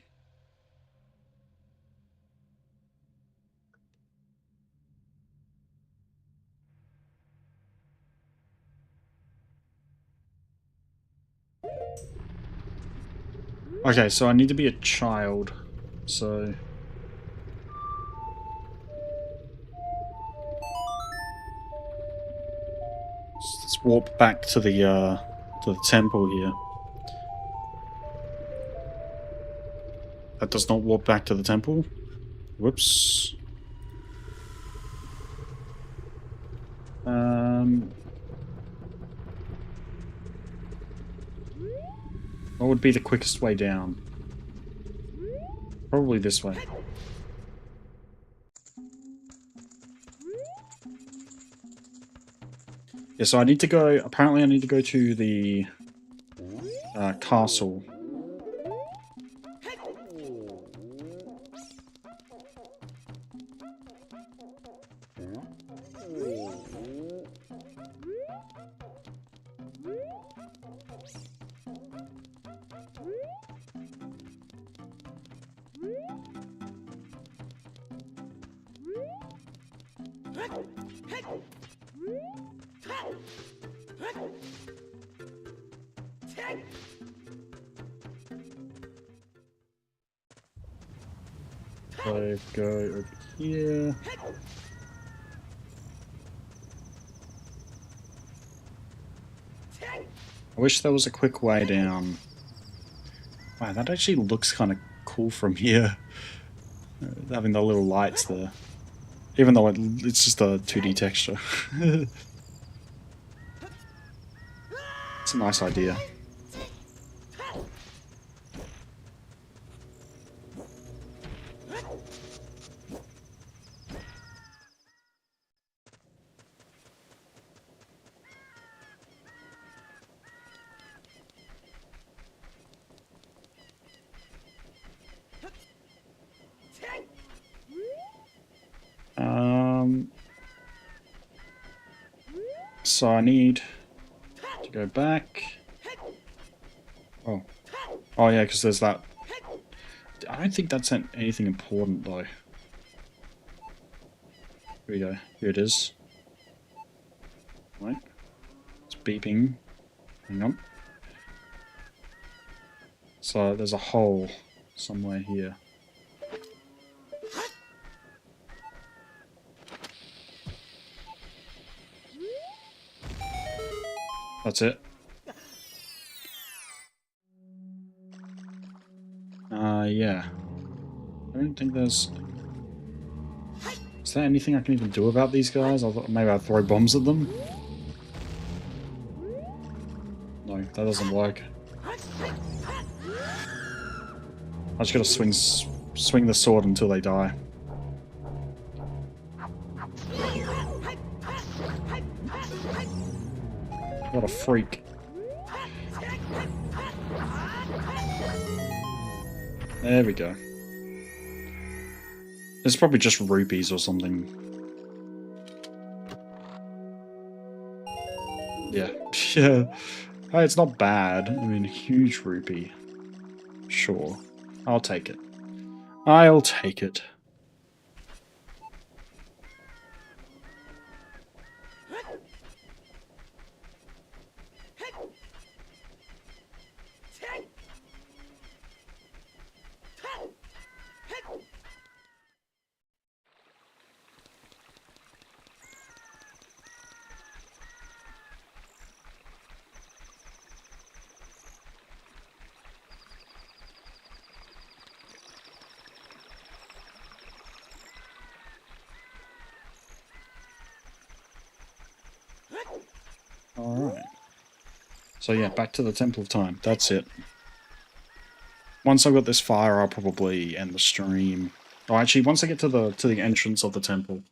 Okay, so I need to be a child. So let's warp back to the temple here. That does not warp back to the temple. Whoops. What would be the quickest way down? Probably this way. Yeah, so I need to go... Apparently I need to go to the castle. So go over here. I wish there was a quick way down. Wow, that actually looks kind of cool from here. Having the little lights there. Even though it's just a 2D texture. It's a nice idea. So I need to go back. Oh. Oh yeah, because there's that. I don't think that's anything important though. Here we go. Here it is. Right. It's beeping. Hang on. So there's a hole somewhere here. That's it. Yeah. I don't think there's... Is there anything I can even do about these guys? I thought maybe I'd throw bombs at them. No, that doesn't work. I just gotta swing the sword until they die. What a freak. There we go. It's probably just rupees or something. Yeah. Yeah. Hey, it's not bad. I mean, huge rupee. Sure. I'll take it. I'll take it. Alright. So yeah, back to the Temple of Time. That's it. Once I've got this fire, I'll probably end the stream. Oh, actually, once I get to the entrance of the temple,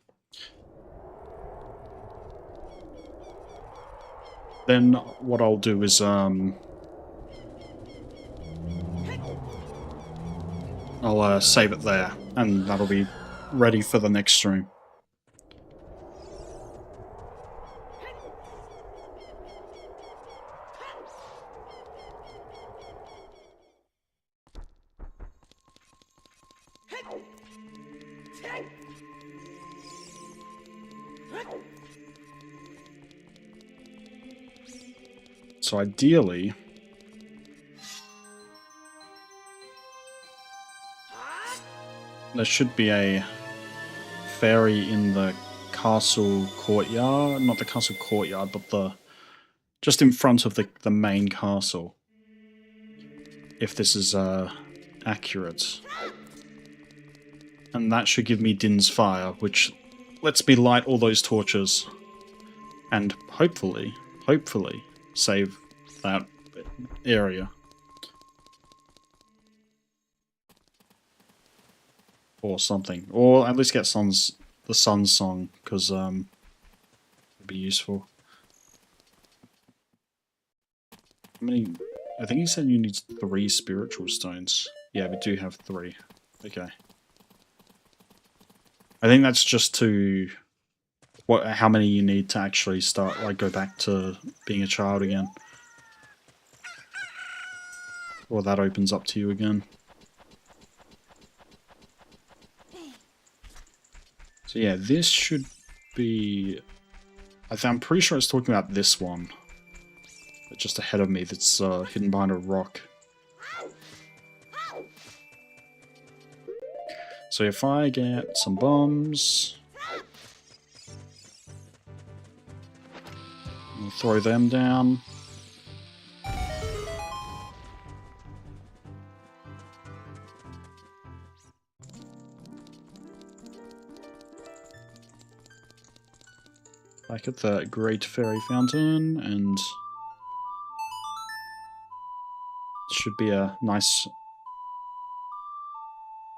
then what I'll do is I'll save it there, and that'll be ready for the next stream. So ideally, there should be a fairy in the castle courtyard. Not the castle courtyard, but just in front of the main castle. If this is accurate. And that should give me Din's Fire, which lets me light all those torches. And hopefully, save that area. Or something. Or at least get the Sun's Song, because it'd be useful. How many? I think he said you need 3 spiritual stones. Yeah, we do have 3. Okay. I think that's just to how many you need to actually start, like, go back to being a child again. Or that opens up to you again. So yeah, this should be... I'm pretty sure I was talking about this one. Just ahead of me that's hidden behind a rock. So if I get some bombs... I'll throw them down. Back at the Great Fairy Fountain, and it should be a nice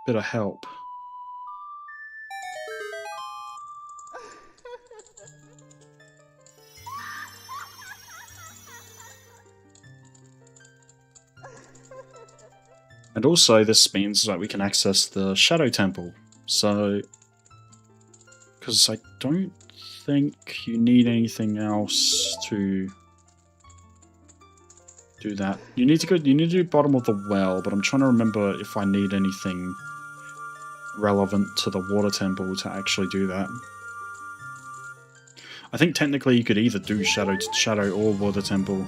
bit of help. And also this means that we can access the Shadow Temple. So, because I don't think you need anything else to do that. You need to do bottom of the well, but I'm trying to remember if I need anything relevant to the water temple to actually do that. I think technically you could either do shadow or water temple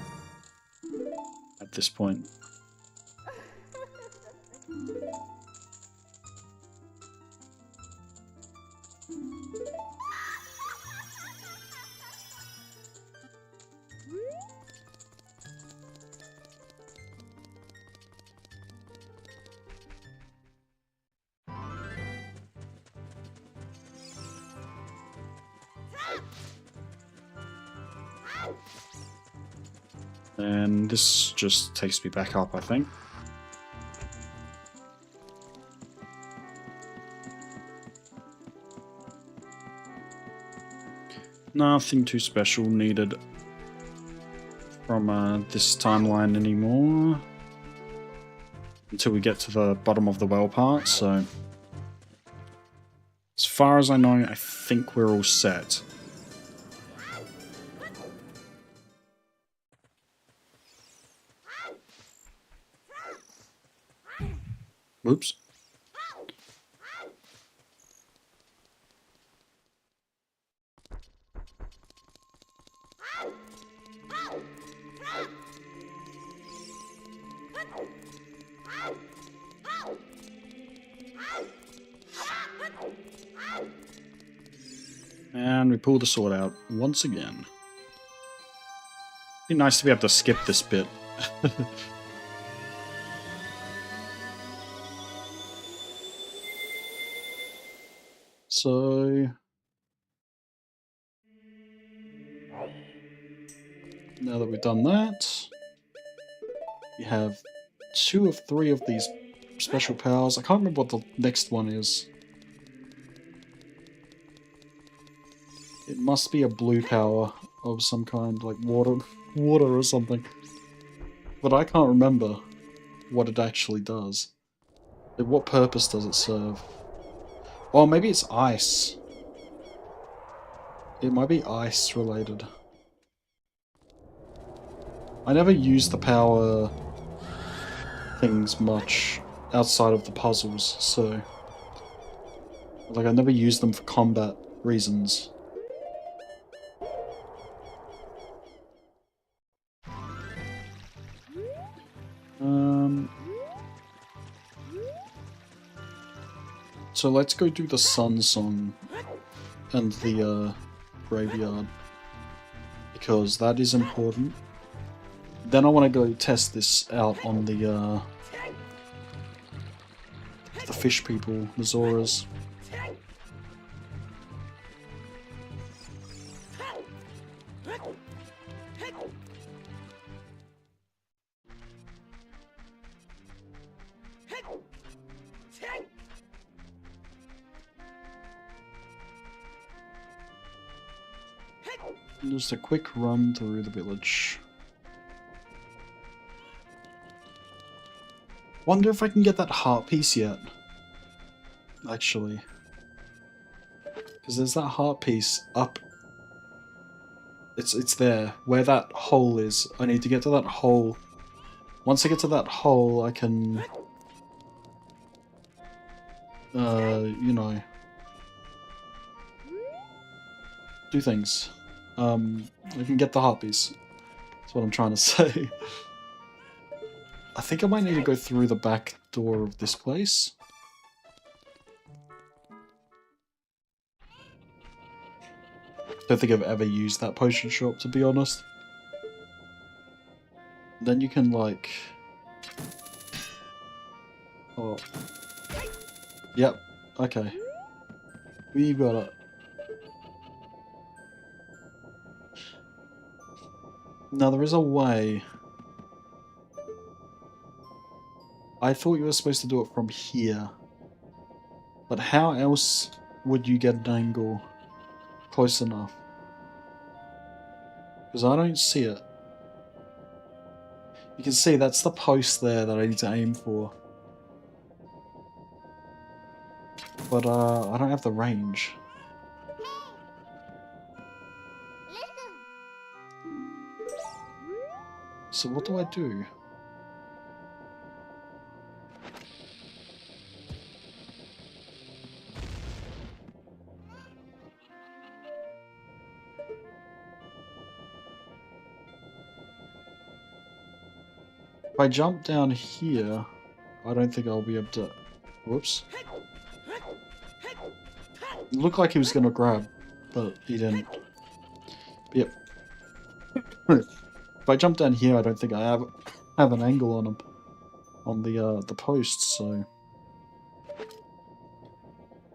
at this point. And this just takes me back up, I think. Nothing too special needed from this timeline anymore. Until we get to the bottom of the well part, so... As far as I know, I think we're all set. Oops. And we pull the sword out once again. Be nice to be able to skip this bit. So... now that we've done that... You have 2 of 3 of these special powers. I can't remember what the next one is. It must be a blue power of some kind, like water or something. But I can't remember what it actually does. Like, what purpose does it serve? Oh, maybe it's ice. It might be ice related. I never use the power things much outside of the puzzles, so... Like, I never use them for combat reasons. So let's go do the Sun Song and the graveyard, because that is important. Then I want to go test this out on the fish people, the Zoras. Just a quick run through the village. Wonder if I can get that heart piece yet. Actually. Because there's that heart piece up. It's there. Where that hole is. I need to get to that hole. Once I get to that hole, I can... you know... do things. I can get the heart piece. That's what I'm trying to say. I think I might need to go through the back door of this place. Don't think I've ever used that potion shop, to be honest. Then you can, like... Oh. Yep. Okay. We got it. Now, there is a way. I thought you were supposed to do it from here. But how else would you get an angle close enough? Because I don't see it. You can see that's the post there that I need to aim for. But I don't have the range. So what do I do? If I jump down here, I don't think I'll be able to... Whoops. It looked like he was going to grab, but he didn't. Yep. If I jump down here, I don't think I have an angle on him. On the post, so...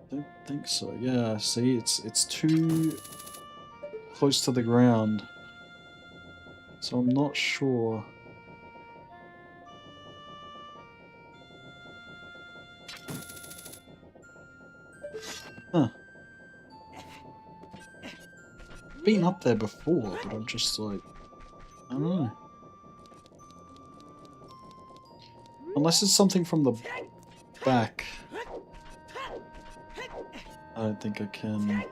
Don't think so. Yeah, see, it's too close to the ground. So I'm not sure. Huh. Been up there before, but I'm just like... I don't know. Unless it's something from the back. I don't think I can...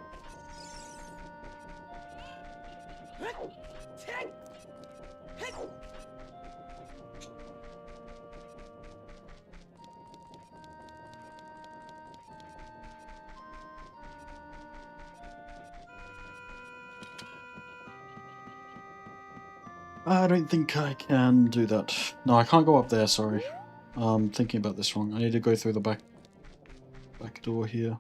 I don't think I can do that. No, I can't go up there, sorry. I'm thinking about this wrong. I need to go through the back door here.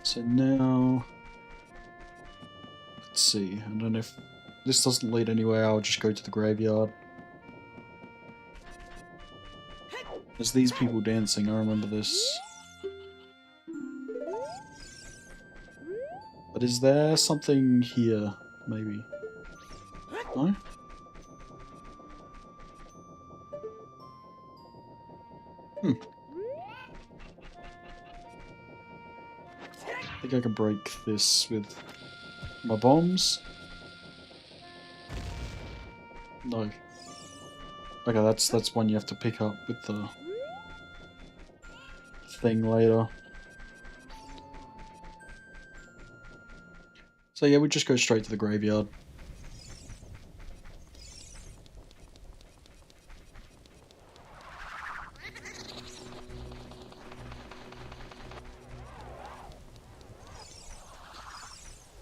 So now... Let's see, I don't know if this doesn't lead anywhere, I'll just go to the graveyard. There's these people dancing, I remember this. But But is there something here, maybe? No? Hmm. I think I can break this with my bombs. No. Okay, that's one you have to pick up with the thing later. So yeah, we just go straight to the graveyard.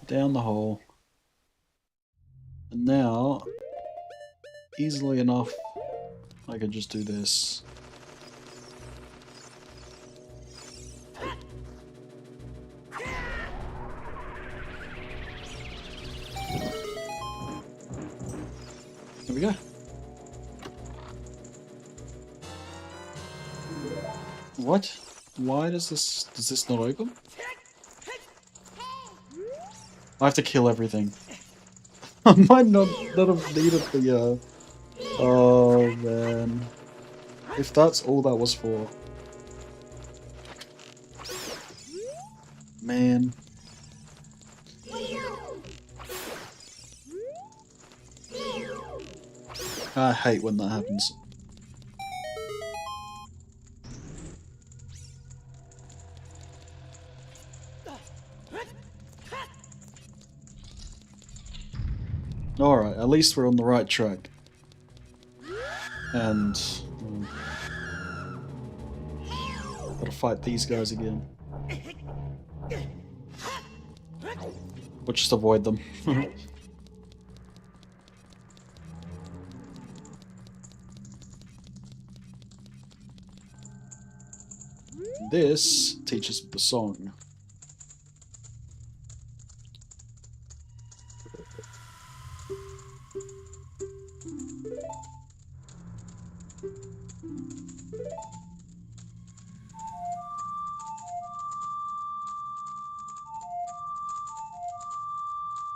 Down the hole. And now, easily enough, I can just do this. There we go. What? Why does this not open? I have to kill everything. I might not have needed the oh man. If that's all that was for. Man. I hate when that happens. Alright, at least we're on the right track. And... gotta fight these guys again. Or just avoid them. This teaches the song.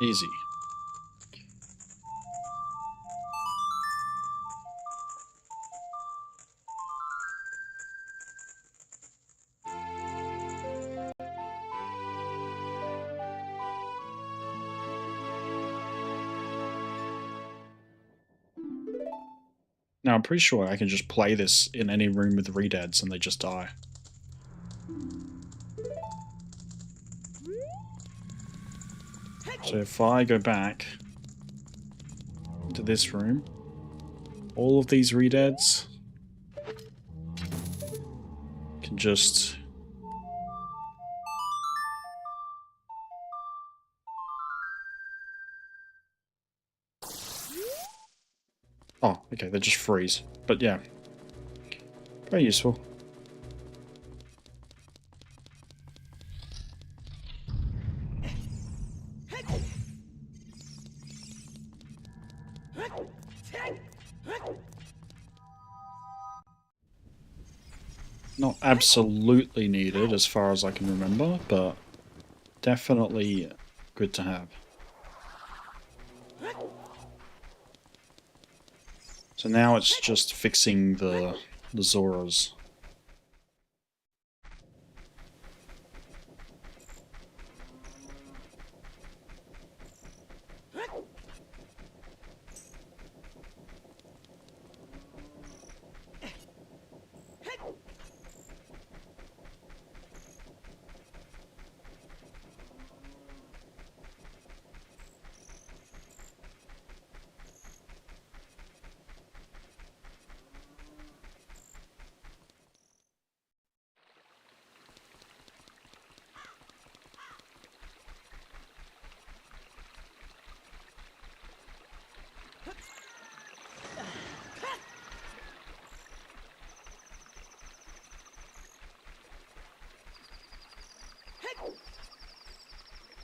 Easy. Now, I'm pretty sure I can just play this in any room with redads and they just die. So if I go back to this room, all of these redads can just... Oh, okay, they just freeze. But yeah, very useful. Not absolutely needed as far as I can remember, but definitely good to have. So now it's just fixing the Zoras.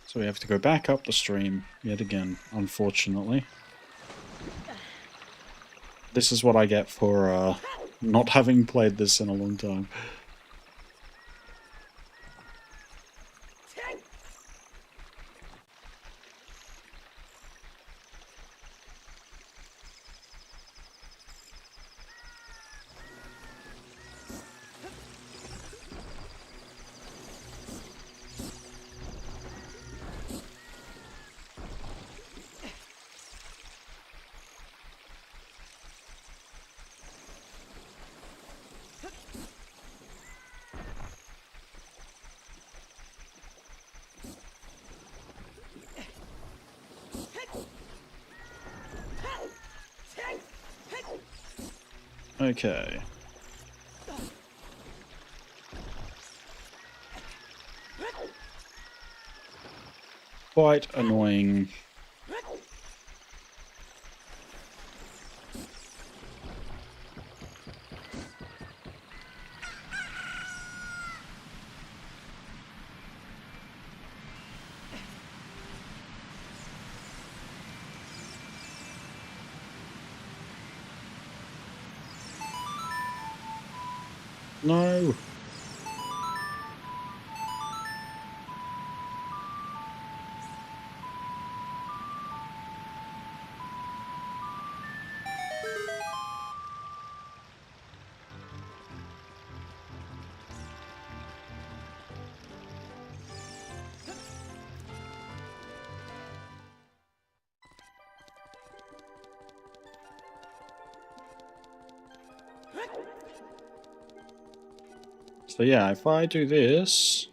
So we have to go back up the stream yet again, unfortunately. This is what I get for not having played this in a long time. Okay. Quite annoying. No. So yeah, if I do this,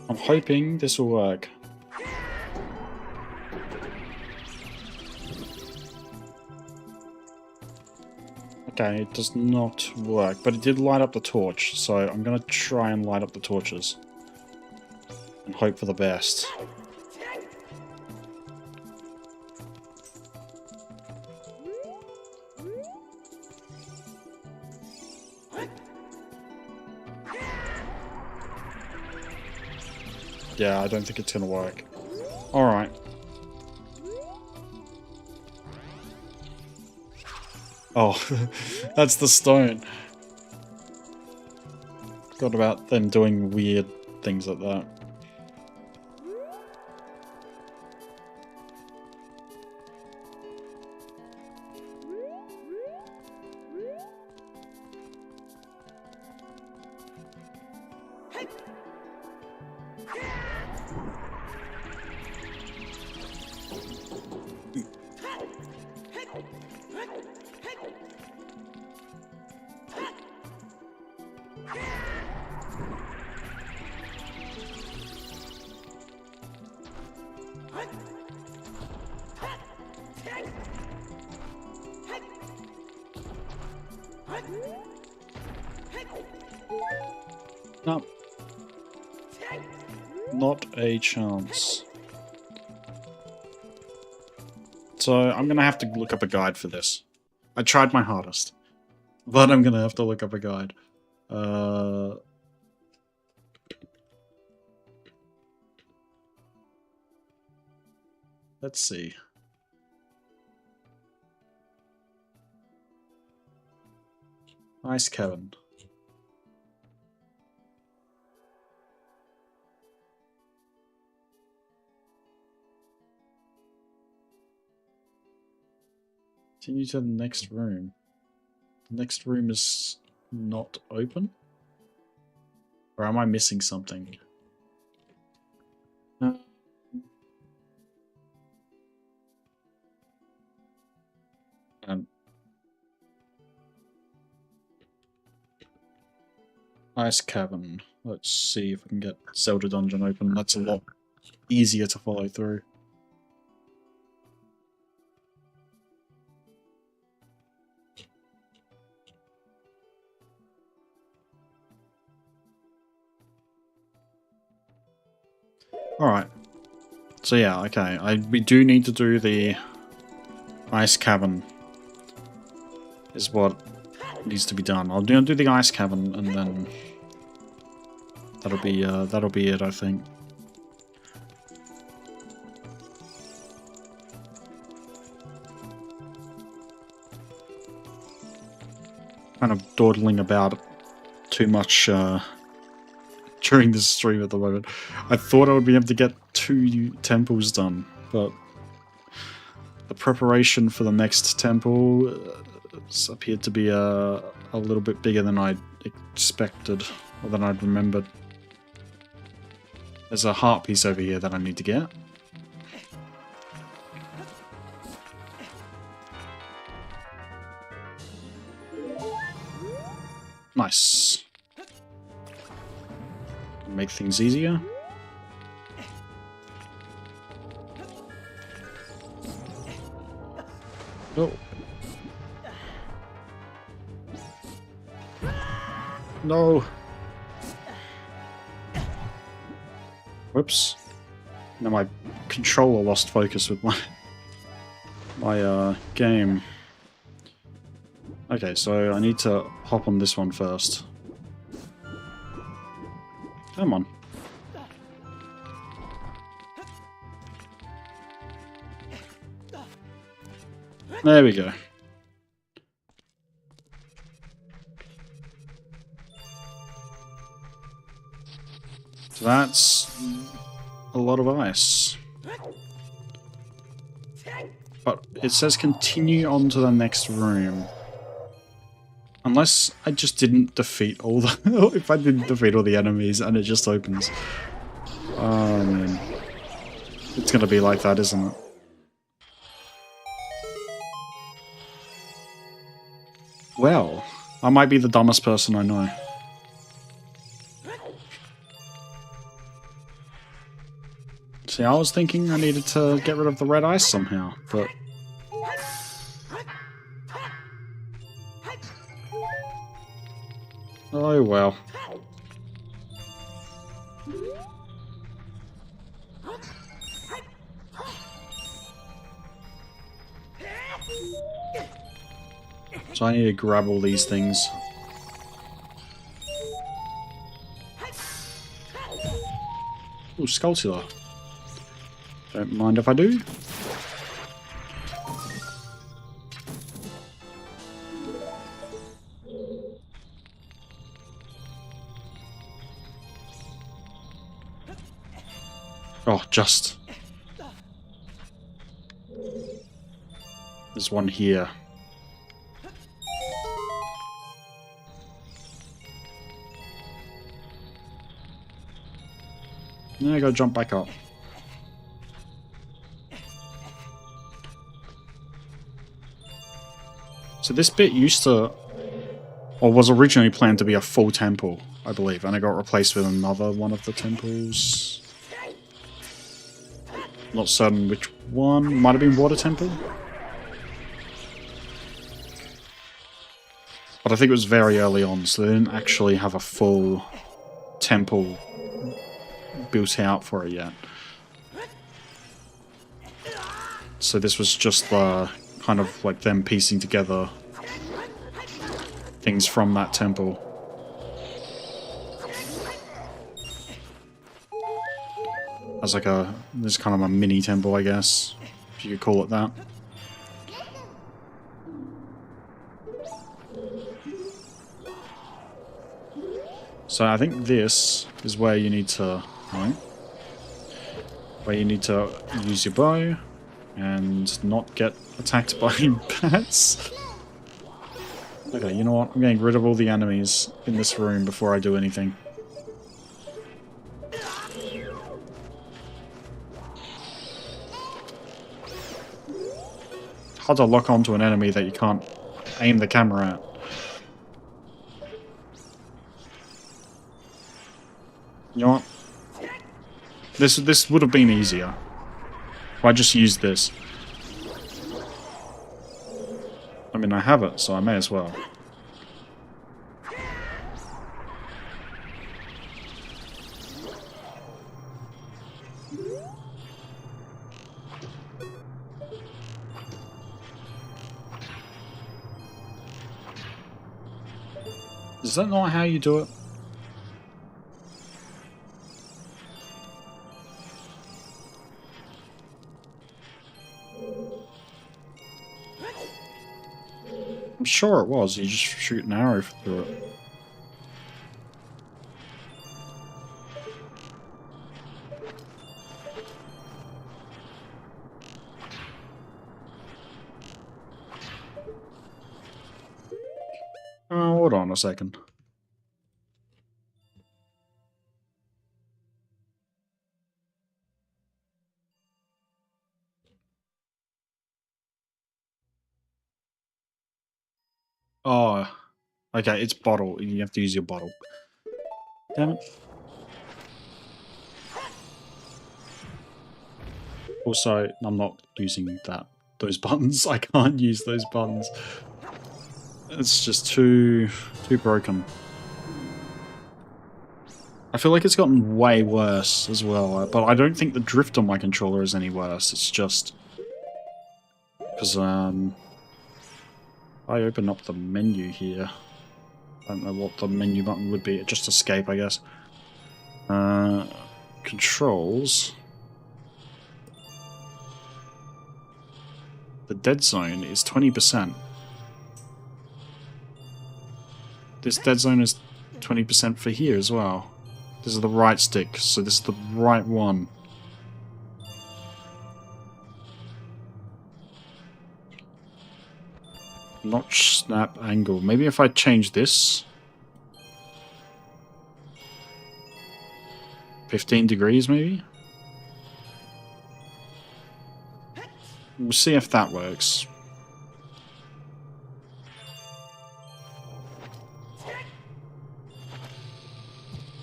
I'm hoping this will work. Okay, it does not work, but it did light up the torch, so I'm gonna try and light up the torches. And hope for the best. Yeah, I don't think it's gonna work. Alright. Oh, that's the stone. Forgot about them doing weird things like that. No. Not a chance. So I'm gonna have to look up a guide for this. I tried my hardest, but I'm gonna have to look up a guide. Let's see. Ice Cavern. Continue to the next room. The next room is not open? Or am I missing something? Um, Ice Cavern. Let's see if we can get Zelda Dungeon open. That's a lot easier to follow through. Alright. So yeah, okay. We do need to do the Ice Cavern. Is what needs to be done. I'll do the Ice Cavern and then that'll be it, I think. Kind of dawdling about too much during this stream at the moment. I thought I would be able to get 2 temples done, but the preparation for the next temple appeared to be a little bit bigger than I expected, or than I'd remembered. There's a heart piece over here that I need to get. Nice. Make things easier. Oh. No. Whoops. Now my controller lost focus with my game. Okay, so I need to hop on this one first. Come on. There we go. So that's a lot of ice. But it says continue on to the next room. Unless I just didn't defeat all the... if I didn't defeat all the enemies and it just opens. Oh man. It's gonna be like that, isn't it? Well, I might be the dumbest person I know. See, I was thinking I needed to get rid of the red ice somehow, but... oh well. So I need to grab all these things. Ooh, Skulltula. Don't mind if I do. Oh, just. There's one here. Then I gotta jump back up. So this bit used to, or was originally planned to be a full temple, I believe, and it got replaced with another one of the temples. Not certain which one. Might have been Water Temple. But I think it was very early on, so they didn't actually have a full temple built out for it yet. So this was just the kind of like them piecing together things from that temple. As like this kind of a mini temple, I guess, if you could call it that. So I think this is where you need to, right? Where you need to use your bow and not get attacked by bats. Okay, you know what? I'm getting rid of all the enemies in this room before I do anything. Hard to lock onto an enemy that you can't aim the camera at. You know what? This would have been easier if I just used this. I mean, I have it, so I may as well. Is that not how you do it? I'm sure it was. You just shoot an arrow through it. Oh, hold on a second. Oh, okay, it's bottle. You have to use your bottle. Damn it. Also, I'm not using those buttons. I can't use those buttons. It's just too broken. I feel like it's gotten way worse as well, but I don't think the drift on my controller is any worse. It's just because I open up the menu here. I don't know what the menu button would be. Just escape, I guess. Controls. The dead zone is 20%. This dead zone is 20% for here as well. This is the right stick, so this is the right one. Notch, snap, angle. Maybe if I change this. 15 degrees, maybe? We'll see if that works.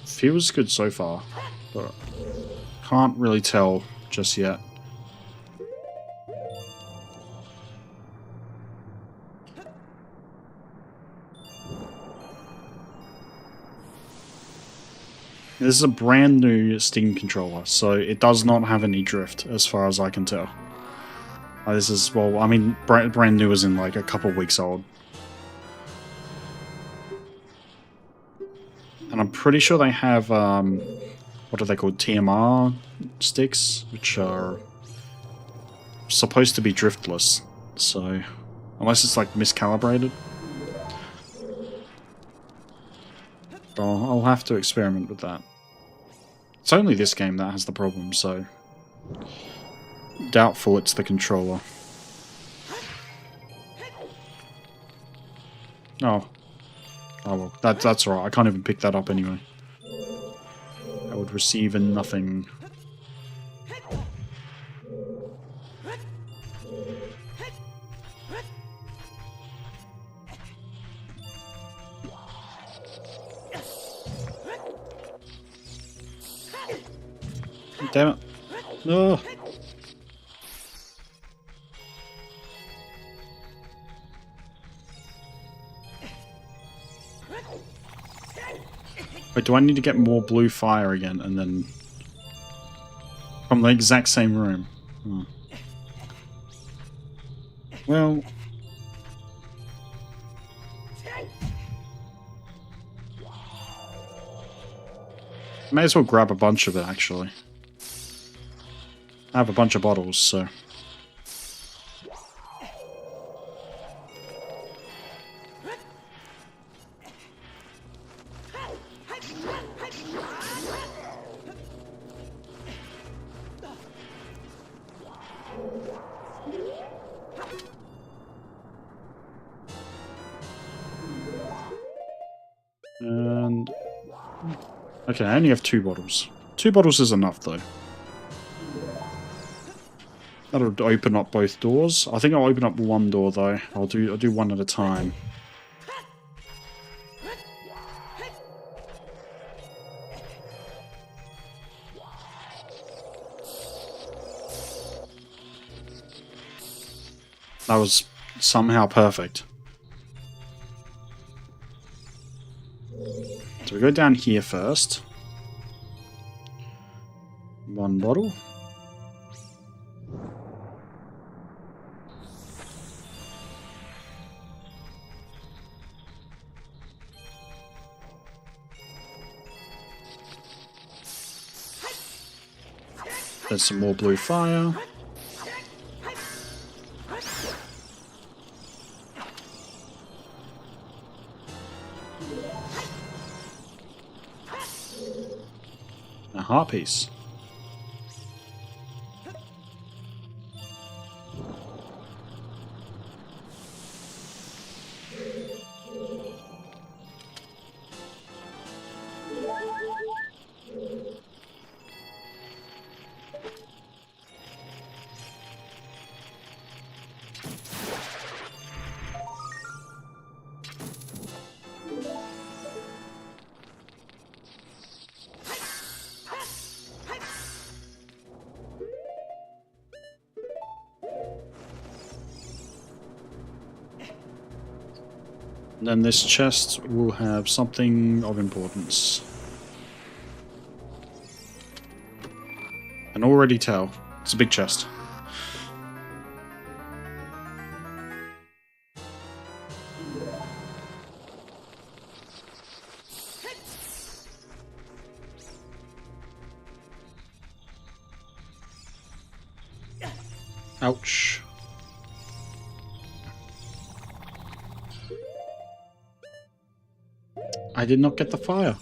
Feels good so far, but can't really tell just yet. This is a brand new Steam controller, so it does not have any drift, as far as I can tell. This is, well, I mean, brand new as in like a couple weeks old. And I'm pretty sure they have, what are they called, TMR sticks, which are supposed to be driftless, so, unless it's like miscalibrated. I'll have to experiment with that. It's only this game that has the problem, so doubtful it's the controller. Oh. Oh well, that's alright. I can't even pick that up anyway. I would receive a nothing. Damn it. No. Wait, do I need to get more blue fire again and then from the exact same room? Oh. Well, may as well grab a bunch of it actually. I have a bunch of bottles, so. And okay, I only have 2 bottles. 2 bottles is enough though. That'll open up both doors. I think I'll open up one door though. I'll do one at a time. That was somehow perfect. So we go down here first. 1 bottle. There's some more blue fire. A heart piece. And then this chest will have something of importance. can already tell. It's a big chest. Ouch. I did not get the fire.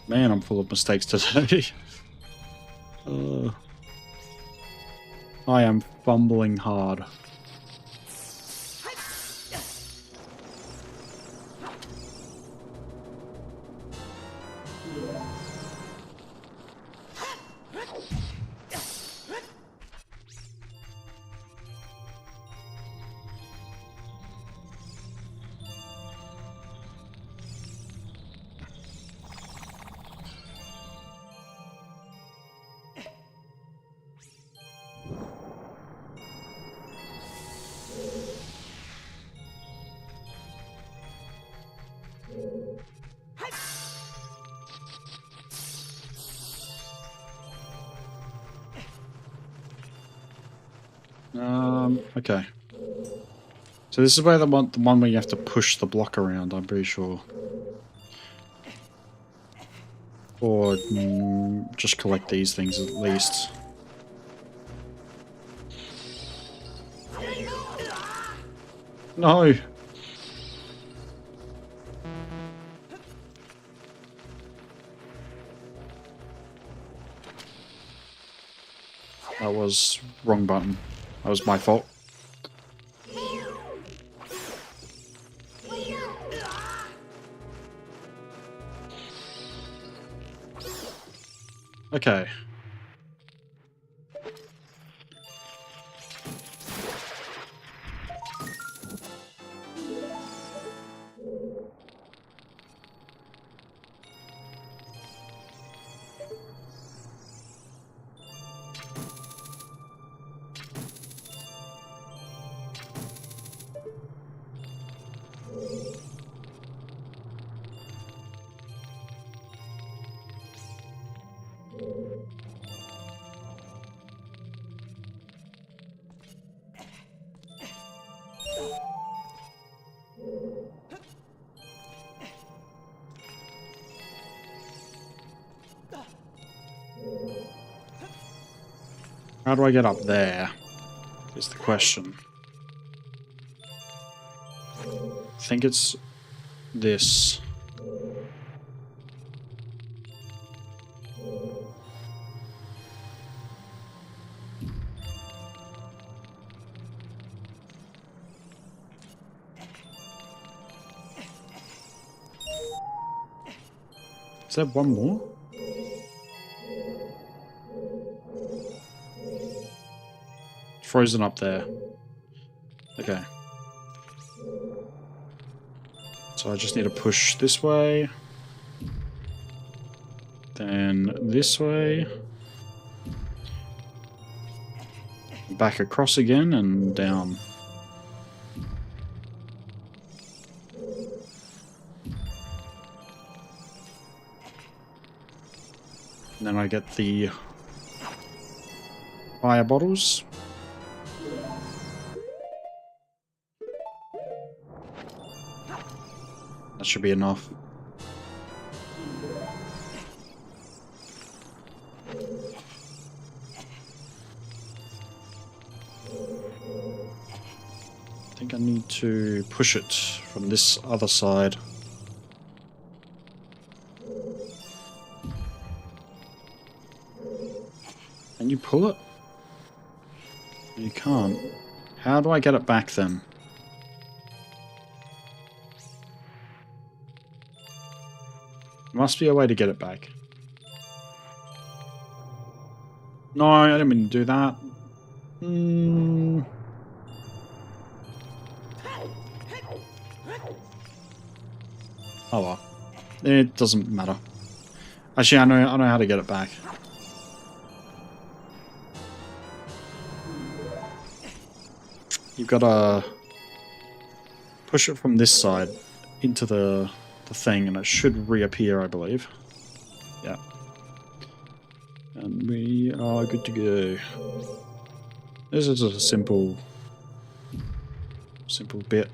Man, I'm full of mistakes today. I am fumbling hard. Okay. So this is where the one where you have to push the block around, I'm pretty sure. Or just collect these things at least. No! That was wrong button. That was my fault. Okay. How do I get up there? Is the question. I think it's this. Is there one more? Frozen up there. Okay. So I just need to push this way. Then this way. Back across again and down. And then I get the fire bottles. That should be enough. I think I need to push it from this other side. Can you pull it? You can't. How do I get it back then? Must be a way to get it back. No, I didn't mean to do that. Oh well. It doesn't matter. Actually, I know how to get it back. You've got to push it from this side into the thing, and it should reappear, I believe. Yeah. And we are good to go. This is a simple bit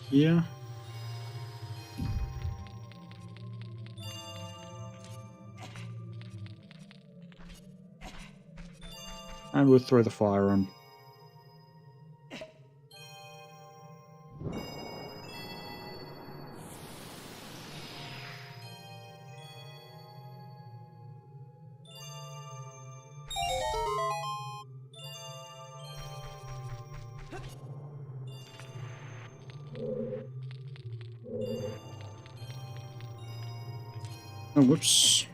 here. And we'll throw the fire on. Oh, whoops.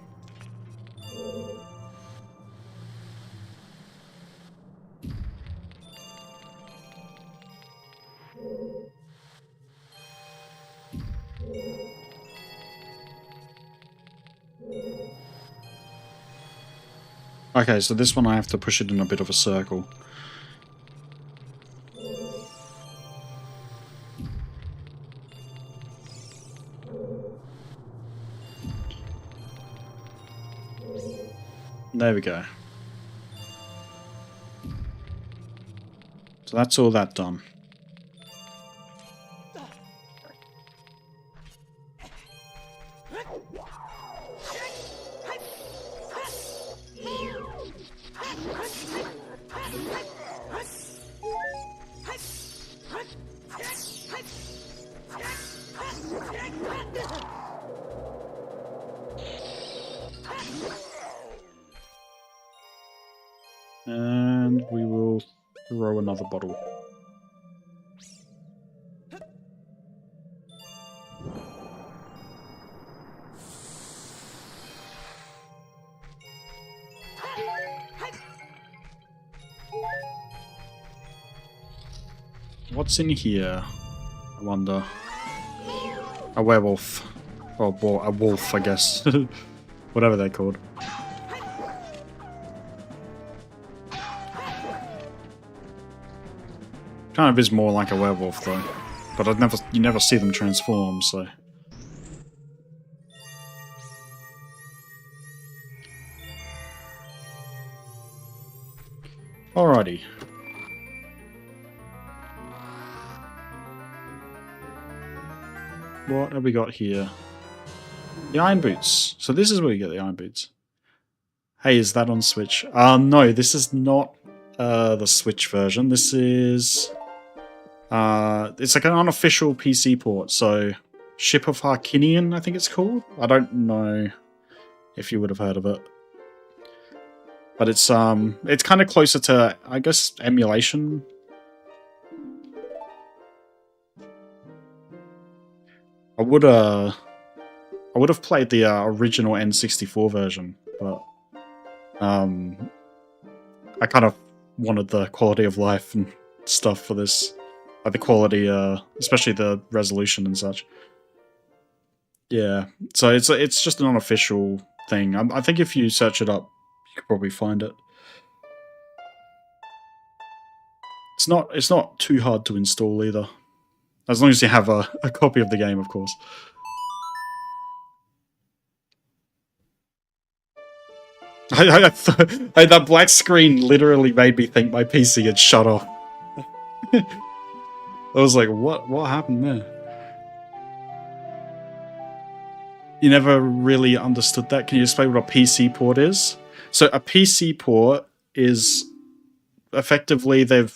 Okay, so this one I have to push it in a bit of a circle. There we go. So that's all that done. And we will throw another bottle. What's in here? I wonder. A werewolf. Or a wolf, I guess. Whatever they're called. Kind of is more like a werewolf though, but you never see them transform, so. Alrighty. What have we got here? The iron boots. So this is where you get the iron boots. Hey, is that on Switch? No, this is not the Switch version. This is it's like an unofficial PC port, so Ship of Harkinian, I think it's called. I don't know if you would have heard of it. But it's kind of closer to, I guess, emulation. I would have played the original N64 version, but I kind of wanted the quality of life and stuff for this. Like the quality, especially the resolution and such. Yeah, so it's just an unofficial thing. I think if you search it up, you could probably find it. It's not too hard to install either, as long as you have a copy of the game, of course. That black screen literally made me think my PC had shut off. I was like, what happened there? You never really understood that. Can you explain what a PC port is? So a PC port is effectively they've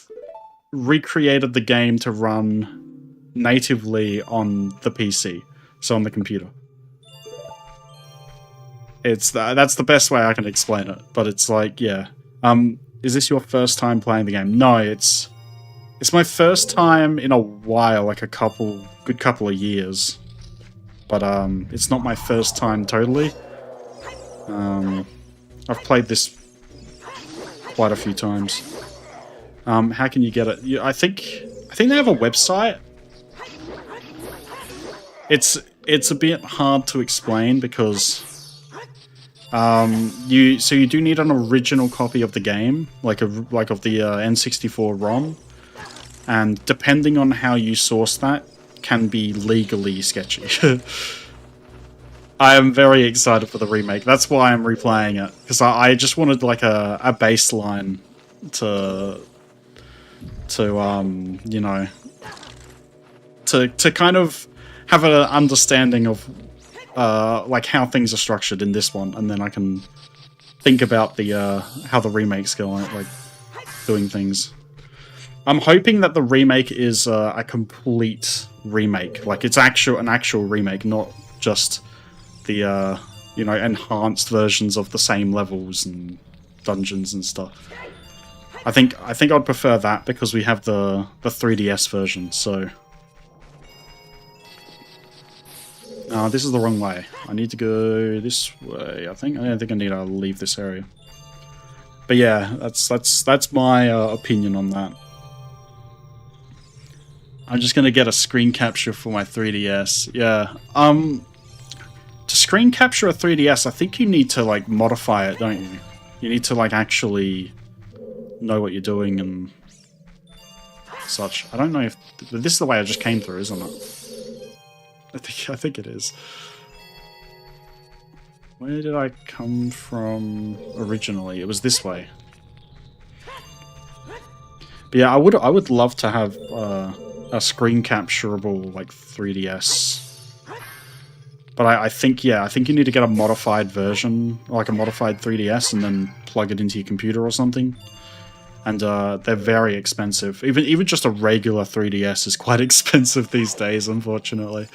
recreated the game to run natively on the PC, so on the computer. That's the best way I can explain it. But it's like, yeah. Is this your first time playing the game? No, it's my first time in a while, like a good couple of years. But it's not my first time totally. I've played this quite a few times. How can you get it? I think they have a website. It's a bit hard to explain because you do need an original copy of the game, like of the N64 ROM. And depending on how you source that, can be legally sketchy. I am very excited for the remake. That's why I'm replaying it, because I just wanted like a baseline to you know, to kind of have an understanding of like how things are structured in this one, and then I can think about the how the remake's going, like doing things. I'm hoping that the remake is a complete remake, like it's an actual remake, not just the you know, enhanced versions of the same levels and dungeons and stuff. I think I'd prefer that because we have the 3DS version. So, this is the wrong way. I need to go this way. I don't think I need to leave this area. But yeah, that's my opinion on that. I'm just gonna get a screen capture for my 3DS. Yeah. To screen capture a 3DS, I think you need to like modify it, don't you? You need to like actually know what you're doing and such. I don't know if this is the way I just came through, isn't it? I think it is. Where did I come from originally? It was this way. But yeah, I would love to have a screen capturable like 3DS. But I think, yeah, I think you need to get a modified version, like a modified 3DS, and then plug it into your computer or something. And they're very expensive. Even just a regular 3DS is quite expensive these days, unfortunately.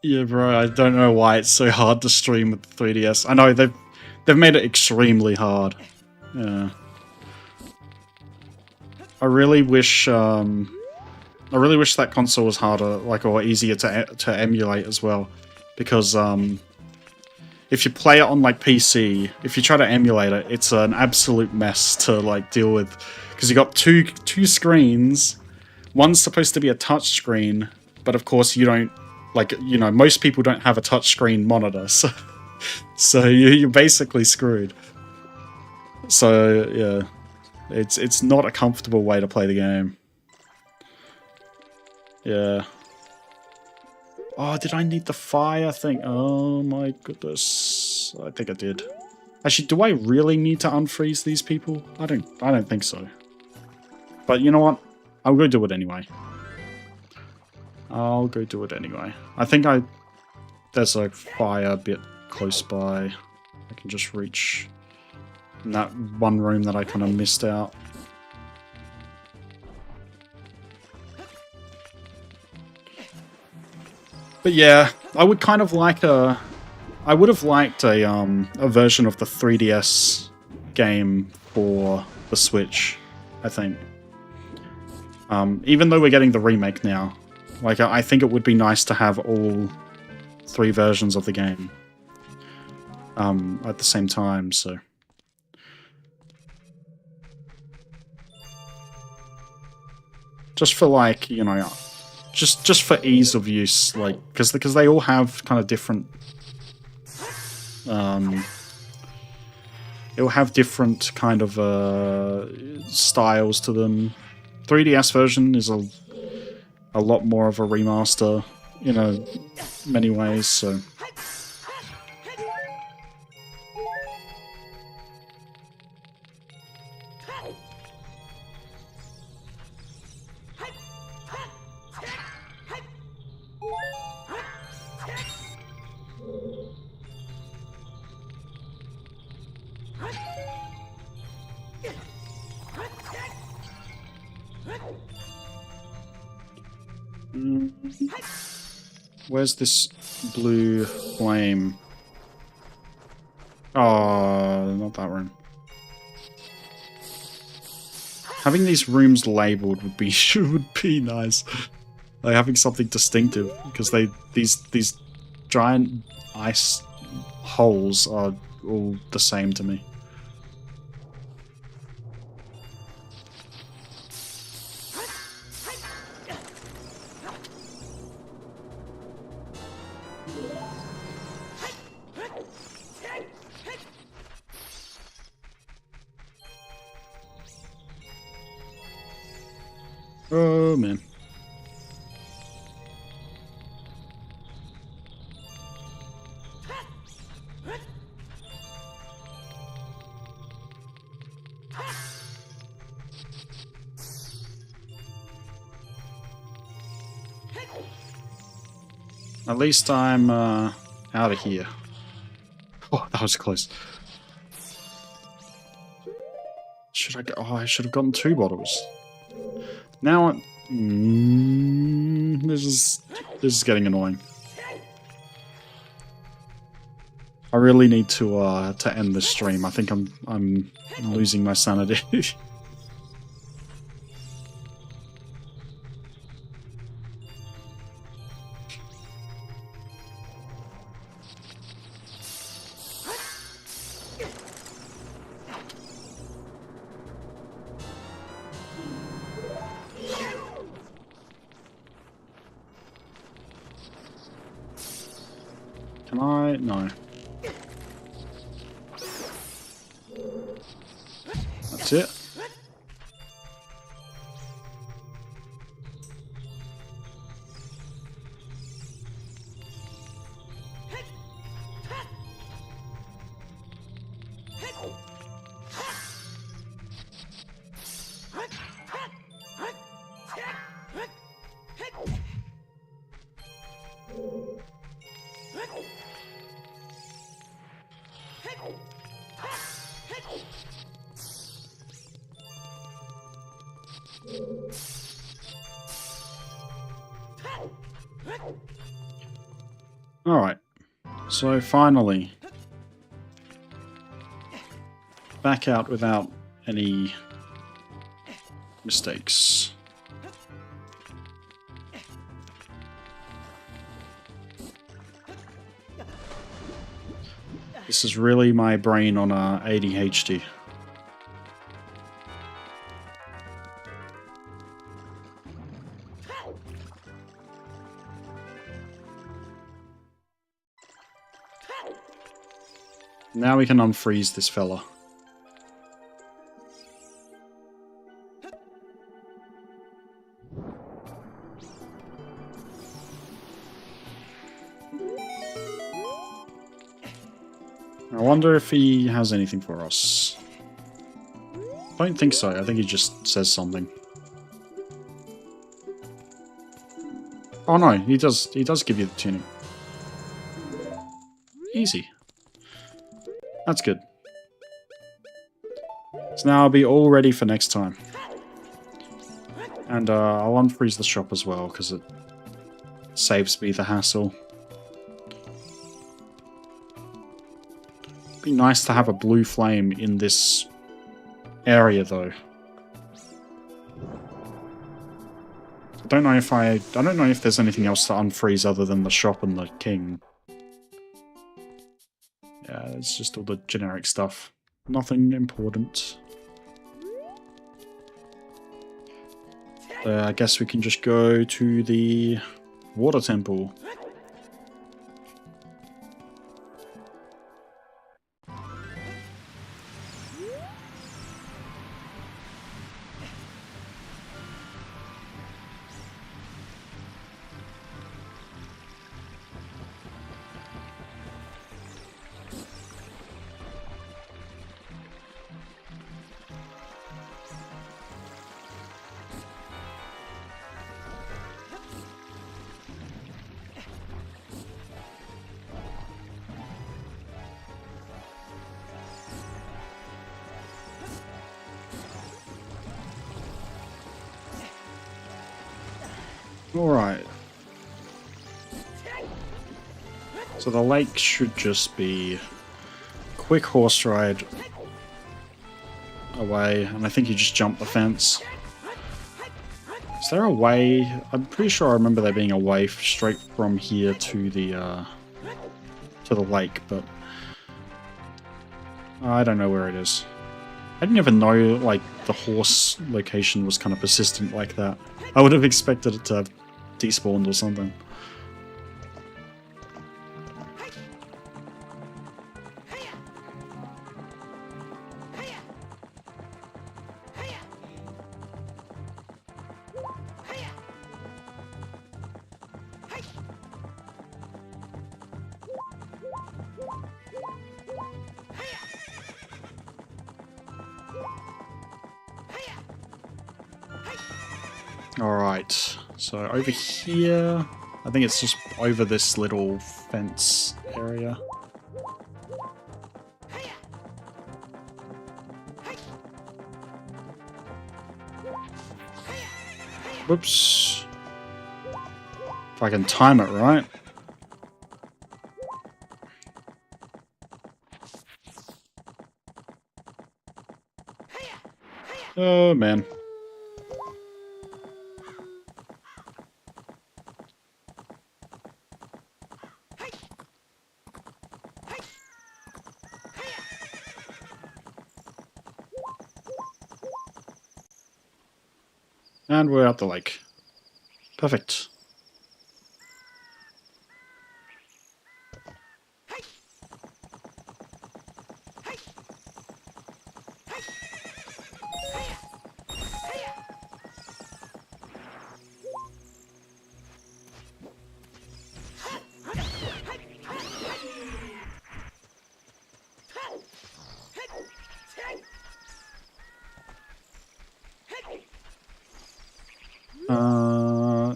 Yeah, bro, I don't know why it's so hard to stream with the 3DS. I know they've made it extremely hard. Yeah. I really wish that console was harder, like, or easier to emulate as well, because if you play it on like PC, if you try to emulate it, it's an absolute mess to like deal with, because you got two screens. One's supposed to be a touch screen, but of course you don't, like, you know, most people don't have a touchscreen monitor, so you're basically screwed. So yeah. It's not a comfortable way to play the game. Yeah. Oh, did I need the fire thing? Oh my goodness. I think I did. Actually, do I really need to unfreeze these people? I don't think so. But you know what? I'll go do it anyway. I'll go do it anyway. I think there's a fire bit close by. I can just reach in that one room that I kind of missed out. But yeah, I would kind of like I would have liked a version of the 3DS game for the Switch, I think. Even though we're getting the remake now, like, I think it would be nice to have all 3 versions of the game at the same time, so. Just for, like, you know, just for ease of use, like, because they all have kind of different, they all have different kind of styles to them. 3DS version is a lot more of a remaster, you know, many ways, so. Where's this blue flame? Oh, not that room. Having these rooms labeled would be nice. Like having something distinctive, because these giant ice holes are all the same to me. Oh, man. At least I'm out of here. Oh, that was close. Should I go? Oh, I should have gotten 2 bottles. Now, this is getting annoying. I really need to end this stream. I think I'm losing my sanity. Can I? No. That's it. Alright, so finally, back out without any mistakes. This is really my brain on ADHD. Now we can unfreeze this fella. I wonder if he has anything for us. I don't think so. I think he just says something. Oh no, he does give you the tuning. Easy. That's good. So now I'll be all ready for next time. And I'll unfreeze the shop as well, because it saves me the hassle. It'd be nice to have a blue flame in this area, though. I don't know if there's anything else to unfreeze other than the shop and the king. Yeah, it's just all the generic stuff. Nothing important. I guess we can just go to the water temple. Alright. So the lake should just be a quick horse ride away, and I think you just jump the fence. Is there a way? I'm pretty sure I remember there being a way straight from here to the lake, but I don't know where it is. I didn't even know, like, the horse location was kind of persistent like that. I would have expected it to have despawned or something. Alright, so over here, I think it's just over this little fence area. Whoops. If I can time it right. Oh man. And we're at the lake. Perfect.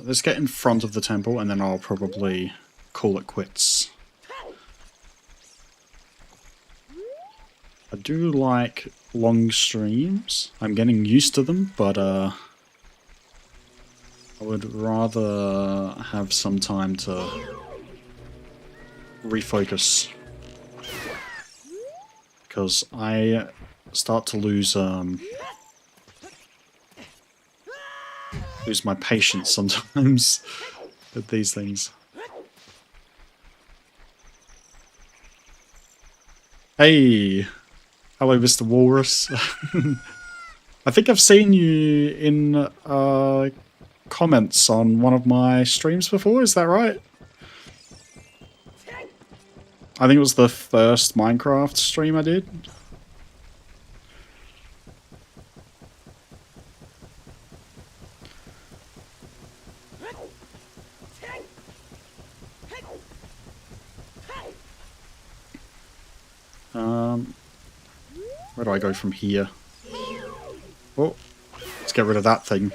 Let's get in front of the temple and then I'll probably call it quits. I do like long streams. I'm getting used to them, but I would rather have some time to refocus. Because I start to lose my patience sometimes with these things. Hey! Hello, Mr. Walrus. I think I've seen you in comments on one of my streams before, is that right? I think it was the first Minecraft stream I did. Where do I go from here? Oh, let's get rid of that thing.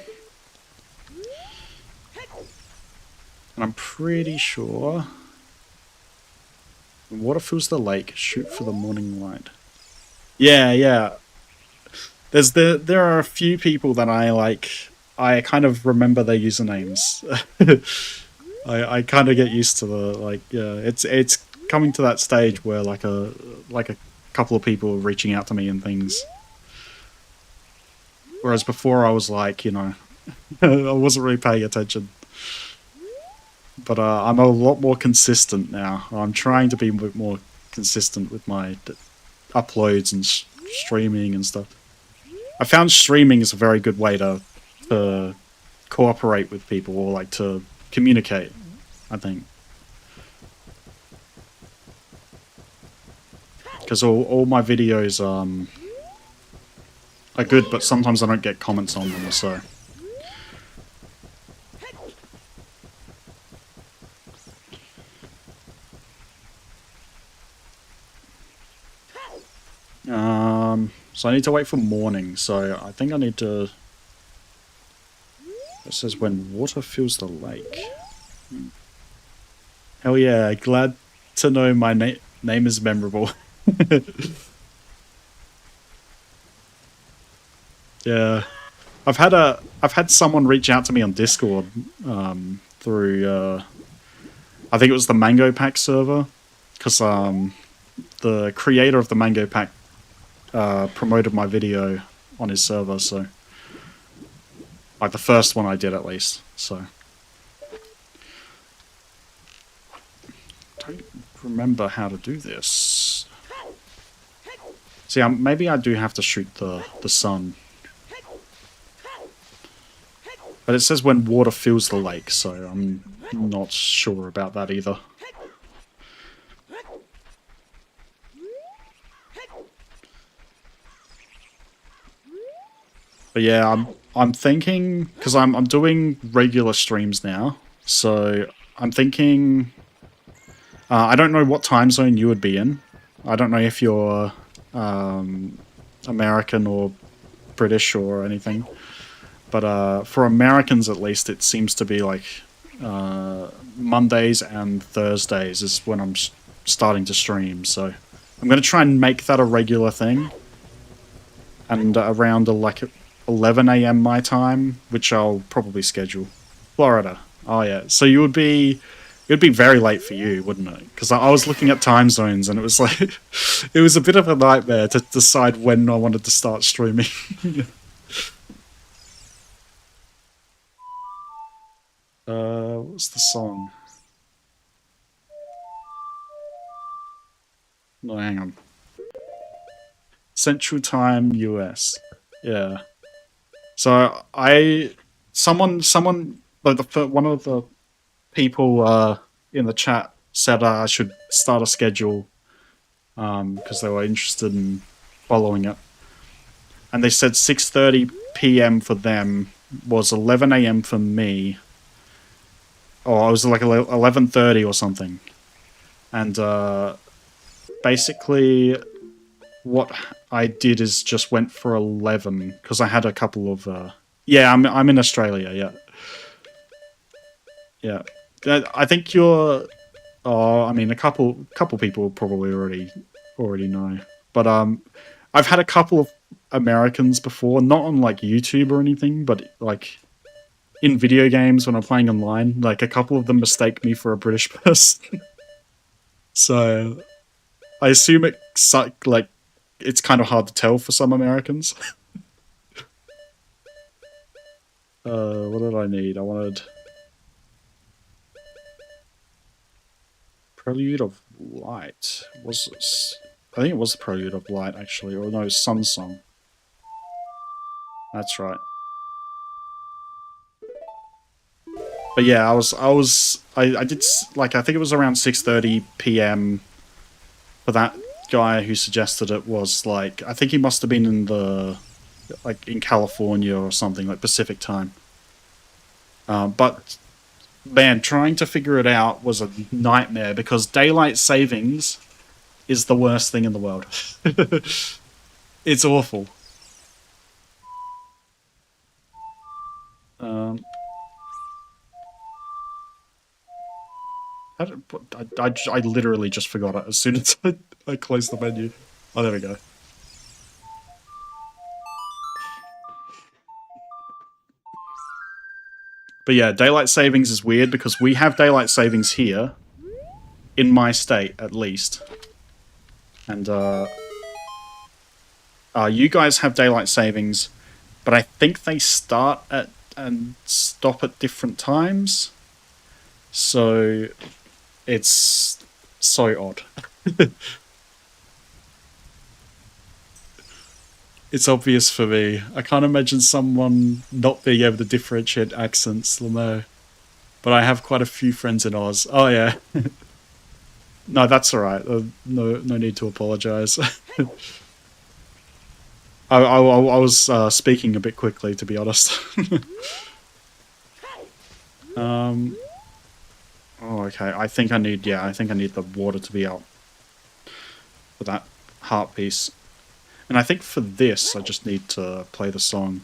And I'm pretty sure... When water fills the lake, shoot for the morning light. Yeah, yeah. There are a few people that I kind of remember their usernames. I kind of get used to the it's coming to that stage where like a couple of people are reaching out to me and things. Whereas before I was like, you know, I wasn't really paying attention. But I'm a lot more consistent now. I'm trying to be a bit more consistent with my uploads and streaming and stuff. I found streaming is a very good way to cooperate with people or like to communicate, I think. Because all my videos are good, but sometimes I don't get comments on them, so... So I need to wait for morning, so I think I need to... It says when water fills the lake. Hell yeah, glad to know my name is memorable. Yeah. I've had someone reach out to me on Discord through I think it was the Mango Pack server, because the creator of the Mango Pack promoted my video on his server, so like the first one I did at least, so don't remember how to do this. See, maybe I do have to shoot the sun. But it says when water fills the lake, so I'm not sure about that either. But yeah, I'm thinking, because I'm doing regular streams now, so I'm thinking, I don't know what time zone you would be in. I don't know if you're American or British or anything. But for Americans, at least, it seems to be like Mondays and Thursdays is when I'm starting to stream. So I'm going to try and make that a regular thing. And around like 11 a.m. my time, which I'll probably schedule. Florida. Oh yeah. So it'd be very late for you, wouldn't it? Because I was looking at time zones and it was like it was a bit of a nightmare to decide when I wanted to start streaming. What's the song? No, hang on. Central Time, US. Yeah. So someone, like one of the people in the chat said I should start a schedule because they were interested in following it, and they said 6:30 p.m. for them was 11 a.m. for me. Or it was like 11:30 or something, and basically what I did is just went for 11 because I had a couple of yeah, I'm in Australia, yeah. I think you're I mean a couple people probably already know. But I've had a couple of Americans before, not on like YouTube or anything, but like in video games when I'm playing online, like a couple of them mistake me for a British person. So I assume like it's kind of hard to tell for some Americans. What did I need? I wanted Prelude of Light. Was this? I think it was the Prelude of Light actually, or no, Sun Song. That's right. But yeah, I did like I think it was around 6:30 p.m. for that guy who suggested it was like I think he must have been in the like in California or something like Pacific time. But man, trying to figure it out was a nightmare because daylight savings is the worst thing in the world. It's awful. I literally just forgot it as soon as I closed the menu. Oh, there we go. But yeah, daylight savings is weird because we have daylight savings here, in my state at least. And you guys have daylight savings, but I think they start at and stop at different times. So it's so odd. It's obvious for me. I can't imagine someone not being able to differentiate accents, no. But I have quite a few friends in Oz. Oh yeah. No, that's alright. No need to apologise. I was speaking a bit quickly, to be honest. Oh, okay. I think I need the water to be out for that heart piece. And I think for this, I just need to play the song.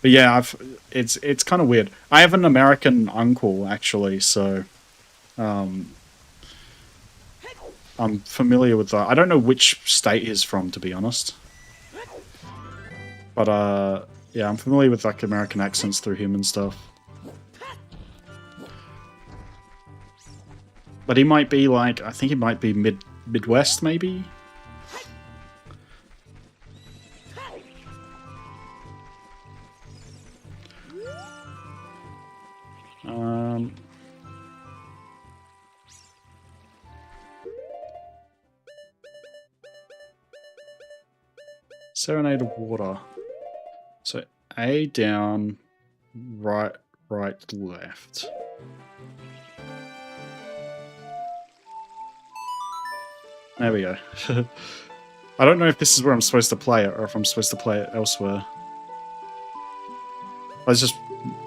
But yeah, it's kind of weird. I have an American uncle, actually, so I'm familiar with that. I don't know which state he's from, to be honest. But yeah, I'm familiar with like American accents through him and stuff. But he might be like, I think he might be Midwest, maybe? Serenade of Water. So A down, right, left. There we go. I don't know if this is where I'm supposed to play it or if I'm supposed to play it elsewhere. Oh, it just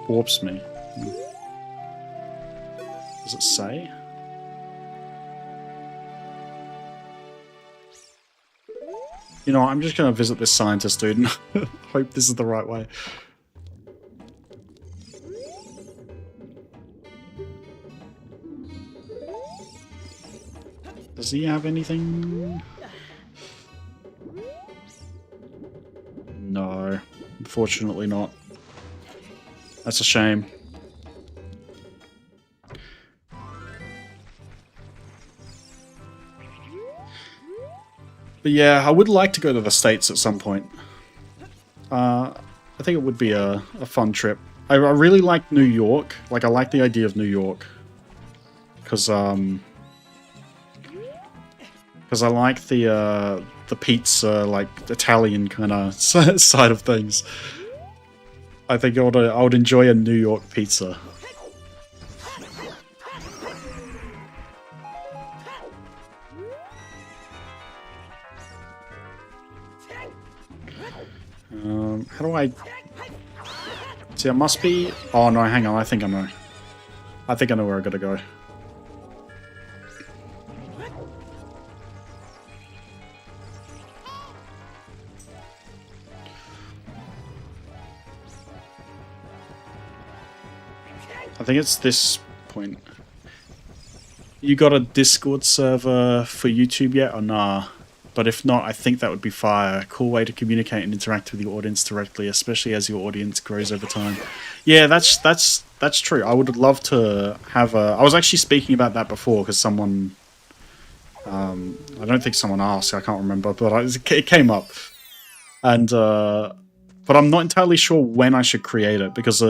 warps me. Does it say? You know, I'm just going to visit this scientist dude and hope this is the right way. Does he have anything? No, unfortunately not. That's a shame. But yeah, I would like to go to the States at some point. I think it would be a fun trip. I really like New York. Like, I like the idea of New York. Because I like the pizza, like, Italian kind of side of things. I think I would enjoy a New York pizza. How do I... See, I must be... Oh, no, hang on. I think I know. I think I know where I gotta go. I think it's this point. You got a Discord server for YouTube yet or nah? But if not, I think that would be fire. Cool way to communicate and interact with your audience directly, especially as your audience grows over time. Yeah, that's true. I would love to have a... I was actually speaking about that before because someone... I don't think someone asked, I can't remember, but it came up. And, but I'm not entirely sure when I should create it, because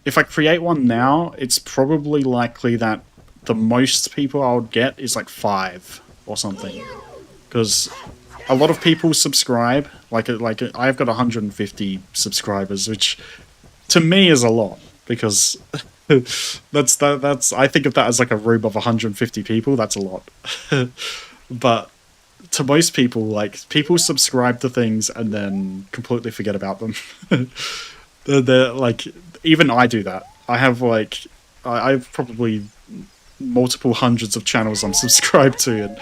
if I create one now, it's probably likely that the most people I would get is like 5 or something. Because a lot of people subscribe. Like I've got 150 subscribers, which to me is a lot, because that's I think of that as like a room of 150 people. That's a lot. But to most people, like, people subscribe to things and then completely forget about them. They're like, even I do that. I have like I've probably multiple hundreds of channels I'm subscribed to,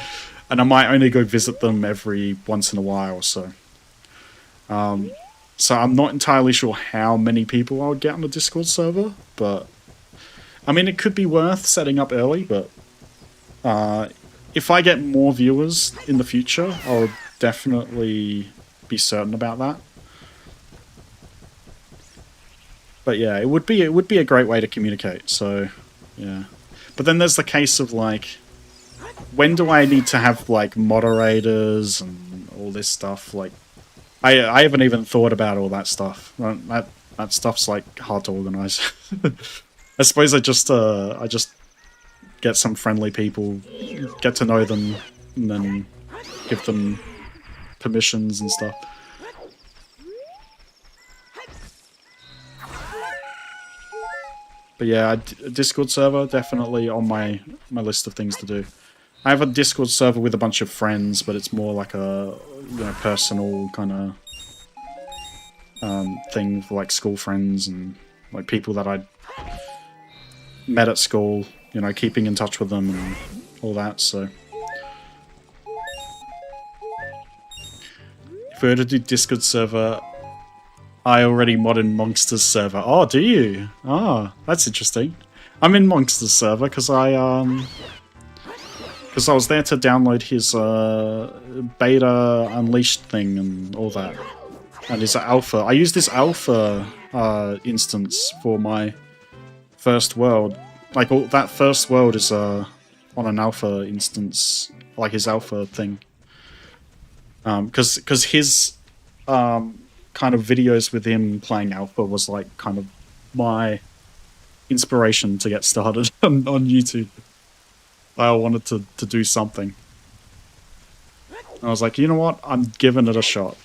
and I might only go visit them every once in a while. So so I'm not entirely sure how many people I would get on the Discord server, but I mean, it could be worth setting up early. But if I get more viewers in the future, I'll definitely be certain about that. But yeah, it would be a great way to communicate. So yeah, but then there's the case of like, when do I need to have like moderators and all this stuff? Like, I haven't even thought about all that stuff. That stuff's like hard to organize. I suppose I just get some friendly people, get to know them, and then give them permissions and stuff. But yeah, a Discord server, definitely on my list of things to do. I have a Discord server with a bunch of friends, but it's more like a personal kind of thing for like school friends and like people that I met at school, keeping in touch with them and all that. So if we were to do Discord server, I already mod in Monster's server. Oh, do you? Oh, that's interesting. I'm in Monster's server because I was there to download his beta unleashed thing and all that, and his alpha. I used this alpha instance for my first world. Like, that first world is on an alpha instance, like his alpha thing. Because his kind of videos with him playing alpha was like kind of my inspiration to get started on YouTube. I wanted to do something. And I was like, you know what? I'm giving it a shot.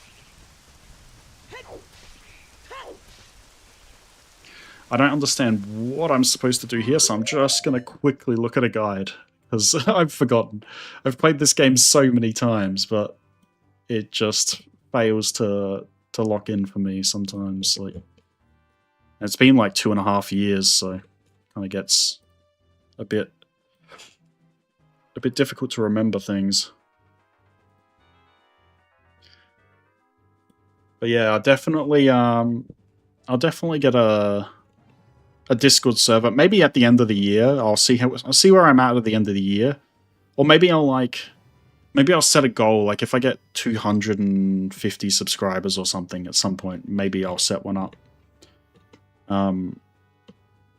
I don't understand what I'm supposed to do here, so I'm just going to quickly look at a guide, because I've forgotten. I've played this game so many times, but it just fails to lock in for me sometimes. Like, it's been like 2.5 years, so it kind of gets a bit difficult to remember things. But yeah, I'll definitely get a Discord server. Maybe at the end of the year, I'll see where I'm at the end of the year, Or maybe I'll set a goal, like if I get 250 subscribers or something at some point, maybe I'll set one up.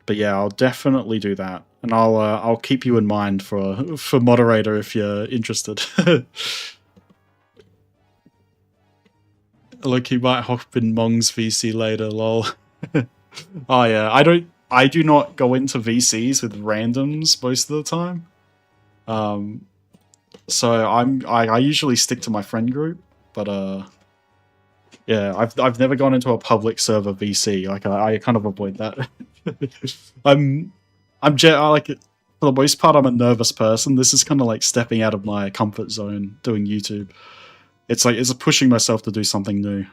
But yeah, I'll definitely do that, and I'll keep you in mind for moderator if you're interested. Look, he might hop in Mong's VC later, lol. Oh yeah, I do not go into VCs with randoms most of the time. So I usually stick to my friend group, but yeah, I've never gone into a public server VC. Like I kind of avoid that. I like it for the most part. I'm a nervous person. This is kind of like stepping out of my comfort zone doing YouTube. It's like it's pushing myself to do something new.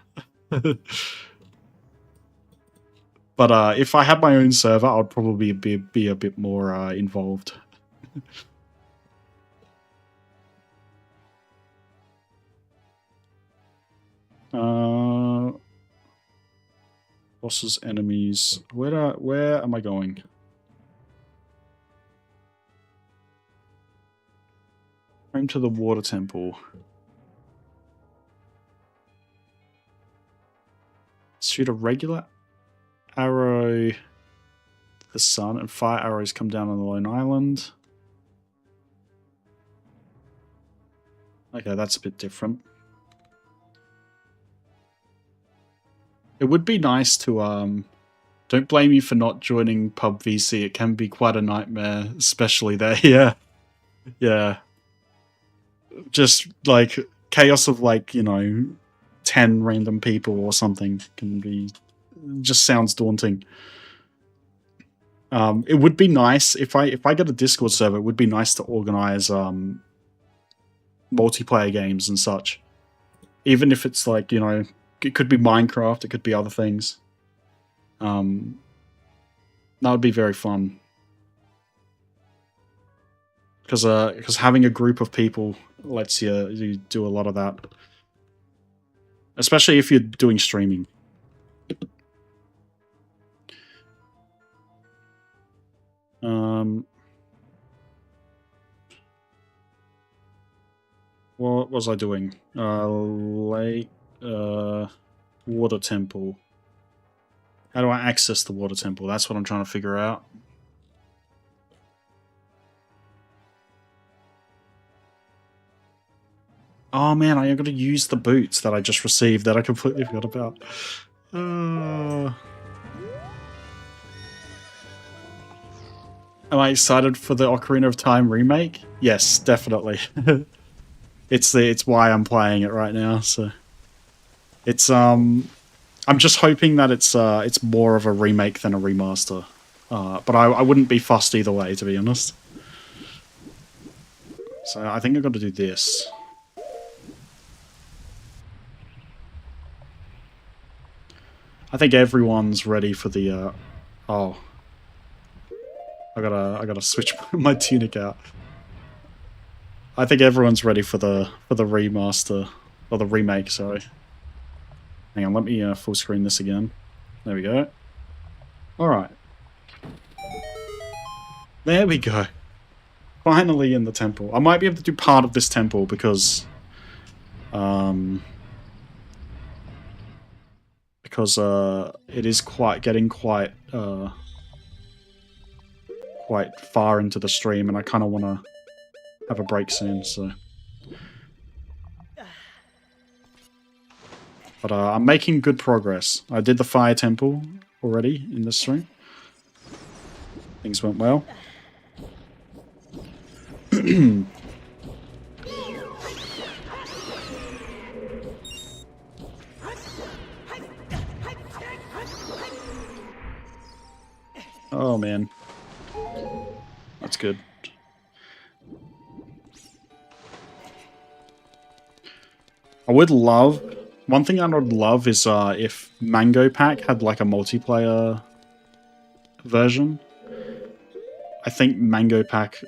But if I had my own server, I'd probably be a bit more involved. Bosses, enemies. Where am I going? Home to the water temple. Shoot a regular arrow to the sun, and fire arrows come down on the lone island. Okay, that's a bit different. It would be nice to, don't blame you for not joining Pub VC. It can be quite a nightmare, especially there. Yeah. Yeah. Just, like, chaos of, like, you know, 10 random people or something can be... just sounds daunting. It would be nice, if I get a Discord server, it would be nice to organize, multiplayer games and such. Even if it's, like, you know... It could be Minecraft, it could be other things. That would be very fun. Because having a group of people lets you do a lot of that. Especially if you're doing streaming. What was I doing? Water temple. How do I access the water temple? That's what I'm trying to figure out. Oh man, I got to use the boots that I just received that I completely forgot about. Am I excited for the Ocarina of Time remake? Yes, definitely. It's why I'm playing it right now. So it's I'm just hoping that it's more of a remake than a remaster. But I wouldn't be fussed either way, to be honest. So I think I've got to do this. I think everyone's ready for the oh. I gotta switch my tunic out. I think everyone's ready for the remaster or the remake, sorry. Hang on, let me full screen this again. There we go. Alright. There we go. Finally in the temple. I might be able to do part of this temple because it is getting quite far into the stream, and I kind of want to have a break soon, so. But I'm making good progress. I did the fire temple already in this stream. Things went well. Oh man. That's good. I would love... One thing I would love is if Mango Pack had like a multiplayer version. I think Mango Pack,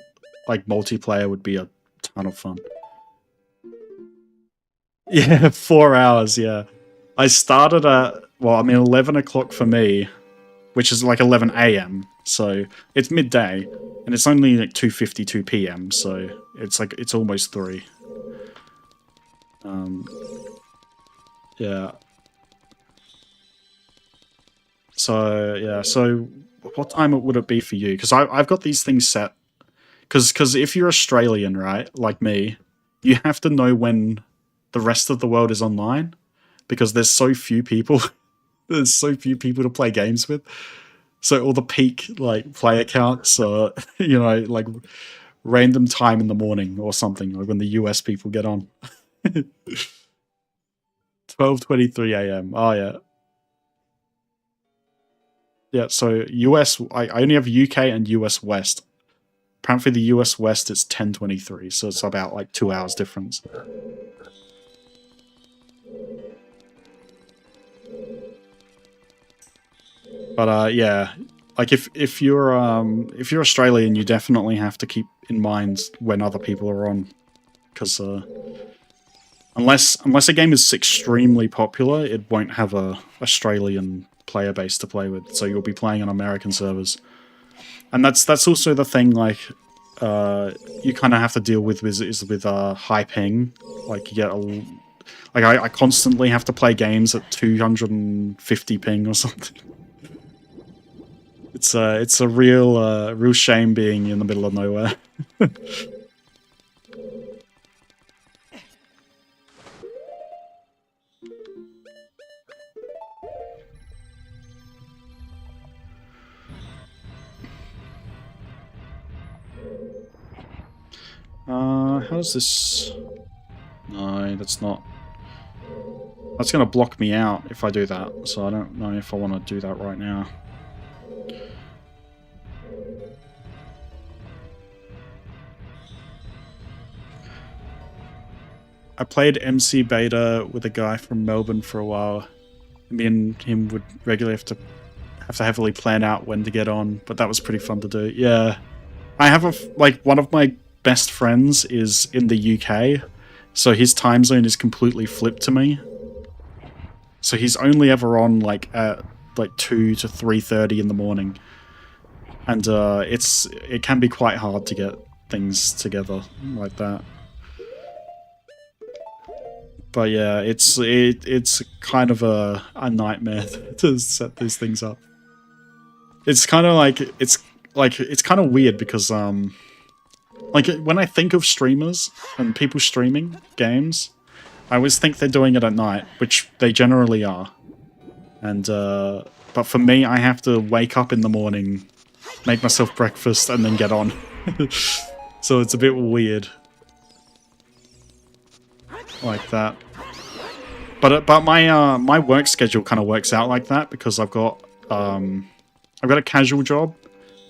like multiplayer, would be a ton of fun. Yeah, 4 hours, yeah. I started at, well, I mean 11 o'clock for me, which is like 11 a.m. So it's midday, and it's only like 2:52 p.m. So it's like it's almost 3. Yeah. So yeah. So what time would it be for you? Because I've got these things set. Because if you're Australian, right, like me, you have to know when the rest of the world is online, because there's so few people. There's so few people to play games with. So all the peak like player counts are, like random time in the morning or something, like when the US people get on. 12:23 a.m. Oh yeah. Yeah, so US I only have UK and US West. Apparently the US West is 10:23, so it's about like 2 hours difference. But yeah, like if you're Australian, you definitely have to keep in mind when other people are on, because unless a game is extremely popular, it won't have a Australian player base to play with. So you'll be playing on American servers, and that's also the thing. Like you kind of have to deal with is with high ping. Like you get like I constantly have to play games at 250 ping or something. It's a real shame being in the middle of nowhere. How does this? No, that's not. That's gonna block me out if I do that. So I don't know if I want to do that right now. I played MC Beta with a guy from Melbourne for a while. Me and him would regularly have to heavily plan out when to get on, but that was pretty fun to do. Yeah, I have one of my best friends is in the UK, so his time zone is completely flipped to me. So he's only ever on like at like 2 to 3:30 in the morning, and it can be quite hard to get things together like that. But yeah, it's kind of a nightmare to set these things up. It's kind of like it's kind of weird because like when I think of streamers and people streaming games, I always think they're doing it at night, which they generally are. And but for me, I have to wake up in the morning, make myself breakfast, and then get on. So it's a bit weird. Like that, but my work schedule kind of works out like that because I've got a casual job,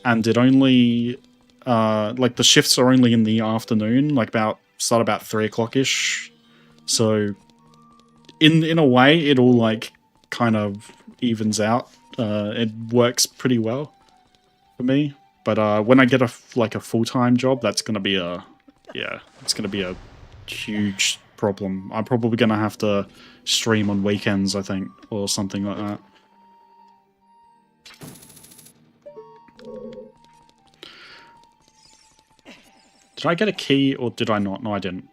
and it only like the shifts are only in the afternoon, like start about 3 o'clock ish. So in a way, it all like kind of evens out. It works pretty well for me. But when I get a full-time job, that's gonna be it's gonna be a huge problem. I'm probably gonna have to stream on weekends, I think, or something like that. Did I get a key or did I not? No, I didn't.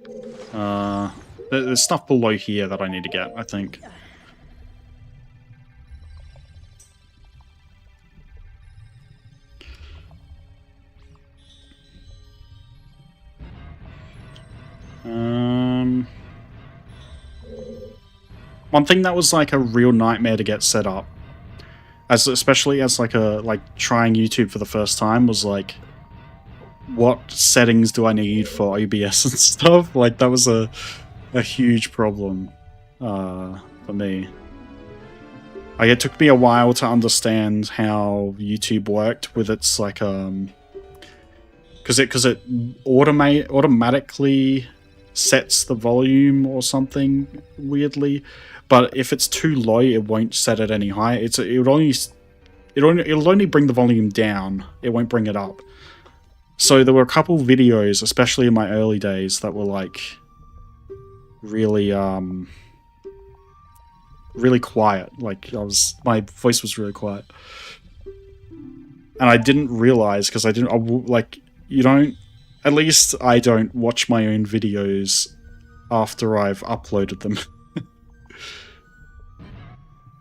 There's stuff below here that I need to get, I think. One thing that was like a real nightmare to get set up, especially as like trying YouTube for the first time, was like, what settings do I need for OBS and stuff? Like that was a huge problem for me. Like it took me a while to understand how YouTube worked with its like because it automatically sets the volume or something weirdly, but if it's too low, it won't set it any higher. It'll only bring the volume down. It won't bring it up. So there were a couple videos, especially in my early days, that were like really really quiet. Like my voice was really quiet. and I didn't realize because like you don't. At least I don't watch my own videos after I've uploaded them.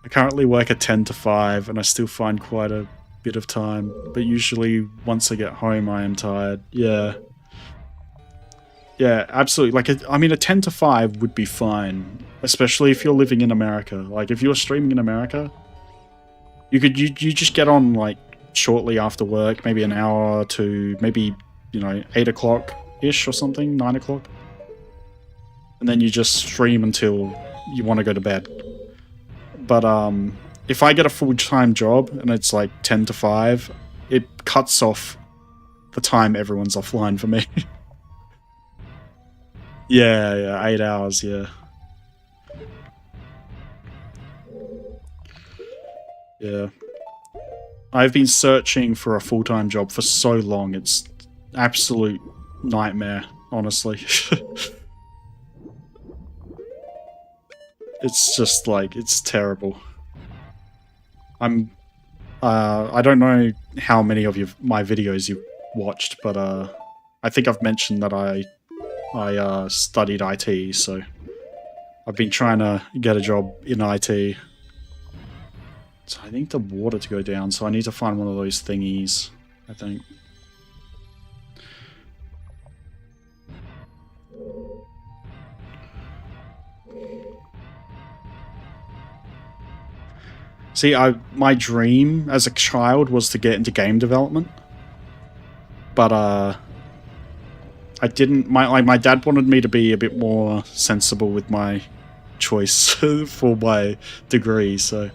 I currently work at 10 to 5 and I still find quite a bit of time, but usually once I get home I am tired. Yeah. Yeah, absolutely. Like, I mean, a 10 to 5 would be fine, especially if you're living in America. Like, if you're streaming in America, you just get on, like, shortly after work, maybe an hour to maybe, you know, 8 o'clock-ish or something, 9 o'clock. And then you just stream until you want to go to bed. But if I get a full-time job and it's like 10 to 5, it cuts off the time everyone's offline for me. Yeah, 8 hours, yeah. Yeah. I've been searching for a full-time job for so long, it's absolute nightmare, honestly. It's just like, it's terrible. I don't know how many of my videos you've watched, but I think I've mentioned that I studied IT, so I've been trying to get a job in IT. So I need the water to go down, so I need to find one of those thingies, I think. See, my dream as a child was to get into game development, but I didn't. My dad wanted me to be a bit more sensible with my choice for my degree, so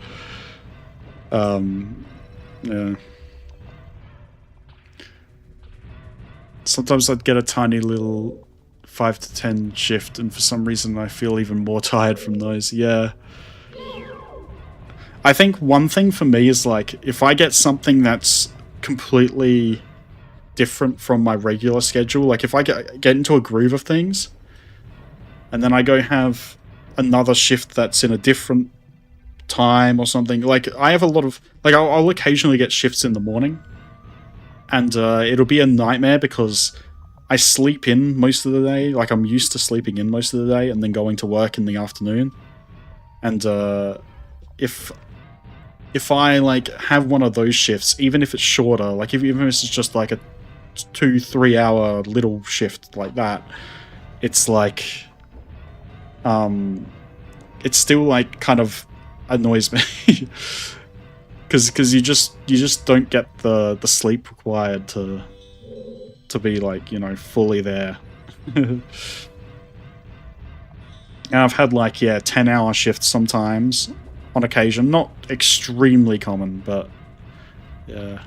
yeah. Sometimes I'd get a tiny little 5 to 10 shift, and for some reason I feel even more tired from those. Yeah. I think one thing for me is, like, if I get something that's completely different from my regular schedule, like if I get into a groove of things, and then I go have another shift that's in a different time or something, like I have a lot of, like I'll occasionally get shifts in the morning, and it'll be a nightmare because I sleep in most of the day, like I'm used to sleeping in most of the day and then going to work in the afternoon, and if I, like, have one of those shifts, even if it's shorter, like even if it's just like a 2-3 hour little shift like that, it's like, it's still, like, kind of annoys me. Because you just don't get the sleep required to be, like, you know, fully there. And I've had, like, yeah, 10-hour shifts sometimes, on occasion. Not extremely common, but yeah.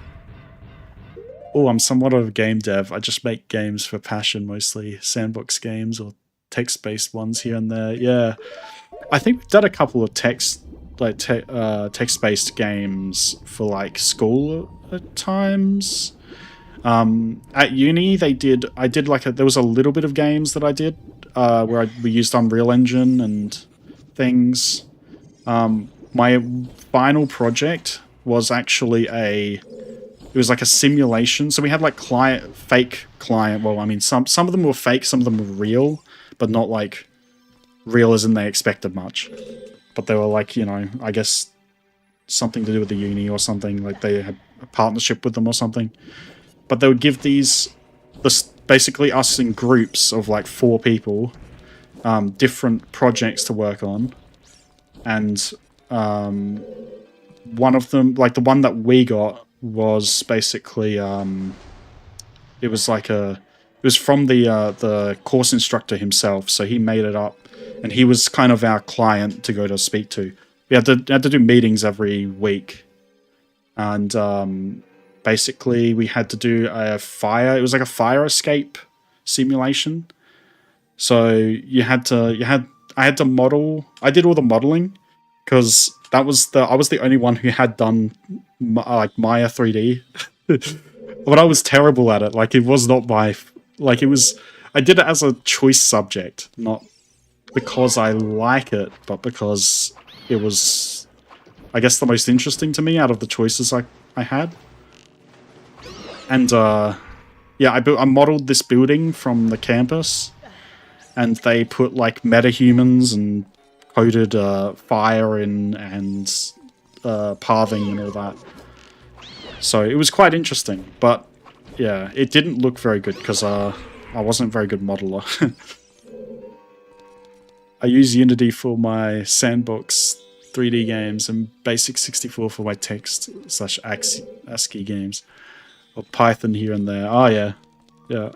Oh, I'm somewhat of a game dev. I just make games for passion, mostly sandbox games or text-based ones here and there. Yeah, I think we've done a couple of text-based games for, like, school at times. At uni, there was a little bit of games that I did where we used Unreal Engine and things. My final project was actually it was like a simulation. So we had, like, fake client. Well, I mean, some of them were fake, some of them were real, but not, like, real as in they expected much. But they were, like, you know, I guess something to do with the uni or something. Like, they had a partnership with them or something. But they would give basically us in groups of, like, 4 people, different projects to work on. And one of them, like the one that we got, was basically it was from the course instructor himself, so he made it up, and he was kind of our client to go to speak to. We had to do meetings every week, and basically we had to do it was like a fire escape simulation. So I had to model. I did all the modeling because I was the only one who had done like Maya 3D, but I was terrible at it. Like, it was not I did it as a choice subject, not because I like it, but because it was, I guess, the most interesting to me out of the choices I had. And yeah, I modeled this building from the campus, and they put like metahumans and coded fire in and pathing and all that. So it was quite interesting, but yeah, it didn't look very good because I wasn't a very good modeler. I use Unity for my sandbox 3D games and Basic 64 for my text / ASCII games. Or Python here and there. Oh yeah. Yeah.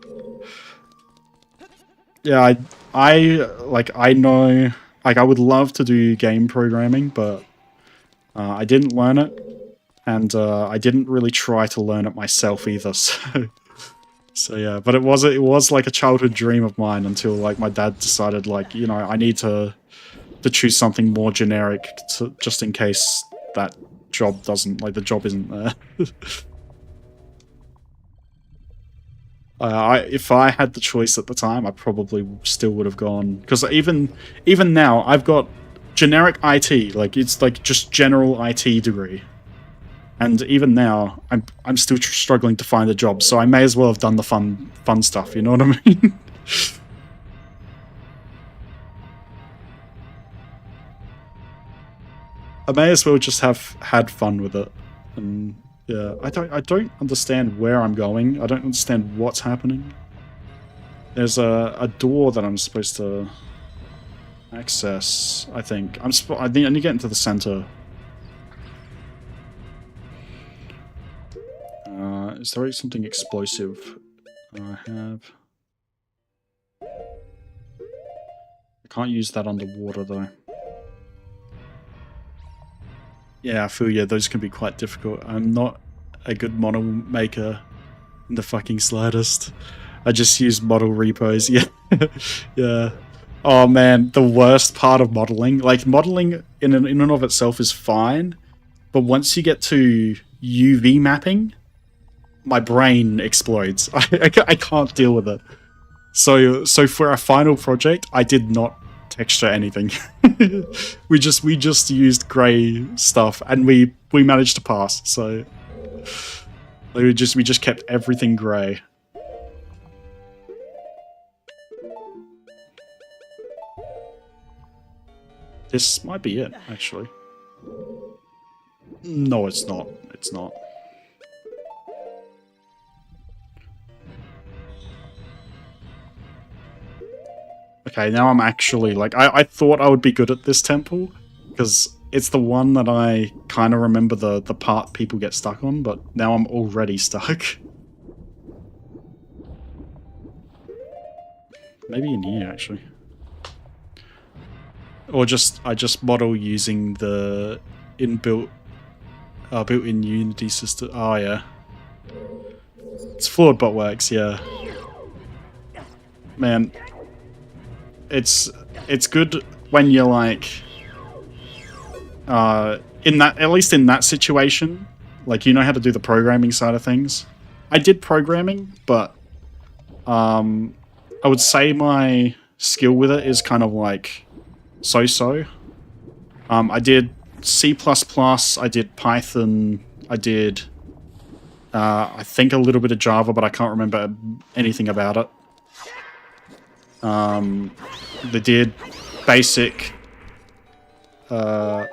Yeah, I know, like, I would love to do game programming, but I didn't learn it, and I didn't really try to learn it myself either. So yeah, but it was like a childhood dream of mine until like my dad decided, like, you know, I need to choose something more generic just in case that job doesn't, like, the job isn't there. If I had the choice at the time, I probably still would have gone, because even now I've got generic IT, like it's like just general IT degree, and even now I'm still struggling to find a job. So I may as well have done the fun stuff. You know what I mean? I may as well just have had fun with it, and yeah, I don't understand where I'm going. I don't understand what's happening. There's a door that I'm supposed to access, I think. I need to get into the center. Is there something explosive I have? I can't use that underwater though. Yeah, I feel you. Those can be quite difficult. I'm not a good model maker in the fucking slightest. I just use model repos. Yeah, yeah. Oh man, the worst part of modeling. Like, modeling in and of itself is fine, but once you get to UV mapping, my brain explodes. I can't deal with it. So for our final project, I did not texture anything. we just used grey stuff, and we managed to pass. So we just kept everything grey. This might be it, actually. No, it's not. It's not. Okay, now I'm actually, like, I thought I would be good at this temple, because it's the one that I kind of remember the part people get stuck on, but now I'm already stuck. Maybe in here, actually. Or I just model using the built-in Unity system. Oh yeah. It's flawed but works, yeah. Man. It's good when you're like in that, at least in that situation, like, you know how to do the programming side of things. I did programming, but I would say my skill with it is kind of like so-so. I did C++, I did Python, I did I think a little bit of Java, but I can't remember anything about it. They did basic, but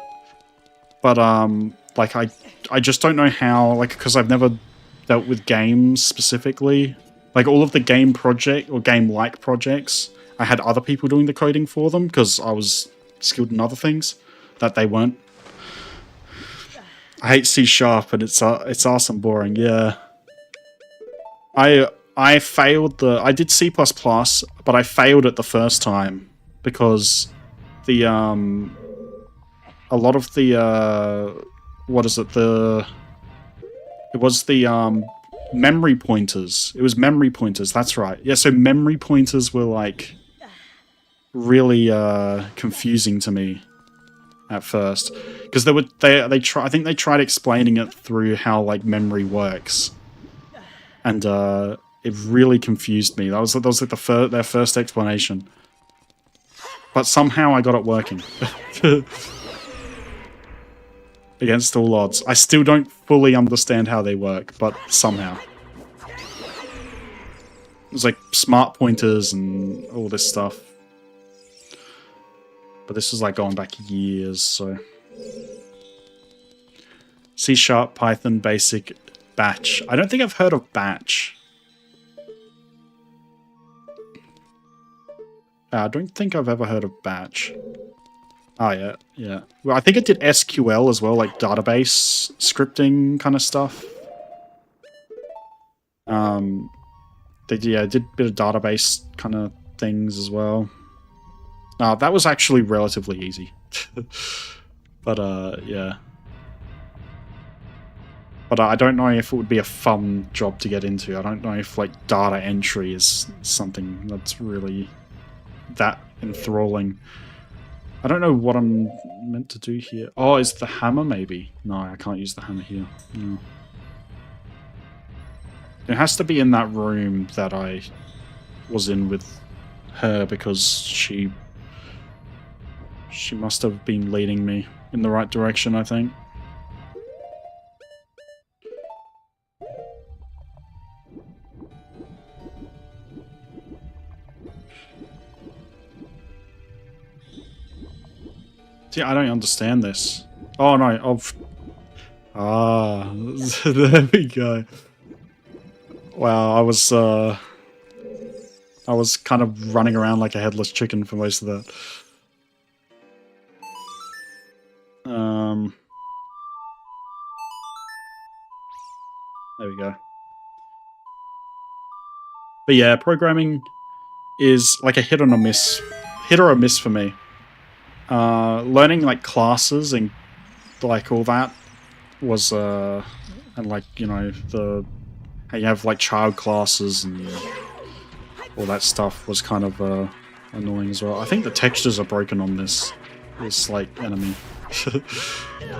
like I just don't know how, like, because I've never dealt with games specifically. Like, all of the game project or game-like projects, I had other people doing the coding for them because I was skilled in other things that they weren't. I hate C#, and it's arse and boring. Yeah, I failed I did C++, but I failed it the first time because the a lot of the what is it, it was the memory pointers. It was memory pointers, that's right. Yeah, so memory pointers were like really confusing to me at first, because I think they tried explaining it through how, like, memory works, and it really confused me. That was like their first explanation. But somehow I got it working. Against all odds. I still don't fully understand how they work, but somehow. There's like smart pointers and all this stuff. But this is like going back years, so. C#, Python, Basic, Batch. I don't think I've heard of Batch. I don't think I've ever heard of Batch. Oh, yeah, yeah. Well, I think it did SQL as well, like database scripting kind of stuff. Did a bit of database kind of things as well. That was actually relatively easy. But, yeah. But I don't know if it would be a fun job to get into. I don't know if, like, data entry is something that's really that enthralling. I don't know what I'm meant to do here. Oh, is the hammer maybe? No, I can't use the hammer here. No. It has to be in that room that I was in with her because she must have been leading me in the right direction, I think. See, I don't understand this. Oh no, there we go. Wow, I was kind of running around like a headless chicken for most of that. There we go. But yeah, programming is like a hit or a miss for me. Learning like classes and like all that was and like, you know, how you have like child classes and all that stuff was kind of annoying as well. I think the textures are broken on this like enemy.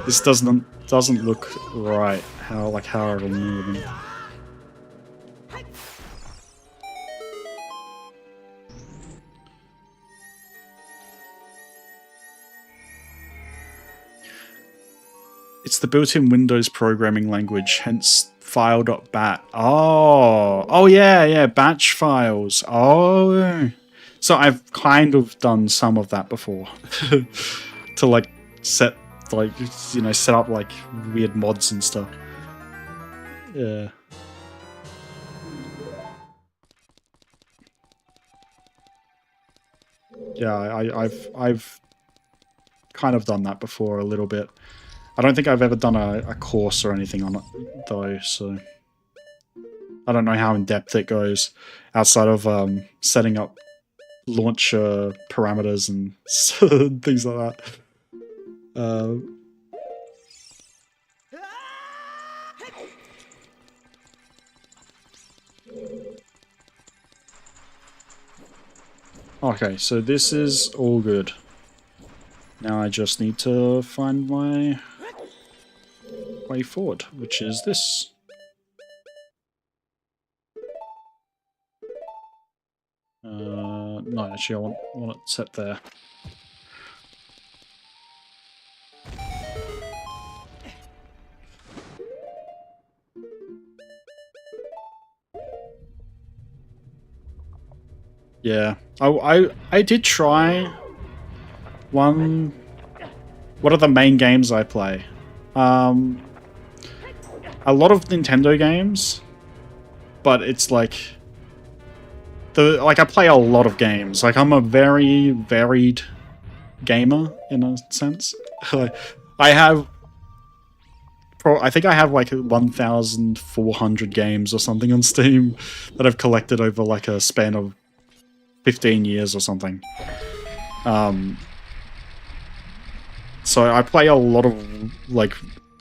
This doesn't look right. How it'll move. It's the built-in Windows programming language, hence file.bat. Oh yeah, batch files. Oh, so I've kind of done some of that before to like set up like weird mods and stuff. Yeah. Yeah, I've kind of done that before a little bit. I don't think I've ever done a course or anything on it, though, so I don't know how in-depth it goes, outside of setting up launcher parameters and things like that. Okay, so this is all good. Now I just need to find my way forward, which is this. No, actually I want it set there. Yeah, I did try one. What are the main games I play? A lot of Nintendo games, but it's like I play a lot of games. Like I'm a very varied gamer in a sense. I think I have like 1,400 games or something on Steam that I've collected over like a span of 15 years or something. So I play a lot of like,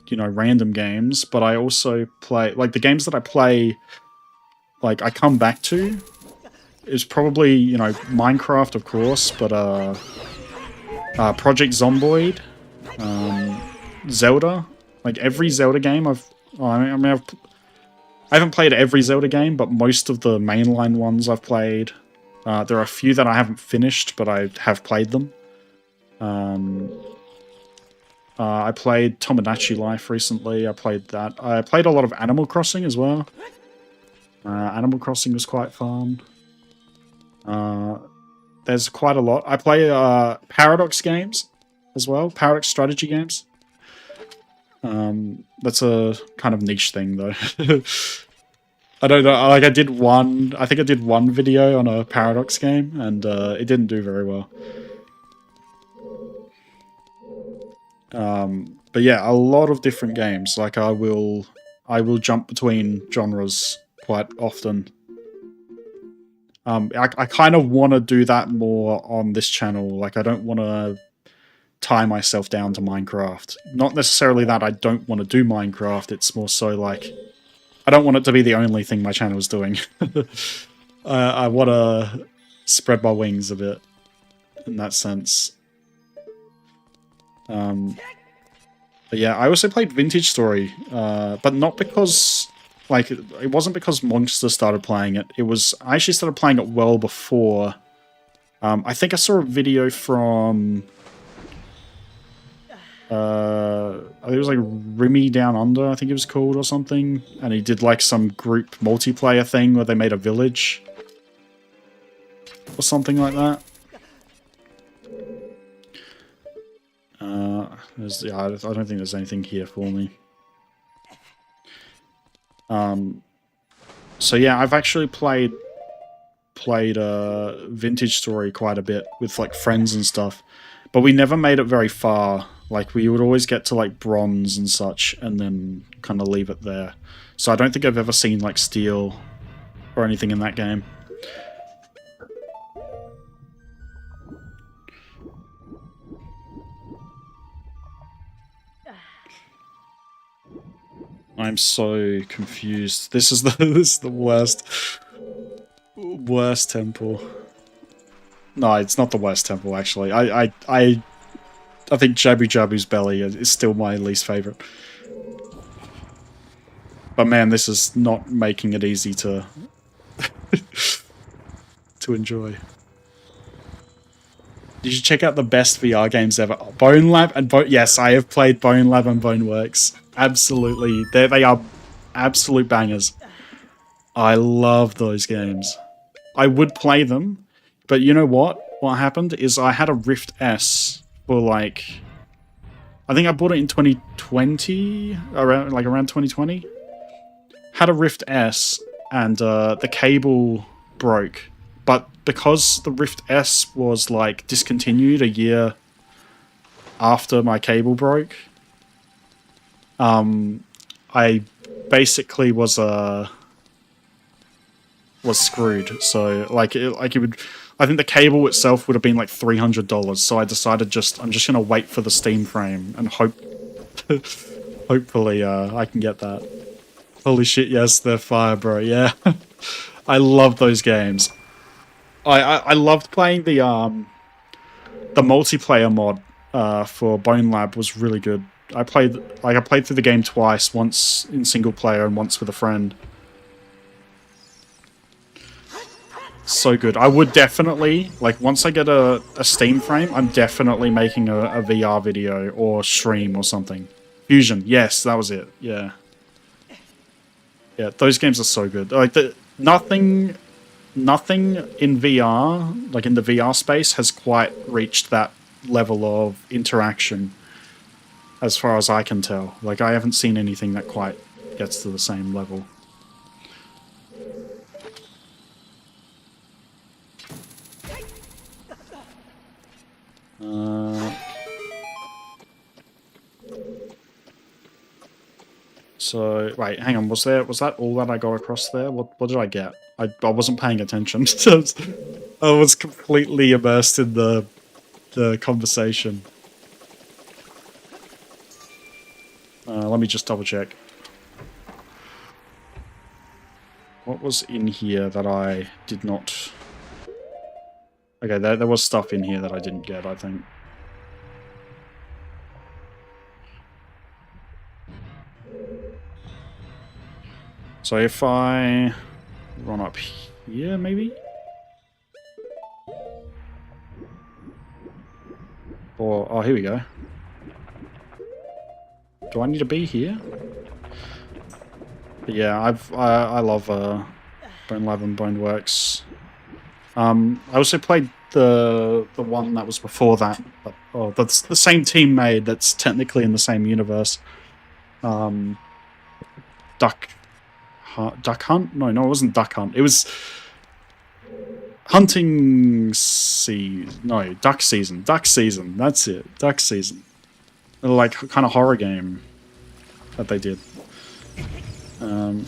you know, random games, but I also play like the games that I play, like I come back to is probably, you know, Minecraft, of course, but Project Zomboid, Zelda, like every Zelda game I haven't played every Zelda game, but most of the mainline ones I've played. There are a few that I haven't finished, but I have played them. I played Tomodachi Life recently. I played that. I played a lot of Animal Crossing as well. Animal Crossing was quite fun. There's quite a lot. I play Paradox games as well. Paradox strategy games. That's a kind of niche thing though. I don't know. Like I think I did one video on a Paradox game, and it didn't do very well. But yeah, a lot of different games. Like I will jump between genres quite often. I kind of want to do that more on this channel. Like I don't want to tie myself down to Minecraft. Not necessarily that I don't want to do Minecraft. It's more so like I don't want it to be the only thing my channel is doing. I want to spread my wings a bit in that sense. But yeah, I also played Vintage Story, but not because, like, it wasn't because Monster started playing it. I actually started playing it well before. I think I saw a video from, it was like Rimmy Down Under, I think it was called, or something. And he did like some group multiplayer thing where they made a village. Or something like that. Yeah, I don't think there's anything here for me. So yeah, I've actually played Vintage Story quite a bit with like friends and stuff, but we never made it very far. Like we would always get to like bronze and such, and then kind of leave it there. So I don't think I've ever seen like steel or anything in that game. I'm so confused. This is the worst temple. No, it's not the worst temple actually. I think Jabu Jabu's belly is still my least favorite. But man, this is not making it easy to to enjoy. You should check out the best VR games ever. Bone Lab and yes, I have played Bone Lab and Boneworks. Absolutely. They are absolute bangers. I love those games. I would play them, but you know what? What happened is I had a Rift S for like... I think I bought it in 2020, around 2020. Had a Rift S, and the cable broke. But because the Rift S was like discontinued a year after my cable broke, I basically was screwed. So like it would, I think the cable itself would have been like $300. So I decided I'm just gonna wait for the Steam frame and hopefully I can get that. Holy shit! Yes, they're fire, bro. Yeah, I love those games. I loved playing the multiplayer mod for Bone Lab was really good. I played through the game twice, once in single player and once with a friend. So good. I would definitely, like, once I get a Steam frame, I'm definitely making a VR video or stream or something. Fusion, yes, that was it. Yeah. Yeah, those games are so good. Like, nothing in VR, like in the VR space, has quite reached that level of interaction, as far as I can tell. Like, I haven't seen anything that quite gets to the same level. So, wait, hang on, was that all that I got across there? What did I get? I wasn't paying attention. I was completely immersed in the conversation. Let me just double check. What was in here that I did not... Okay, there was stuff in here that I didn't get, I think. So if I run up here, maybe? Or, oh, here we go. Do I need to be here? But yeah, I love Bone Lab and Boneworks. I also played the one that was before that. But, oh, that's the same team made. That's technically in the same universe. Duck Hunt? No, it wasn't Duck Hunt. It was Hunting Season. No, Duck Season. Duck Season. That's it. Duck Season. Like kind of horror game that they did. Okay.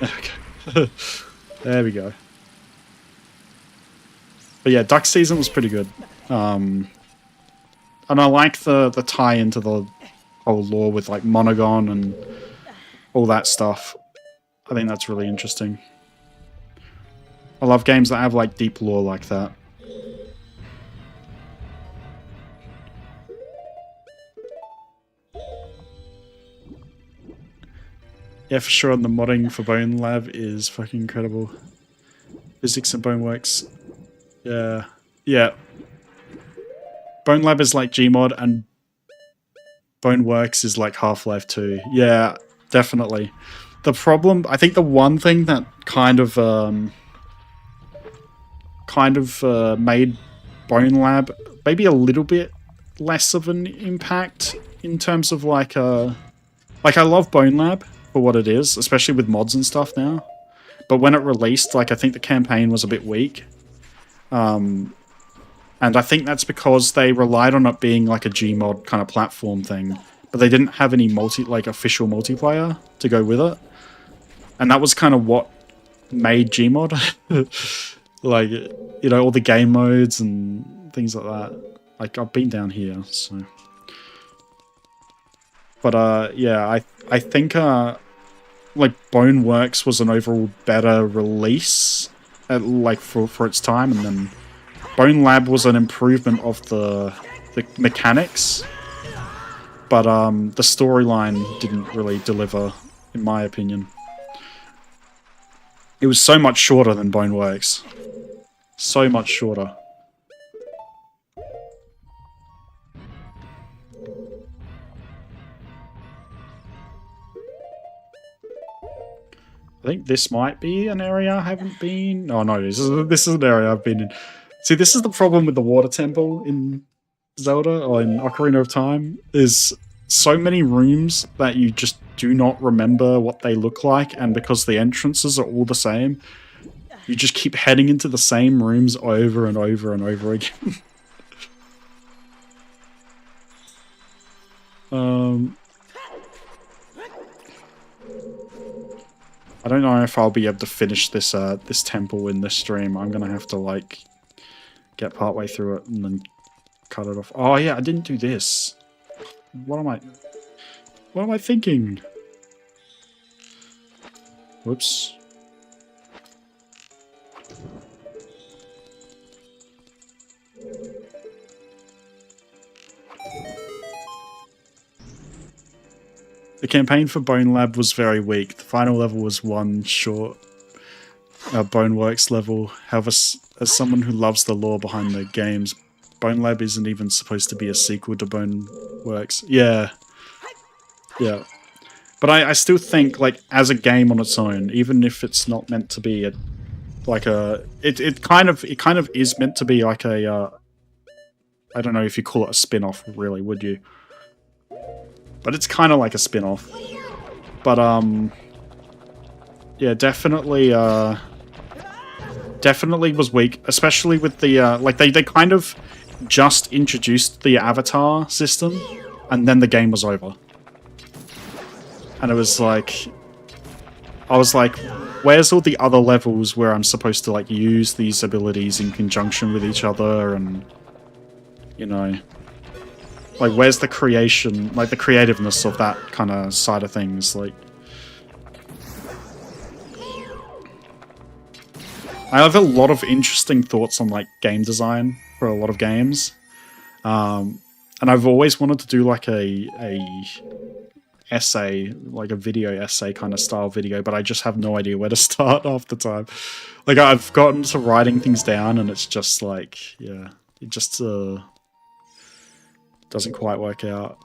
Okay. There we go. But yeah, Duck Season was pretty good. And I like the tie into the whole lore with like Monogon and all that stuff. I think that's really interesting. I love games that have like deep lore like that. Yeah, for sure. And the modding for Bone Lab is fucking incredible. Physics and Boneworks. Yeah. Yeah. Bone Lab is like Gmod and Boneworks is like Half-Life 2. Yeah, definitely. The problem, I think the one thing that kind of made Bone Lab maybe a little bit less of an impact in terms of like I love Bone Lab for what it is, especially with mods and stuff now. But when it released, like I think the campaign was a bit weak. And I think that's because they relied on it being like a Gmod kind of platform thing, but they didn't have any official multiplayer to go with it. And that was kind of what made Gmod. Like, you know, all the game modes and things like that. Like, I've been down here, so. But, yeah, I think, like, Boneworks was an overall better release, for its time, and then Bone Lab was an improvement of the mechanics, but the storyline didn't really deliver, in my opinion. It was so much shorter than Boneworks. So much shorter. I think this might be an area I haven't been. Oh no, this is an area I've been in. See, this is the problem with the water temple in Zelda, or in Ocarina of Time, is so many rooms that you just do not remember what they look like, and because the entrances are all the same, you just keep heading into the same rooms over and over and over again. I don't know if I'll be able to finish this this temple in this stream. I'm gonna have to like get partway through it and then cut it off. Oh yeah, I didn't do this. What am I thinking? Whoops. The campaign for Bone Lab was very weak. The final level was one short Boneworks level. However, as someone who loves the lore behind the games, Bone Lab isn't even supposed to be a sequel to Boneworks. Yeah. Yeah. But I still think, like, as a game on its own, even if it's not meant to be it kind of is meant to be like a I don't know if you call it a spin-off, really, would you? But it's kind of like a spin-off. But, yeah, definitely was weak, especially with the, like, they kind of just introduced the avatar system, and then the game was over. And it was like, I was like, where's all the other levels where I'm supposed to, like, use these abilities in conjunction with each other, and, you know, like, where's the creation, like, the creativeness of that kind of side of things, like... I have a lot of interesting thoughts on, like, game design for a lot of games. And I've always wanted to do, like, a essay, like a video essay kind of style video, but I just have no idea where to start half the time. Like, I've gotten to writing things down, and it's just, like, yeah, it just, doesn't quite work out.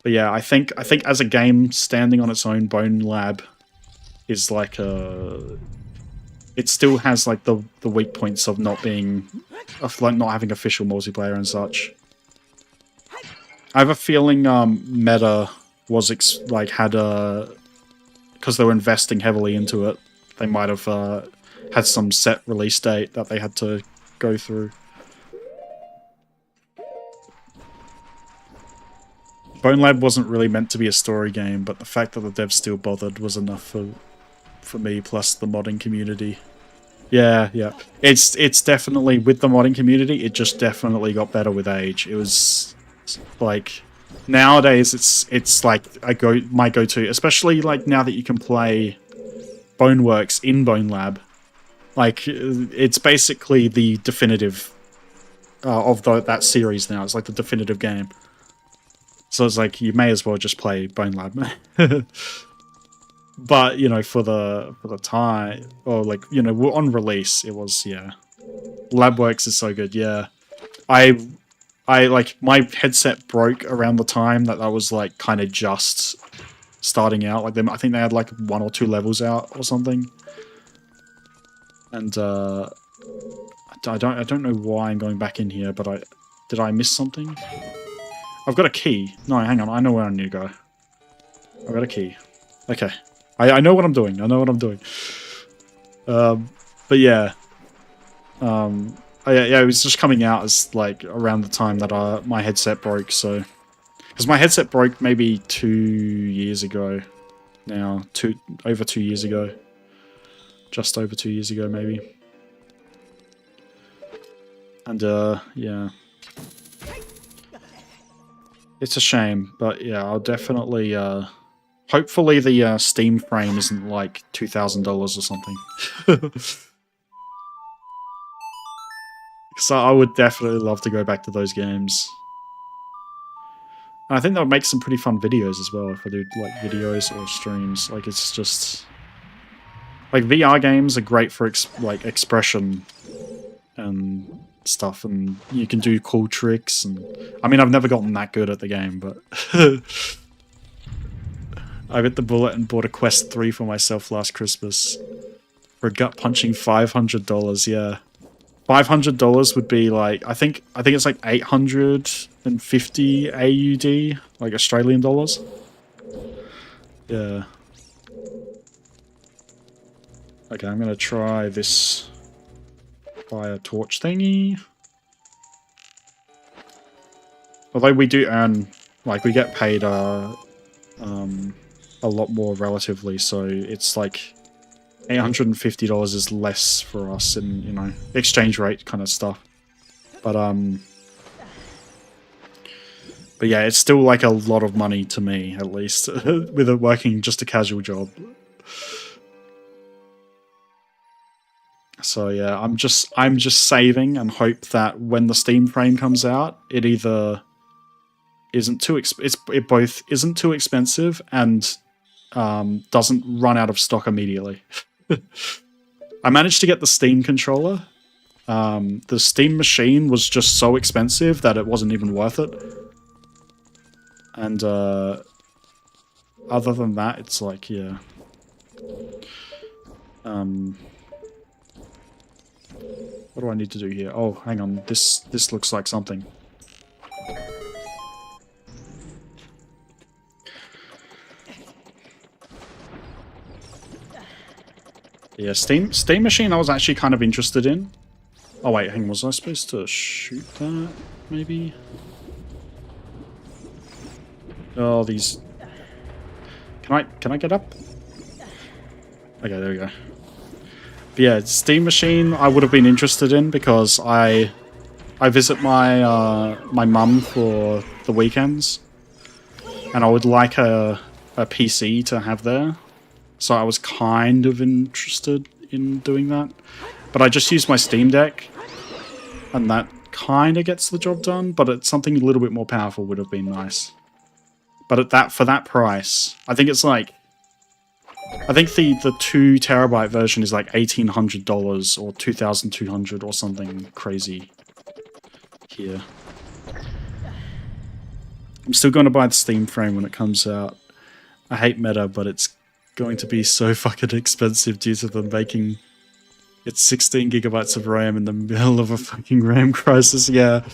But yeah, I think as a game standing on its own, Bone Lab is like a. It still has like the weak points of not being, of like not having official multiplayer and such. I have a feeling Meta was had a, because they were investing heavily into it, they might have had some set release date that they had to go through. Bone Lab wasn't really meant to be a story game, but the fact that the devs still bothered was enough for me, plus the modding community. Yeah, yeah. It's definitely, with the modding community, it just definitely got better with age. It was like, nowadays it's like my go-to, especially like now that you can play Boneworks in Bone Lab. Like, it's basically the definitive of that series now. It's like the definitive game. So it's like, you may as well just play Bone Lab. But, you know, for the time, or like, you know, on release, it was, yeah. Labworks is so good, yeah. I like, my headset broke around the time that I was like kind of just starting out. Like, I think they had like 1 or 2 levels out or something. And I don't know why I'm going back in here, but did I miss something? I've got a key. No, hang on. I know where I need to go. I've got a key. Okay. I know what I'm doing. I know what I'm doing. But yeah. Yeah, it was just coming out as like around the time that my headset broke. So, because my headset broke maybe 2 years ago. Now, over 2 years ago. Just over 2 years ago, maybe. And yeah. It's a shame, but yeah, I'll definitely, hopefully the Steam frame isn't like $2,000 or something. Because I would definitely love to go back to those games. And I think that would make some pretty fun videos as well, if I do like videos or streams. Like, it's just... Like, VR games are great for expression and stuff, and you can do cool tricks, and I mean, I've never gotten that good at the game, but I bit the bullet and bought a Quest 3 for myself last Christmas for a gut-punching $500, yeah. $500 would be like, I think it's like 850 AUD, like Australian dollars. Yeah. Okay, I'm gonna try this fire torch thingy. Although we do earn, like, we get paid a lot more relatively, so it's like $850 is less for us in, you know, exchange rate kind of stuff. But yeah, it's still like a lot of money to me, at least, with it working just a casual job. So yeah, I'm just saving and hope that when the Steam frame comes out, it either isn't too it both isn't too expensive and doesn't run out of stock immediately. I managed to get the Steam controller. The Steam machine was just so expensive that it wasn't even worth it. And other than that, it's like, yeah. What do I need to do here? Oh, hang on. This looks like something. Yeah, Steam Machine I was actually kind of interested in. Oh wait, hang on, was I supposed to shoot that? Maybe? Oh, these... Can I get up? Okay, there we go. But yeah, Steam Machine I would have been interested in because I visit my my mum for the weekends, and I would like a PC to have there. So I was kind of interested in doing that. But I just used my Steam Deck, and that kind of gets the job done, but it's something a little bit more powerful would have been nice. But for that price, I think it's like... I think the 2 terabyte version is like $1,800 or $2,200 or something crazy here. I'm still going to buy the Steam frame when it comes out. I hate Meta, but it's going to be so fucking expensive due to them making it 16 gigabytes of RAM in the middle of a fucking RAM crisis. Yeah,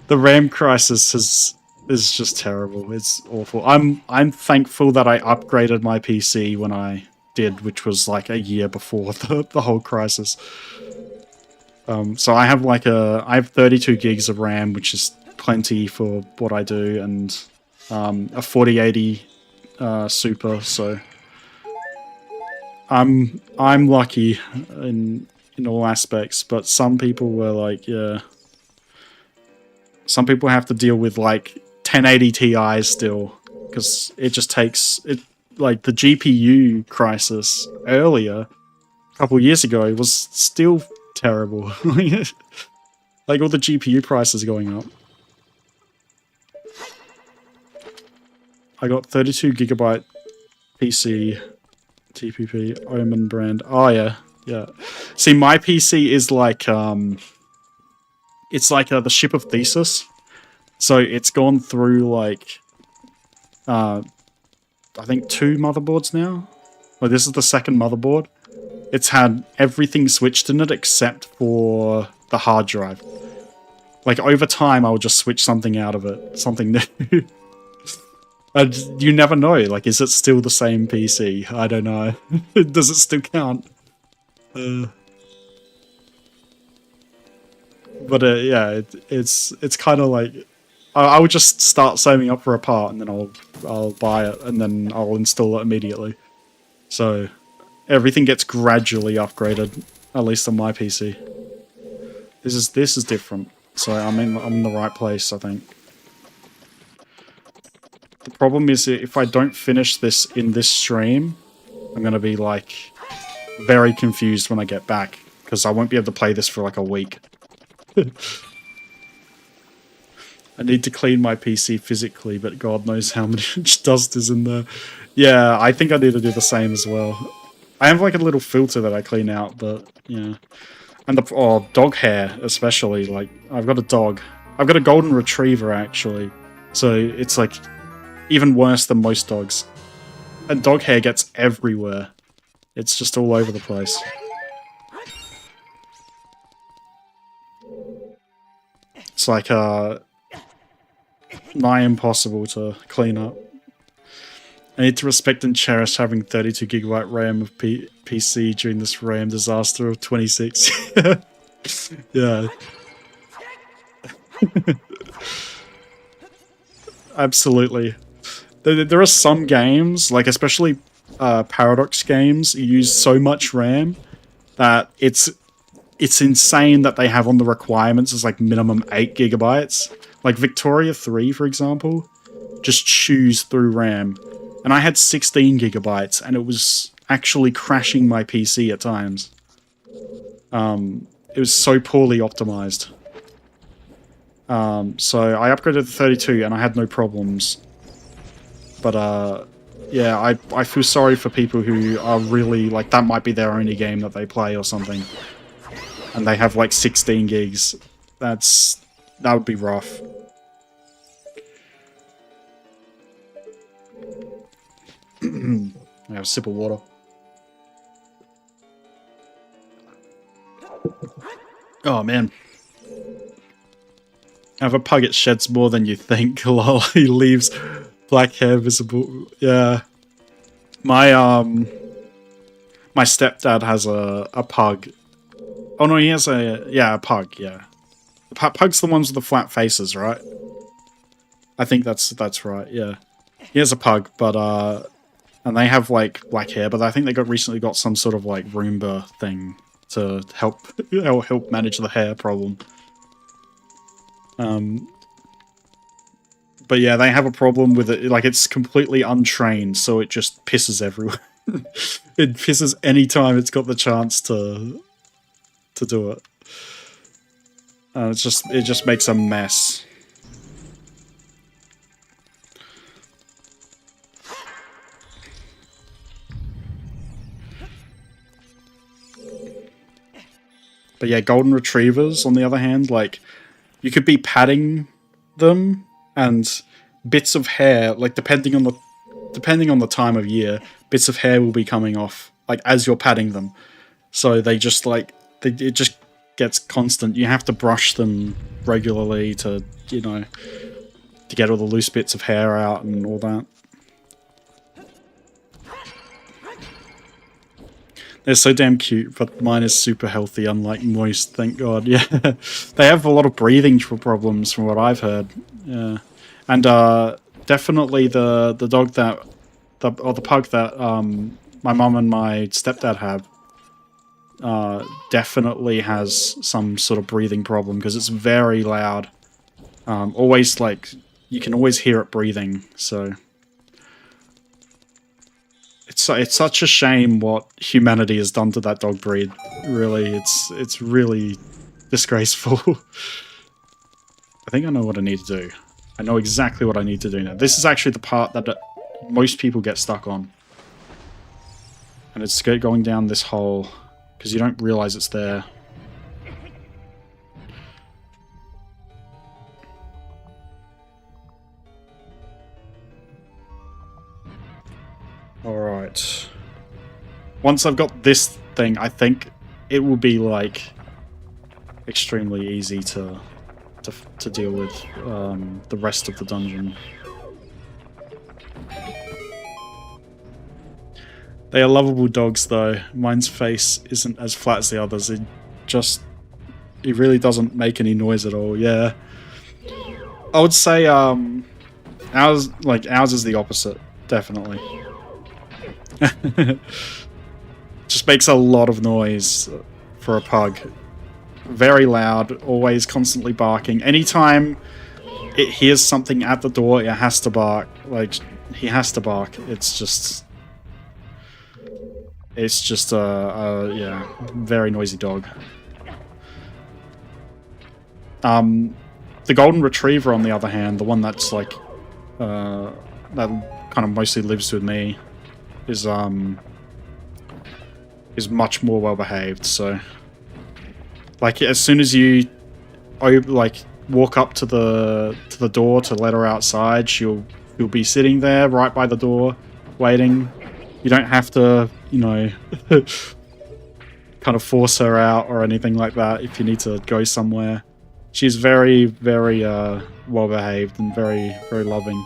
the RAM crisis is just terrible. It's awful. I'm thankful that I upgraded my PC when I did, which was like a year before the whole crisis. So I have I have 32 gigs of RAM, which is plenty for what I do, and a 4080 Super. So I'm lucky in all aspects, but some people were like, yeah, some people have to deal with like 1080 Ti still, because it just takes it. Like the GPU crisis earlier, a couple years ago, was still terrible. Like all the GPU prices going up. I got 32 gigabyte PC TPP Omen brand. Oh yeah, yeah. See, my PC is like it's like the ship of Theseus. So it's gone through like I think 2 motherboards now. Well, this is the second motherboard. It's had everything switched in it except for the hard drive. Like over time, I'll just switch something out of it, something new. And you never know. Like, is it still the same PC? I don't know. Does it still count? But yeah, it's kind of like I would just start saving up for a part, and then I'll buy it, and then I'll install it immediately. So everything gets gradually upgraded, at least on my PC. This is different. So I'm in the right place, I think. The problem is if I don't finish this in this stream, I'm gonna be like very confused when I get back, because I won't be able to play this for like a week. I need to clean my PC physically, but God knows how much dust is in there. Yeah, I think I need to do the same as well. I have like a little filter that I clean out, but yeah. And the dog hair especially. Like, I've got a dog. I've got a golden retriever actually, so it's like even worse than most dogs. And dog hair gets everywhere. It's just all over the place. It's like nigh impossible to clean up. I need to respect and cherish having 32 gigabyte RAM of PC during this RAM disaster of 26. Yeah. Absolutely. There are some games, like especially Paradox games, use so much RAM that it's insane that they have on the requirements as like minimum 8 gigabytes. Like Victoria 3, for example, just chews through RAM. And I had 16 gigabytes, and it was actually crashing my PC at times. It was so poorly optimized. So I upgraded to 32, and I had no problems. But yeah, I feel sorry for people who are really, like, that might be their only game that they play or something. And they have like 16 gigs. That would be rough. I have a sip of water. Oh man. I have a pug, it sheds more than you think. Lol, he leaves black hair visible. Yeah. My my stepdad has a pug. Oh no, he has a pug, yeah. Pug's the ones with the flat faces, right? I think that's right, yeah. He has a pug, but and they have like black hair, but I think they recently got some sort of like Roomba thing to help manage the hair problem. But yeah, they have a problem with it. Like, it's completely untrained, so it just pisses everywhere. It pisses any time it's got the chance to do it. It just makes a mess. But yeah, golden retrievers, on the other hand, like, you could be patting them, and bits of hair, like depending on the time of year, bits of hair will be coming off, like as you're patting them. So they just like it just gets constant. You have to brush them regularly to, you know, to get all the loose bits of hair out and all that. They're so damn cute, but mine is super healthy, unlike most, thank God. Yeah, they have a lot of breathing problems from what I've heard. Yeah, and definitely the dog that the pug that my mum and my stepdad have definitely has some sort of breathing problem because it's very loud. Always like you can always hear it breathing. So it's such a shame what humanity has done to that dog breed. Really, it's really disgraceful. I think I know what I need to do. I know exactly what I need to do now. This is actually the part that most people get stuck on. And it's going down this hole, because you don't realize it's there. Alright. Once I've got this thing, I think it will be, like, extremely easy to deal with the rest of the dungeon. They are lovable dogs, though. Mine's face isn't as flat as the others. It really doesn't make any noise at all. Yeah, I would say ours is the opposite, definitely. Just makes a lot of noise for a pug. Very loud, always constantly barking. Anytime it hears something at the door, it has to bark. Like, he has to bark. It's just yeah, very noisy dog. The golden retriever, on the other hand, the one that's like that kind of mostly lives with me, is much more well behaved. So, like, as soon as you walk up to the door to let her outside, she'll be sitting there right by the door, waiting. You don't have to, you know, kind of force her out or anything like that if you need to go somewhere. She's very, very well behaved and very, very loving.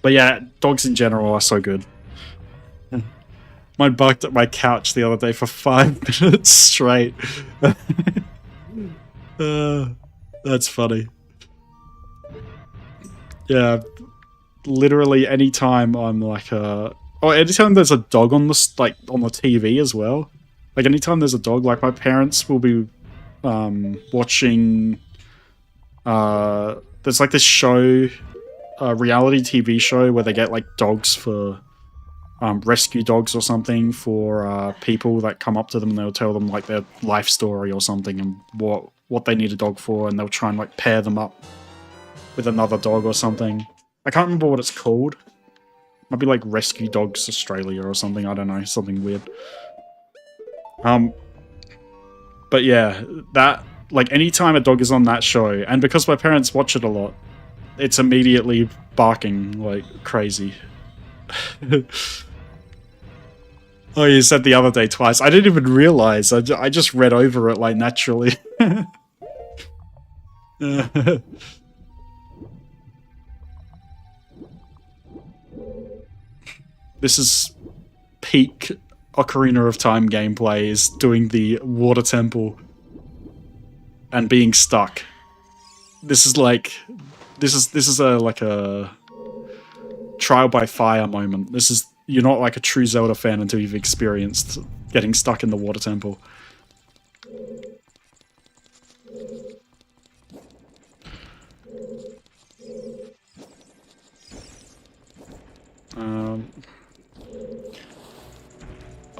But yeah, dogs in general are so good. Mine barked at my couch the other day for 5 minutes straight. That's funny. Yeah, literally anytime I'm like anytime there's a dog on the on the TV as well. Like anytime there's a dog, like my parents will be watching. There's like this show, reality TV show where they get like dogs for. Rescue dogs or something for people that come up to them and they'll tell them like their life story or something and what they need a dog for, and they'll try and like pair them up with another dog or something. I can't remember what it's called. Might be like Rescue Dogs Australia or something. I don't know, something weird. But yeah, that like anytime a dog is on that show, and because my parents watch it a lot, it's immediately barking like crazy. Oh, you said the other day twice. I didn't even realize. I just read over it like naturally. This is peak Ocarina of Time gameplay, is doing the water temple and being stuck. This is like this is a trial by fire moment. You're not like a true Zelda fan until you've experienced getting stuck in the water temple.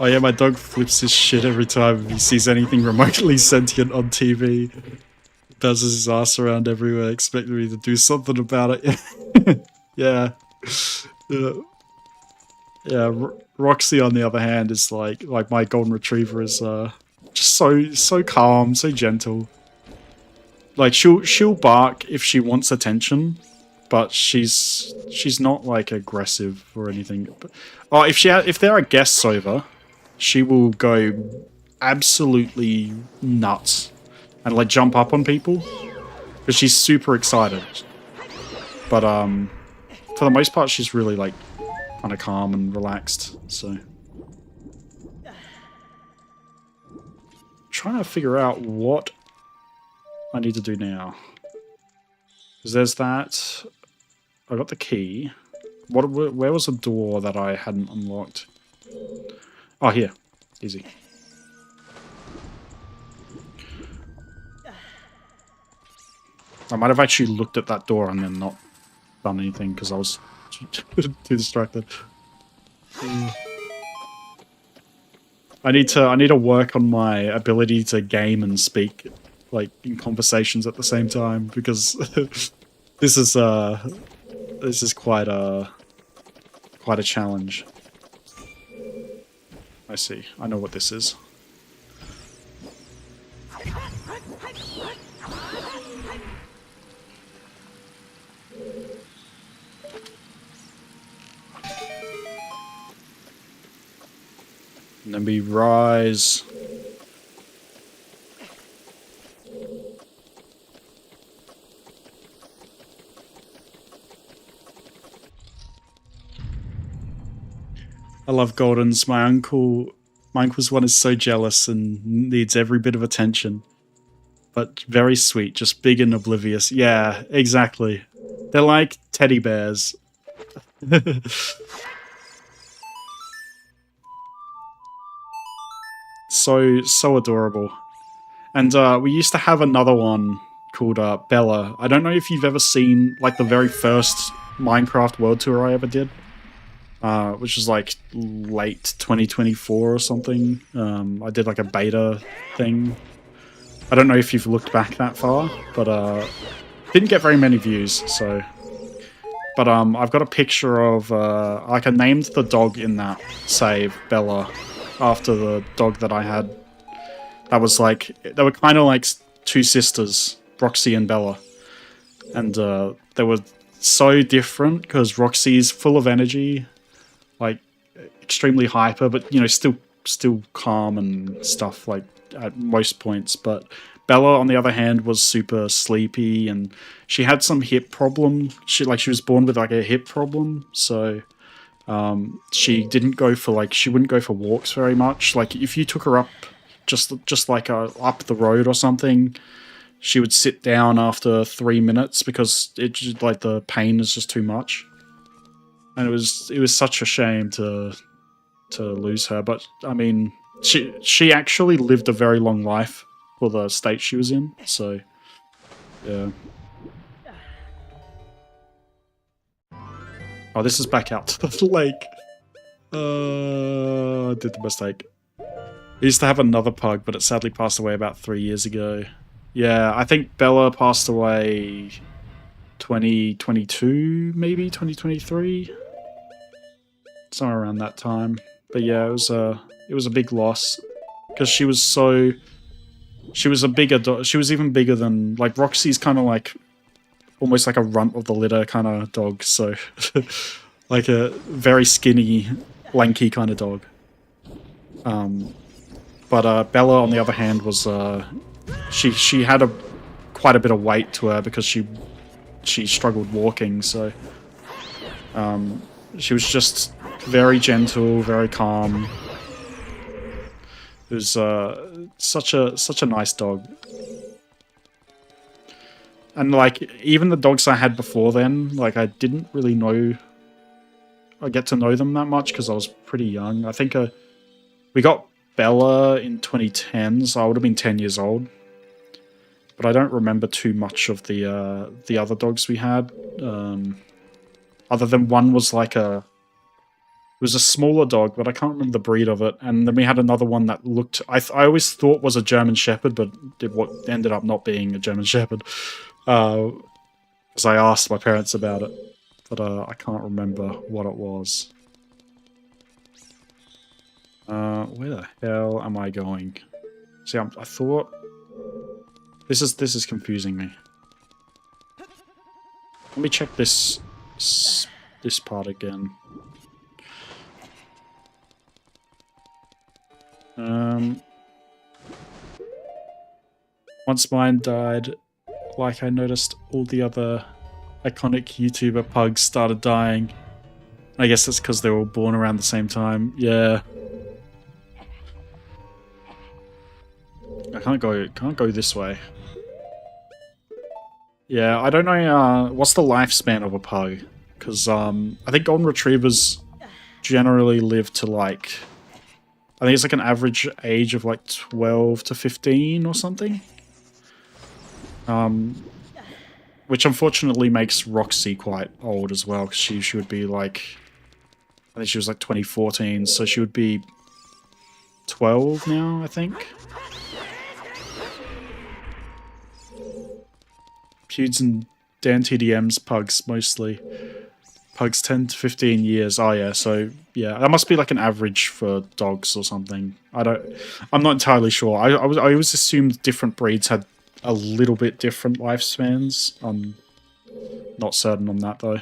Oh yeah, my dog flips his shit every time he sees anything remotely sentient on TV. Does his ass around everywhere, expecting me to do something about it. Yeah. Yeah, Roxy on the other hand is like my golden retriever is just so calm, so gentle. Like she'll bark if she wants attention, but she's not like aggressive or anything. But, oh, if there are guests over, she will go absolutely nuts and like jump up on people because she's super excited. But for the most part, she's really like kind of calm and relaxed. So trying to figure out what I need to do now. Because there's that. I got the key. Where was the door that I hadn't unlocked? Oh, here. Easy. I might have actually looked at that door and then not done anything because I was too distracted. I need to work on my ability to game and speak like in conversations at the same time because this is quite a challenge. I see. I know what this is. And then we rise. I love Goldens. My uncle's one is so jealous and needs every bit of attention. But very sweet, just big and oblivious. Yeah, exactly. They're like teddy bears. So adorable. And we used to have another one called Bella. I don't know if you've ever seen like the very first Minecraft World Tour I ever did, which was like late 2024 or something. I did like a beta thing. I don't know if you've looked back that far, but didn't get very many views. So, but I've got a picture of like I named the dog in that save Bella after the dog that I had. That was like, they were kind of like two sisters, Roxy and Bella. And they were so different because Roxy's full of energy, like extremely hyper, but you know, still calm and stuff like at most points. But Bella, on the other hand, was super sleepy and she had some hip problem. She was born with like a hip problem, so she wouldn't go for walks very much. Like if you took her up just like up the road or something, she would sit down after 3 minutes because it just, like the pain is just too much. And it was such a shame to lose her. But I mean, she actually lived a very long life for the state she was in. So yeah. Oh, this is back out to the lake. I did the mistake. I used to have another pug, but it sadly passed away about 3 years ago. Yeah, I think Bella passed away 2022, maybe 2023, somewhere around that time. But yeah, it was a big loss because she was a bigger dog. She was even bigger than like Roxy's kind of like almost like a runt of the litter kind of dog. So like a very skinny, lanky kind of dog. But Bella, on the other hand, was she had quite a bit of weight to her because she struggled walking. So she was just very gentle, very calm. It was such a nice dog. And like even the dogs I had before then, like I didn't really get to know them that much because I was pretty young. I think we got Bella in 2010, so I would have been 10 years old. But I don't remember too much of the other dogs we had. Other than one was like it was a smaller dog, but I can't remember the breed of it. And then we had another one that looked, I always thought was a German Shepherd, but what ended up not being a German Shepherd. Because I asked my parents about it, but I can't remember what it was. Where the hell am I going? See, I thought This is confusing me. Let me check this part again. Once mine died, like I noticed all the other iconic YouTuber pugs started dying. I guess that's because they were all born around the same time. Yeah. I can't go this way. Yeah, I don't know what's the lifespan of a pug, because I think golden retrievers generally live to like, I think it's like an average age of like 12 to 15 or something. Which unfortunately makes Roxy quite old as well, because she would be like, I think she was like 2014, so she would be 12 now, I think. Pewds and Dan TDM's pugs mostly. Pugs 10 to 15 years. Oh yeah, so yeah, that must be like an average for dogs or something. I'm not entirely sure. I always assumed different breeds had a little bit different lifespans. I'm not certain on that though.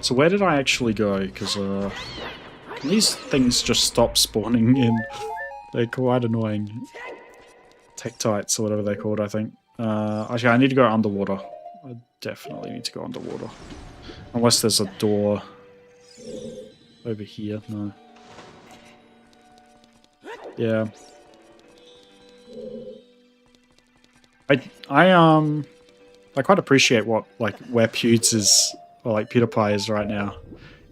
So where did I actually go? Because can these things just stop spawning in? They're quite annoying. Tektites or whatever they're called, I think. Actually, I need to go underwater. I definitely need to go underwater. Unless there's a door over here. No. Yeah. I quite appreciate what where Pewds is, or like PewDiePie is right now,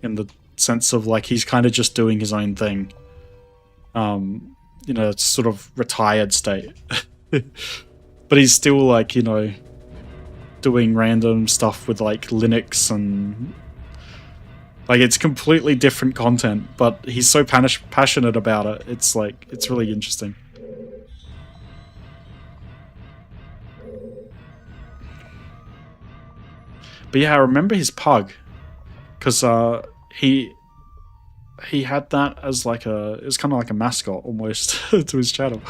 in the sense of like he's kind of just doing his own thing. You know, it's sort of retired state. But he's still like, you know, doing random stuff with like Linux and like it's completely different content, but he's so passionate about it. It's like, it's really interesting. But yeah, I remember his pug, because he had that as like it was kind of like a mascot almost to his channel.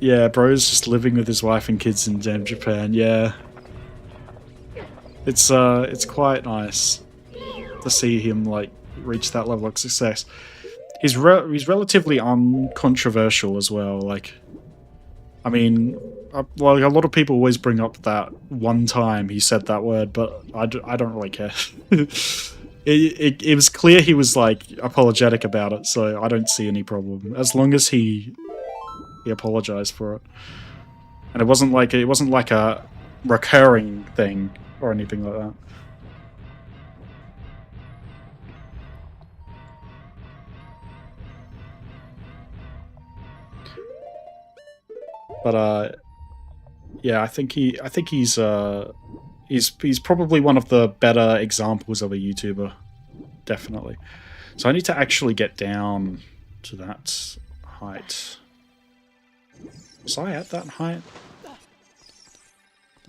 Yeah, bro's just living with his wife and kids in Japan. Yeah, it's quite nice to see him like reach that level of success. He's relatively uncontroversial as well. Like, I mean, like a lot of people always bring up that one time he said that word, but I don't really care. It was clear he was like apologetic about it, so I don't see any problem as long as he apologized for it, and it wasn't like a recurring thing or anything like that. But yeah, I think he's probably one of the better examples of a YouTuber, definitely. So I need to actually get down to that height. Was I at that height?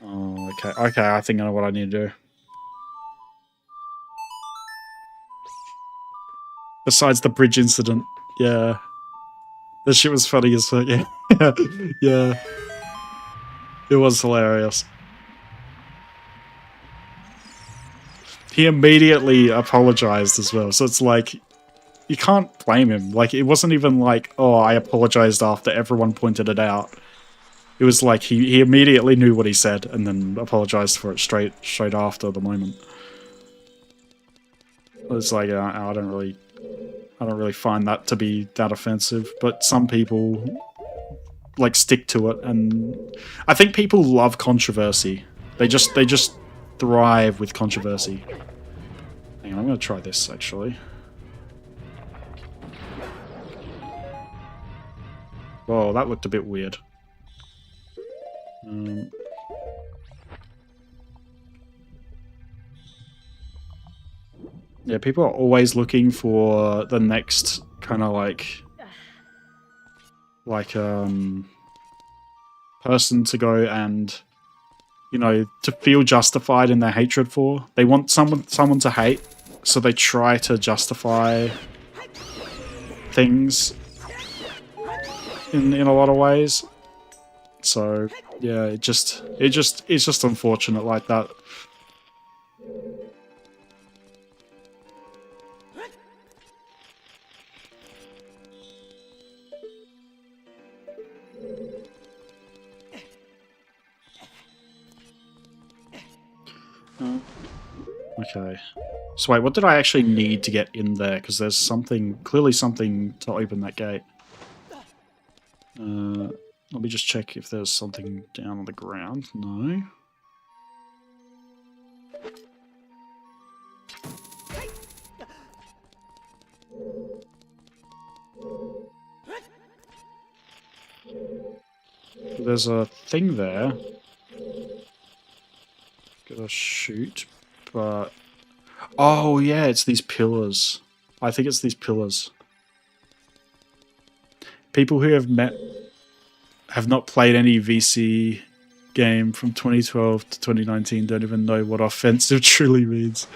Oh, okay. Okay, I think I know what I need to do. Besides the bridge incident, yeah. This shit was funny as fuck, yeah. Yeah. It was hilarious. He immediately apologized as well, so it's like, you can't blame him. Like, it wasn't even like, oh, I apologized after everyone pointed it out. It was like he immediately knew what he said and then apologized for it straight after the moment. It's like, I don't really find that to be that offensive, but some people like stick to it, and I think people love controversy. They just thrive with controversy. Hang on, I'm gonna try this actually. Whoa, that looked a bit weird. Yeah, people are always looking for the next kind of like person to go and, you know, to feel justified in their hatred for. They want someone to hate, so they try to justify things in a lot of ways. So yeah, it's just unfortunate like that. Okay. So wait, what did I actually need to get in there? Because there's something, clearly something to open that gate. Let me just check if there's something down on the ground. No. There's a thing there. Gotta shoot, but... Oh yeah, it's these pillars. I think it's these pillars. People who have not played any VC game from 2012 to 2019 don't even know what offensive truly means.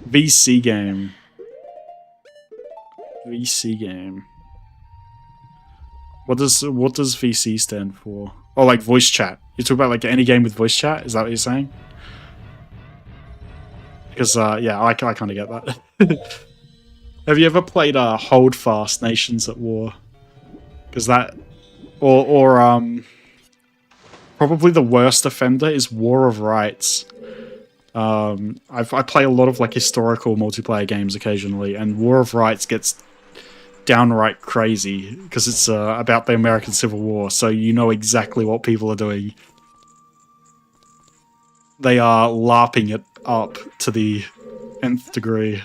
VC game. VC game. What does VC stand for? Oh, like voice chat. You talk about like any game with voice chat? Is that what you're saying? Because yeah, I kind of get that. Have you ever played Hold Fast Nations at War? Because that, or probably the worst offender is War of Rights. I play a lot of like historical multiplayer games occasionally, and War of Rights gets downright crazy because it's about the American Civil War, so you know exactly what people are doing. They are LARPing it up to the nth degree.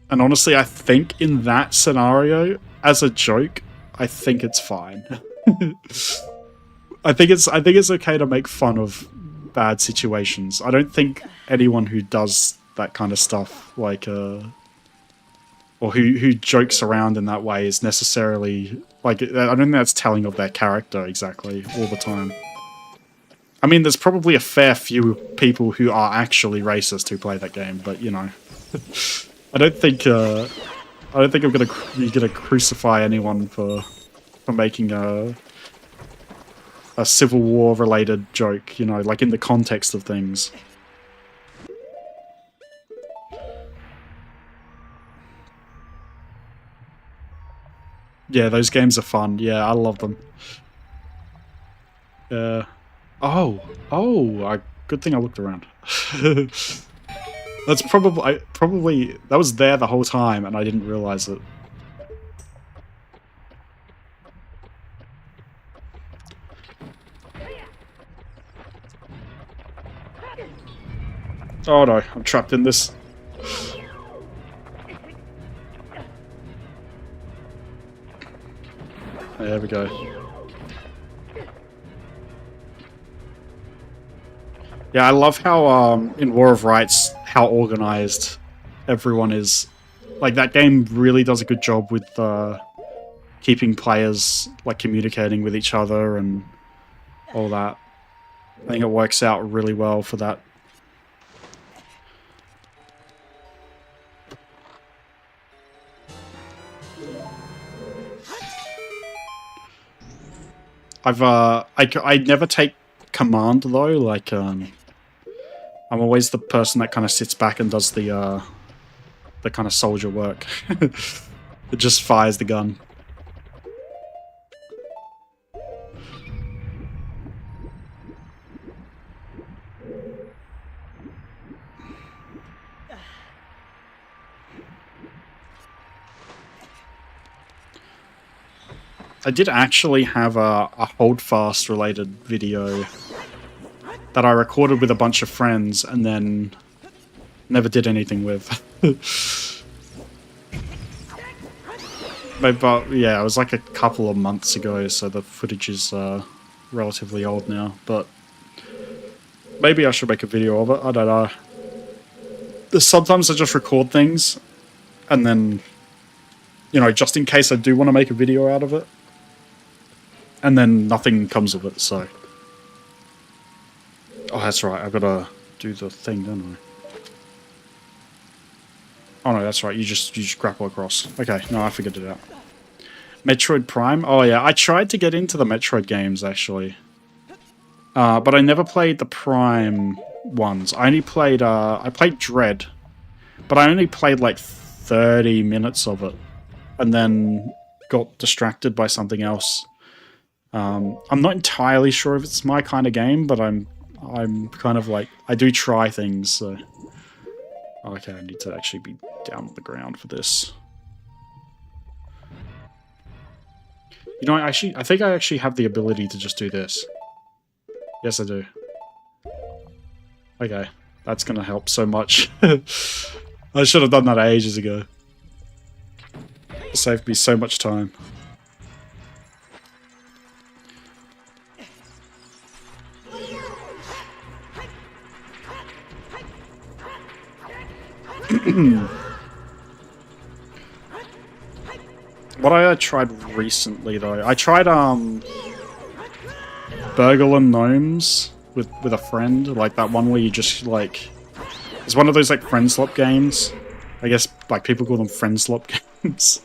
And honestly, I think in that scenario, as a joke, I think it's fine. I think it's okay to make fun of bad situations. I don't think anyone who does that kind of stuff, like or who jokes around in that way, is necessarily like, I don't think that's telling of their character exactly all the time. I mean, there's probably a fair few people who are actually racist who play that game, but you know, I don't think you're gonna crucify anyone for making a Civil War related joke, you know, like in the context of things. Yeah, those games are fun. Yeah, I love them. Good thing I looked around. That's probably that was there the whole time and I didn't realize it. Oh no, I'm trapped in this. There we go. Yeah, I love how in War of Rights how organized everyone is. Like that game really does a good job with keeping players like communicating with each other and all that. I think it works out really well for that. I never take command though, like I'm always the person that kind of sits back and does the kind of soldier work. It just fires the gun. I did actually have a Holdfast related video that I recorded with a bunch of friends and then never did anything with. But yeah, it was like a couple of months ago, so the footage is relatively old now, but maybe I should make a video of it, I don't know. Sometimes I just record things and then, you know, just in case I do want to make a video out of it, and then nothing comes of it, so... Oh, that's right, I've got to do the thing, don't I? Oh no, that's right. You just grapple across. Okay, no, I figured it out. Metroid Prime. Oh yeah, I tried to get into the Metroid games actually, but I never played the Prime ones. I only played. I played Dread, but I only played like 30 minutes of it, and then got distracted by something else. I'm not entirely sure if it's my kind of game, but I'm kind of like I do try things. So. Okay, I need to actually be down on the ground for this. You know, I think I actually have the ability to just do this. Yes, I do. Okay, that's gonna help so much. I should have done that ages ago. It saved me so much time. What I tried recently though, I tried Burgle and Gnomes with a friend, like that one where you just like it's one of those like friend slop games. I guess like people call them friend slop games.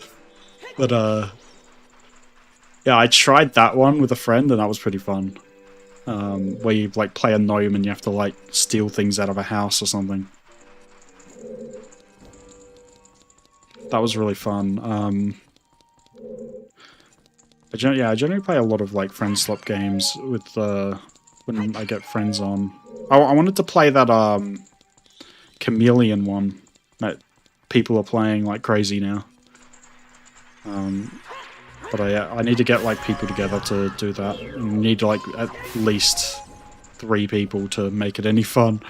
But yeah, I tried that one with a friend and that was pretty fun. Where you like play a gnome and you have to like steal things out of a house or something. That was really fun. I generally play a lot of like friend slop games with when I get friends on. I wanted to play that Chameleon one that people are playing like crazy now. But I need to get like people together to do that. You need like at least 3 people to make it any fun.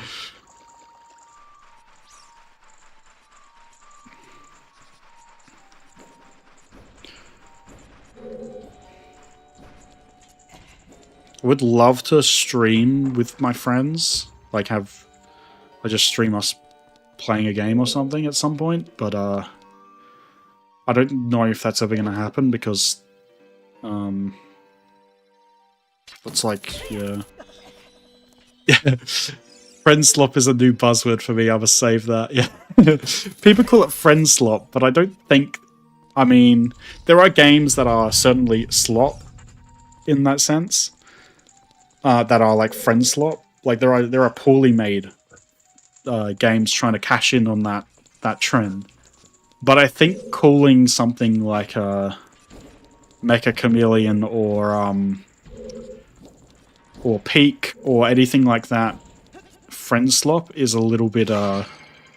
I would love to stream with my friends, like I just stream us playing a game or something at some point, but I don't know if that's ever going to happen because it's like, yeah. Friend slop is a new buzzword for me, I must save that, yeah. People call it friend slop, but I don't think, I mean, there are games that are certainly slop in that sense. That are like friend slop. Like there are poorly made games trying to cash in on that trend. But I think calling something like Mecha Chameleon or Peak or anything like that friend slop is a little bit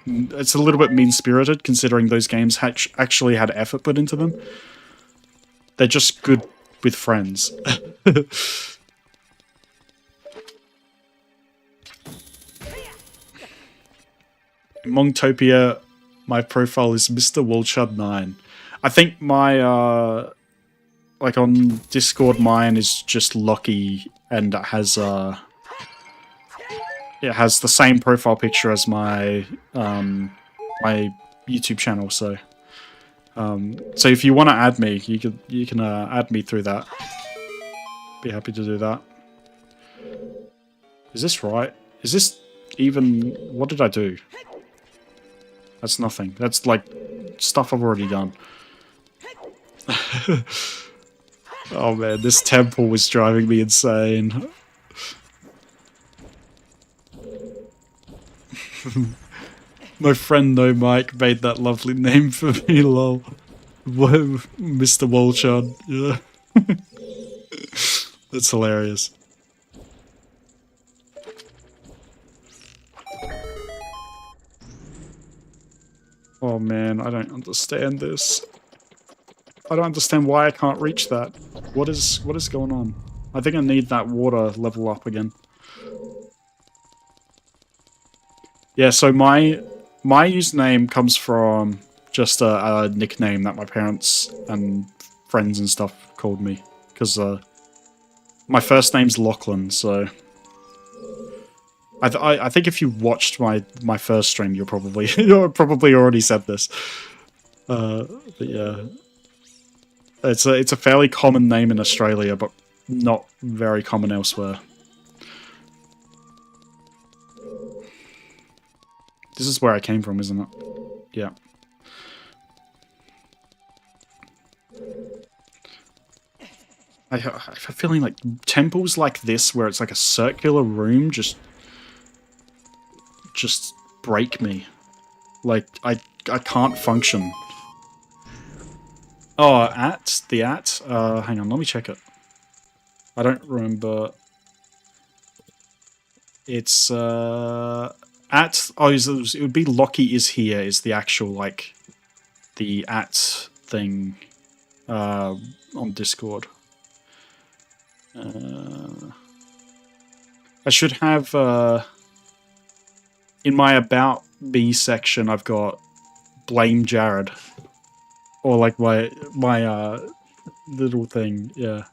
it's a little bit mean-spirited considering those games actually had effort put into them. They're just good with friends. In Mongtopia, my profile is Mr. Wolchud9. I think my, like on Discord, mine is just Lucky, and it has the same profile picture as my, my YouTube channel, so. So if you want to add me, you can add me through that. Be happy to do that. Is this right? Is this even... What did I do? That's nothing. That's like stuff I've already done. Oh man, this temple was driving me insane. My friend No Mike made that lovely name for me, lol. Mr. Wolchard. Yeah. That's hilarious. Oh man, I don't understand this. I don't understand why I can't reach that. What is going on? I think I need that water level up again. Yeah, so my username comes from just a nickname that my parents and friends and stuff called me. Because my first name's Lachlan, so... I think if you watched my first stream, you probably already said this. But yeah, it's a fairly common name in Australia, but not very common elsewhere. This is where I came from, isn't it? Yeah. I have a feeling like temples like this, where it's like a circular room, just break me. Like, I can't function. Oh, hang on, let me check it. I don't remember. It's, oh, it would be Lockie is here, is the actual, like, the thing, on Discord. I should have, in my About Me section, I've got Blame Jared. Or, like, my little thing, yeah.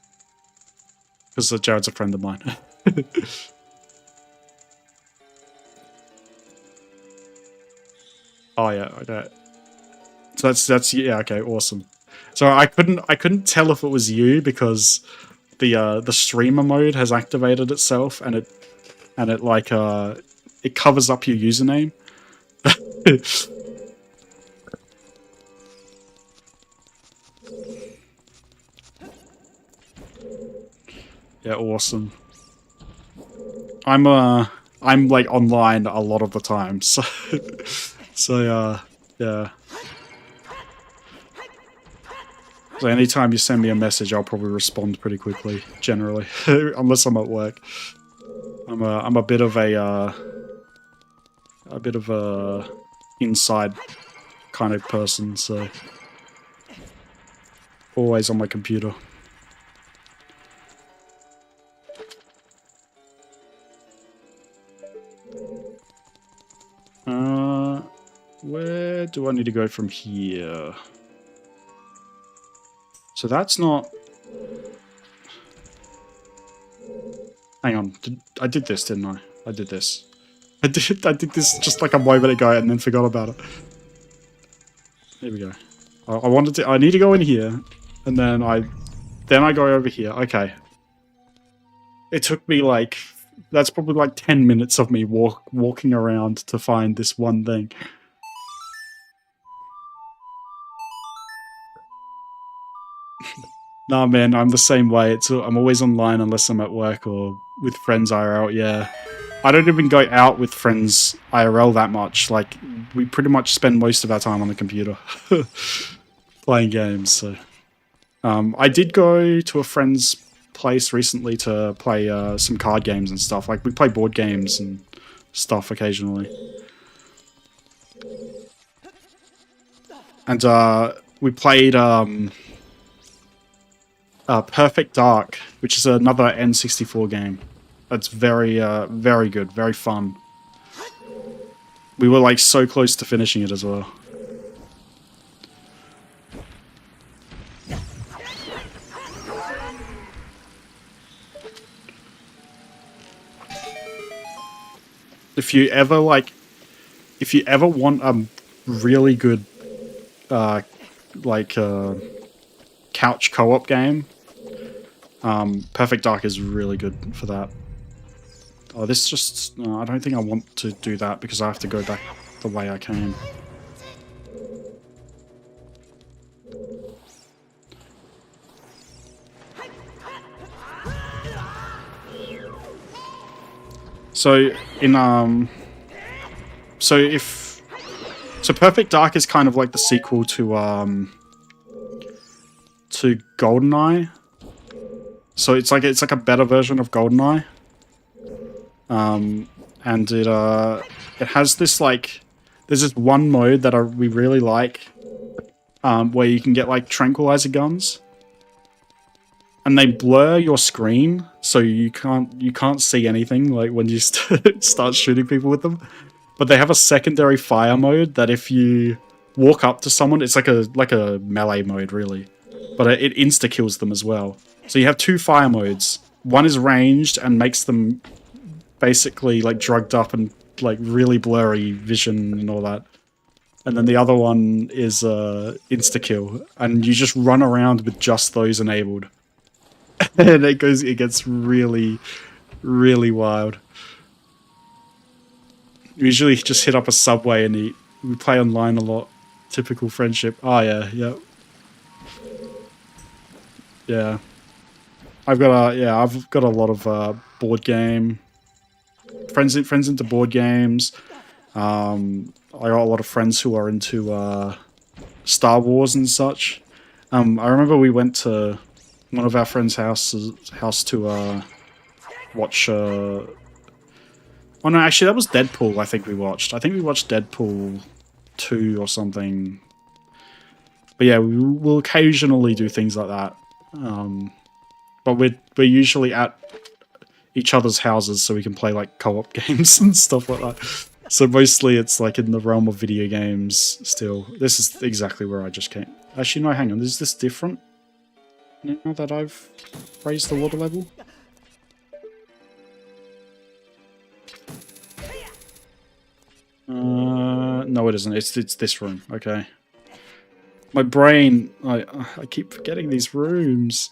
Because Jared's a friend of mine. Oh, yeah, okay. So that's, yeah, okay, awesome. So I couldn't tell if it was you because the streamer mode has activated itself and it like it covers up your username. Yeah, awesome. I'm like online a lot of the time, so yeah. So anytime you send me a message, I'll probably respond pretty quickly, generally, unless I'm at work. I'm a bit of a inside kind of person, so always on my computer. Where do I need to go from here? So that's not... Hang on, I did this, didn't I? I did this. I did this just like a moment ago and then forgot about it. Here we go. I need to go in here, and then I go over here. Okay. It took me like... That's probably like 10 minutes of me walking around to find this one thing. Nah, man, I'm the same way. I'm always online unless I'm at work or with friends IRL, yeah. I don't even go out with friends IRL that much. Like, we pretty much spend most of our time on the computer playing games, so... I did go to a friend's place recently to play some card games and stuff. Like, we play board games and stuff occasionally. And we played Perfect Dark, which is another N64 game. It's very, very good, very fun. We were like so close to finishing it as well. If you ever want a really good, couch co-op game, Perfect Dark is really good for that. Oh, this just... I don't think I want to do that because I have to go back the way I came. So, So Perfect Dark is kind of like the sequel to GoldenEye. So it's like a better version of GoldenEye. And it has this like... There's this one mode that we really like, where you can get like tranquilizer guns. And they blur your screen, so you can't see anything like when you start shooting people with them. But they have a secondary fire mode that if you walk up to someone, it's like a melee mode really, but it insta kills them as well. So you have two fire modes. One is ranged and makes them basically like drugged up and like really blurry vision and all that. And then the other one is insta kill, and you just run around with just those enabled. And it gets really, really wild. We usually just hit up a Subway and eat. We play online a lot. Typical friendship. Oh yeah, yeah. Yeah. I've got a lot of board game friends into board games. I got a lot of friends who are into Star Wars and such. I remember we went to one of our friends' house to watch. Oh no, actually, that was Deadpool. I think we watched. I think we watched Deadpool 2 or something. But yeah, we'll occasionally do things like that. But we're usually at each other's houses so we can play like co-op games and stuff like that. So mostly it's like in the realm of video games still. This is exactly where I just came. Actually, no, hang on. Is this different now that I've raised the water level? No, it isn't. It's this room. Okay. My brain, I keep forgetting these rooms.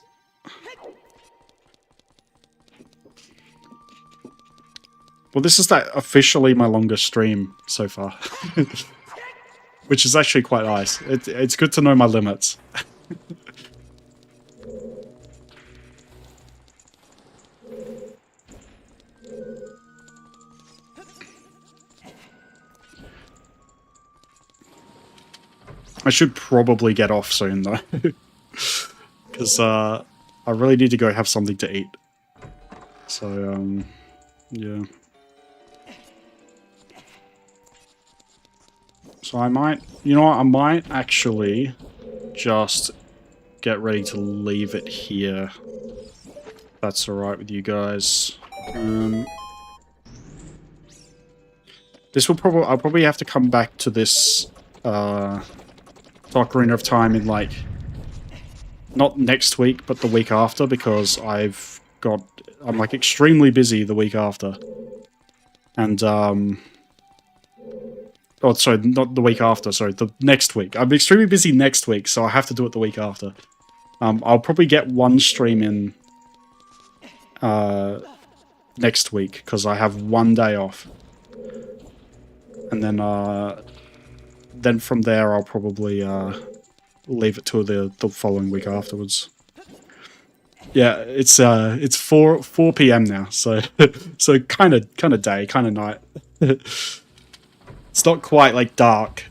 Well, this is officially my longest stream so far. Which is actually quite nice. It's good to know my limits. I should probably get off soon, though. Because I really need to go have something to eat. So, yeah. So I might... You know what? I might actually just get ready to leave it here. That's alright with you guys. This will probably... I'll probably have to come back to this... Ocarina of Time in, like, not next week, but the week after, because I'm, like, extremely busy the week after. And, oh, sorry, not the week after, sorry, the next week. I'm extremely busy next week, so I have to do it the week after. I'll probably get one stream in, next week, because I have one day off. And then from there, I'll probably leave it to the following week afterwards. Yeah, it's 4 p.m. now, so so kind of day, kind of night. It's not quite like dark.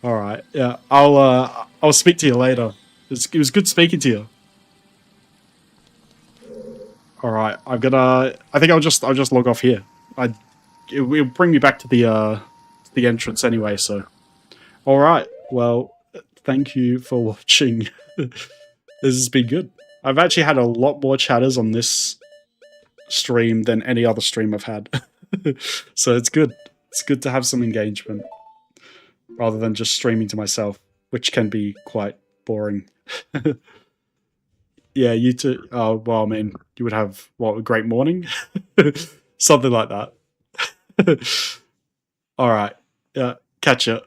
All right, yeah, I'll speak to you later. It was good speaking to you. All right, I think I'll just log off here. It'll bring me back to the entrance anyway, so. Alright, well, thank you for watching. This has been good. I've actually had a lot more chatters on this stream than any other stream I've had. So it's good. It's good to have some engagement. Rather than just streaming to myself, which can be quite boring. Yeah, you too. Oh, well, I mean, you would have, what, a great morning? Something like that. Alright, yeah, catch ya.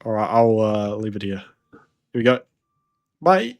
Alright, I'll leave it here. Here we go. Bye.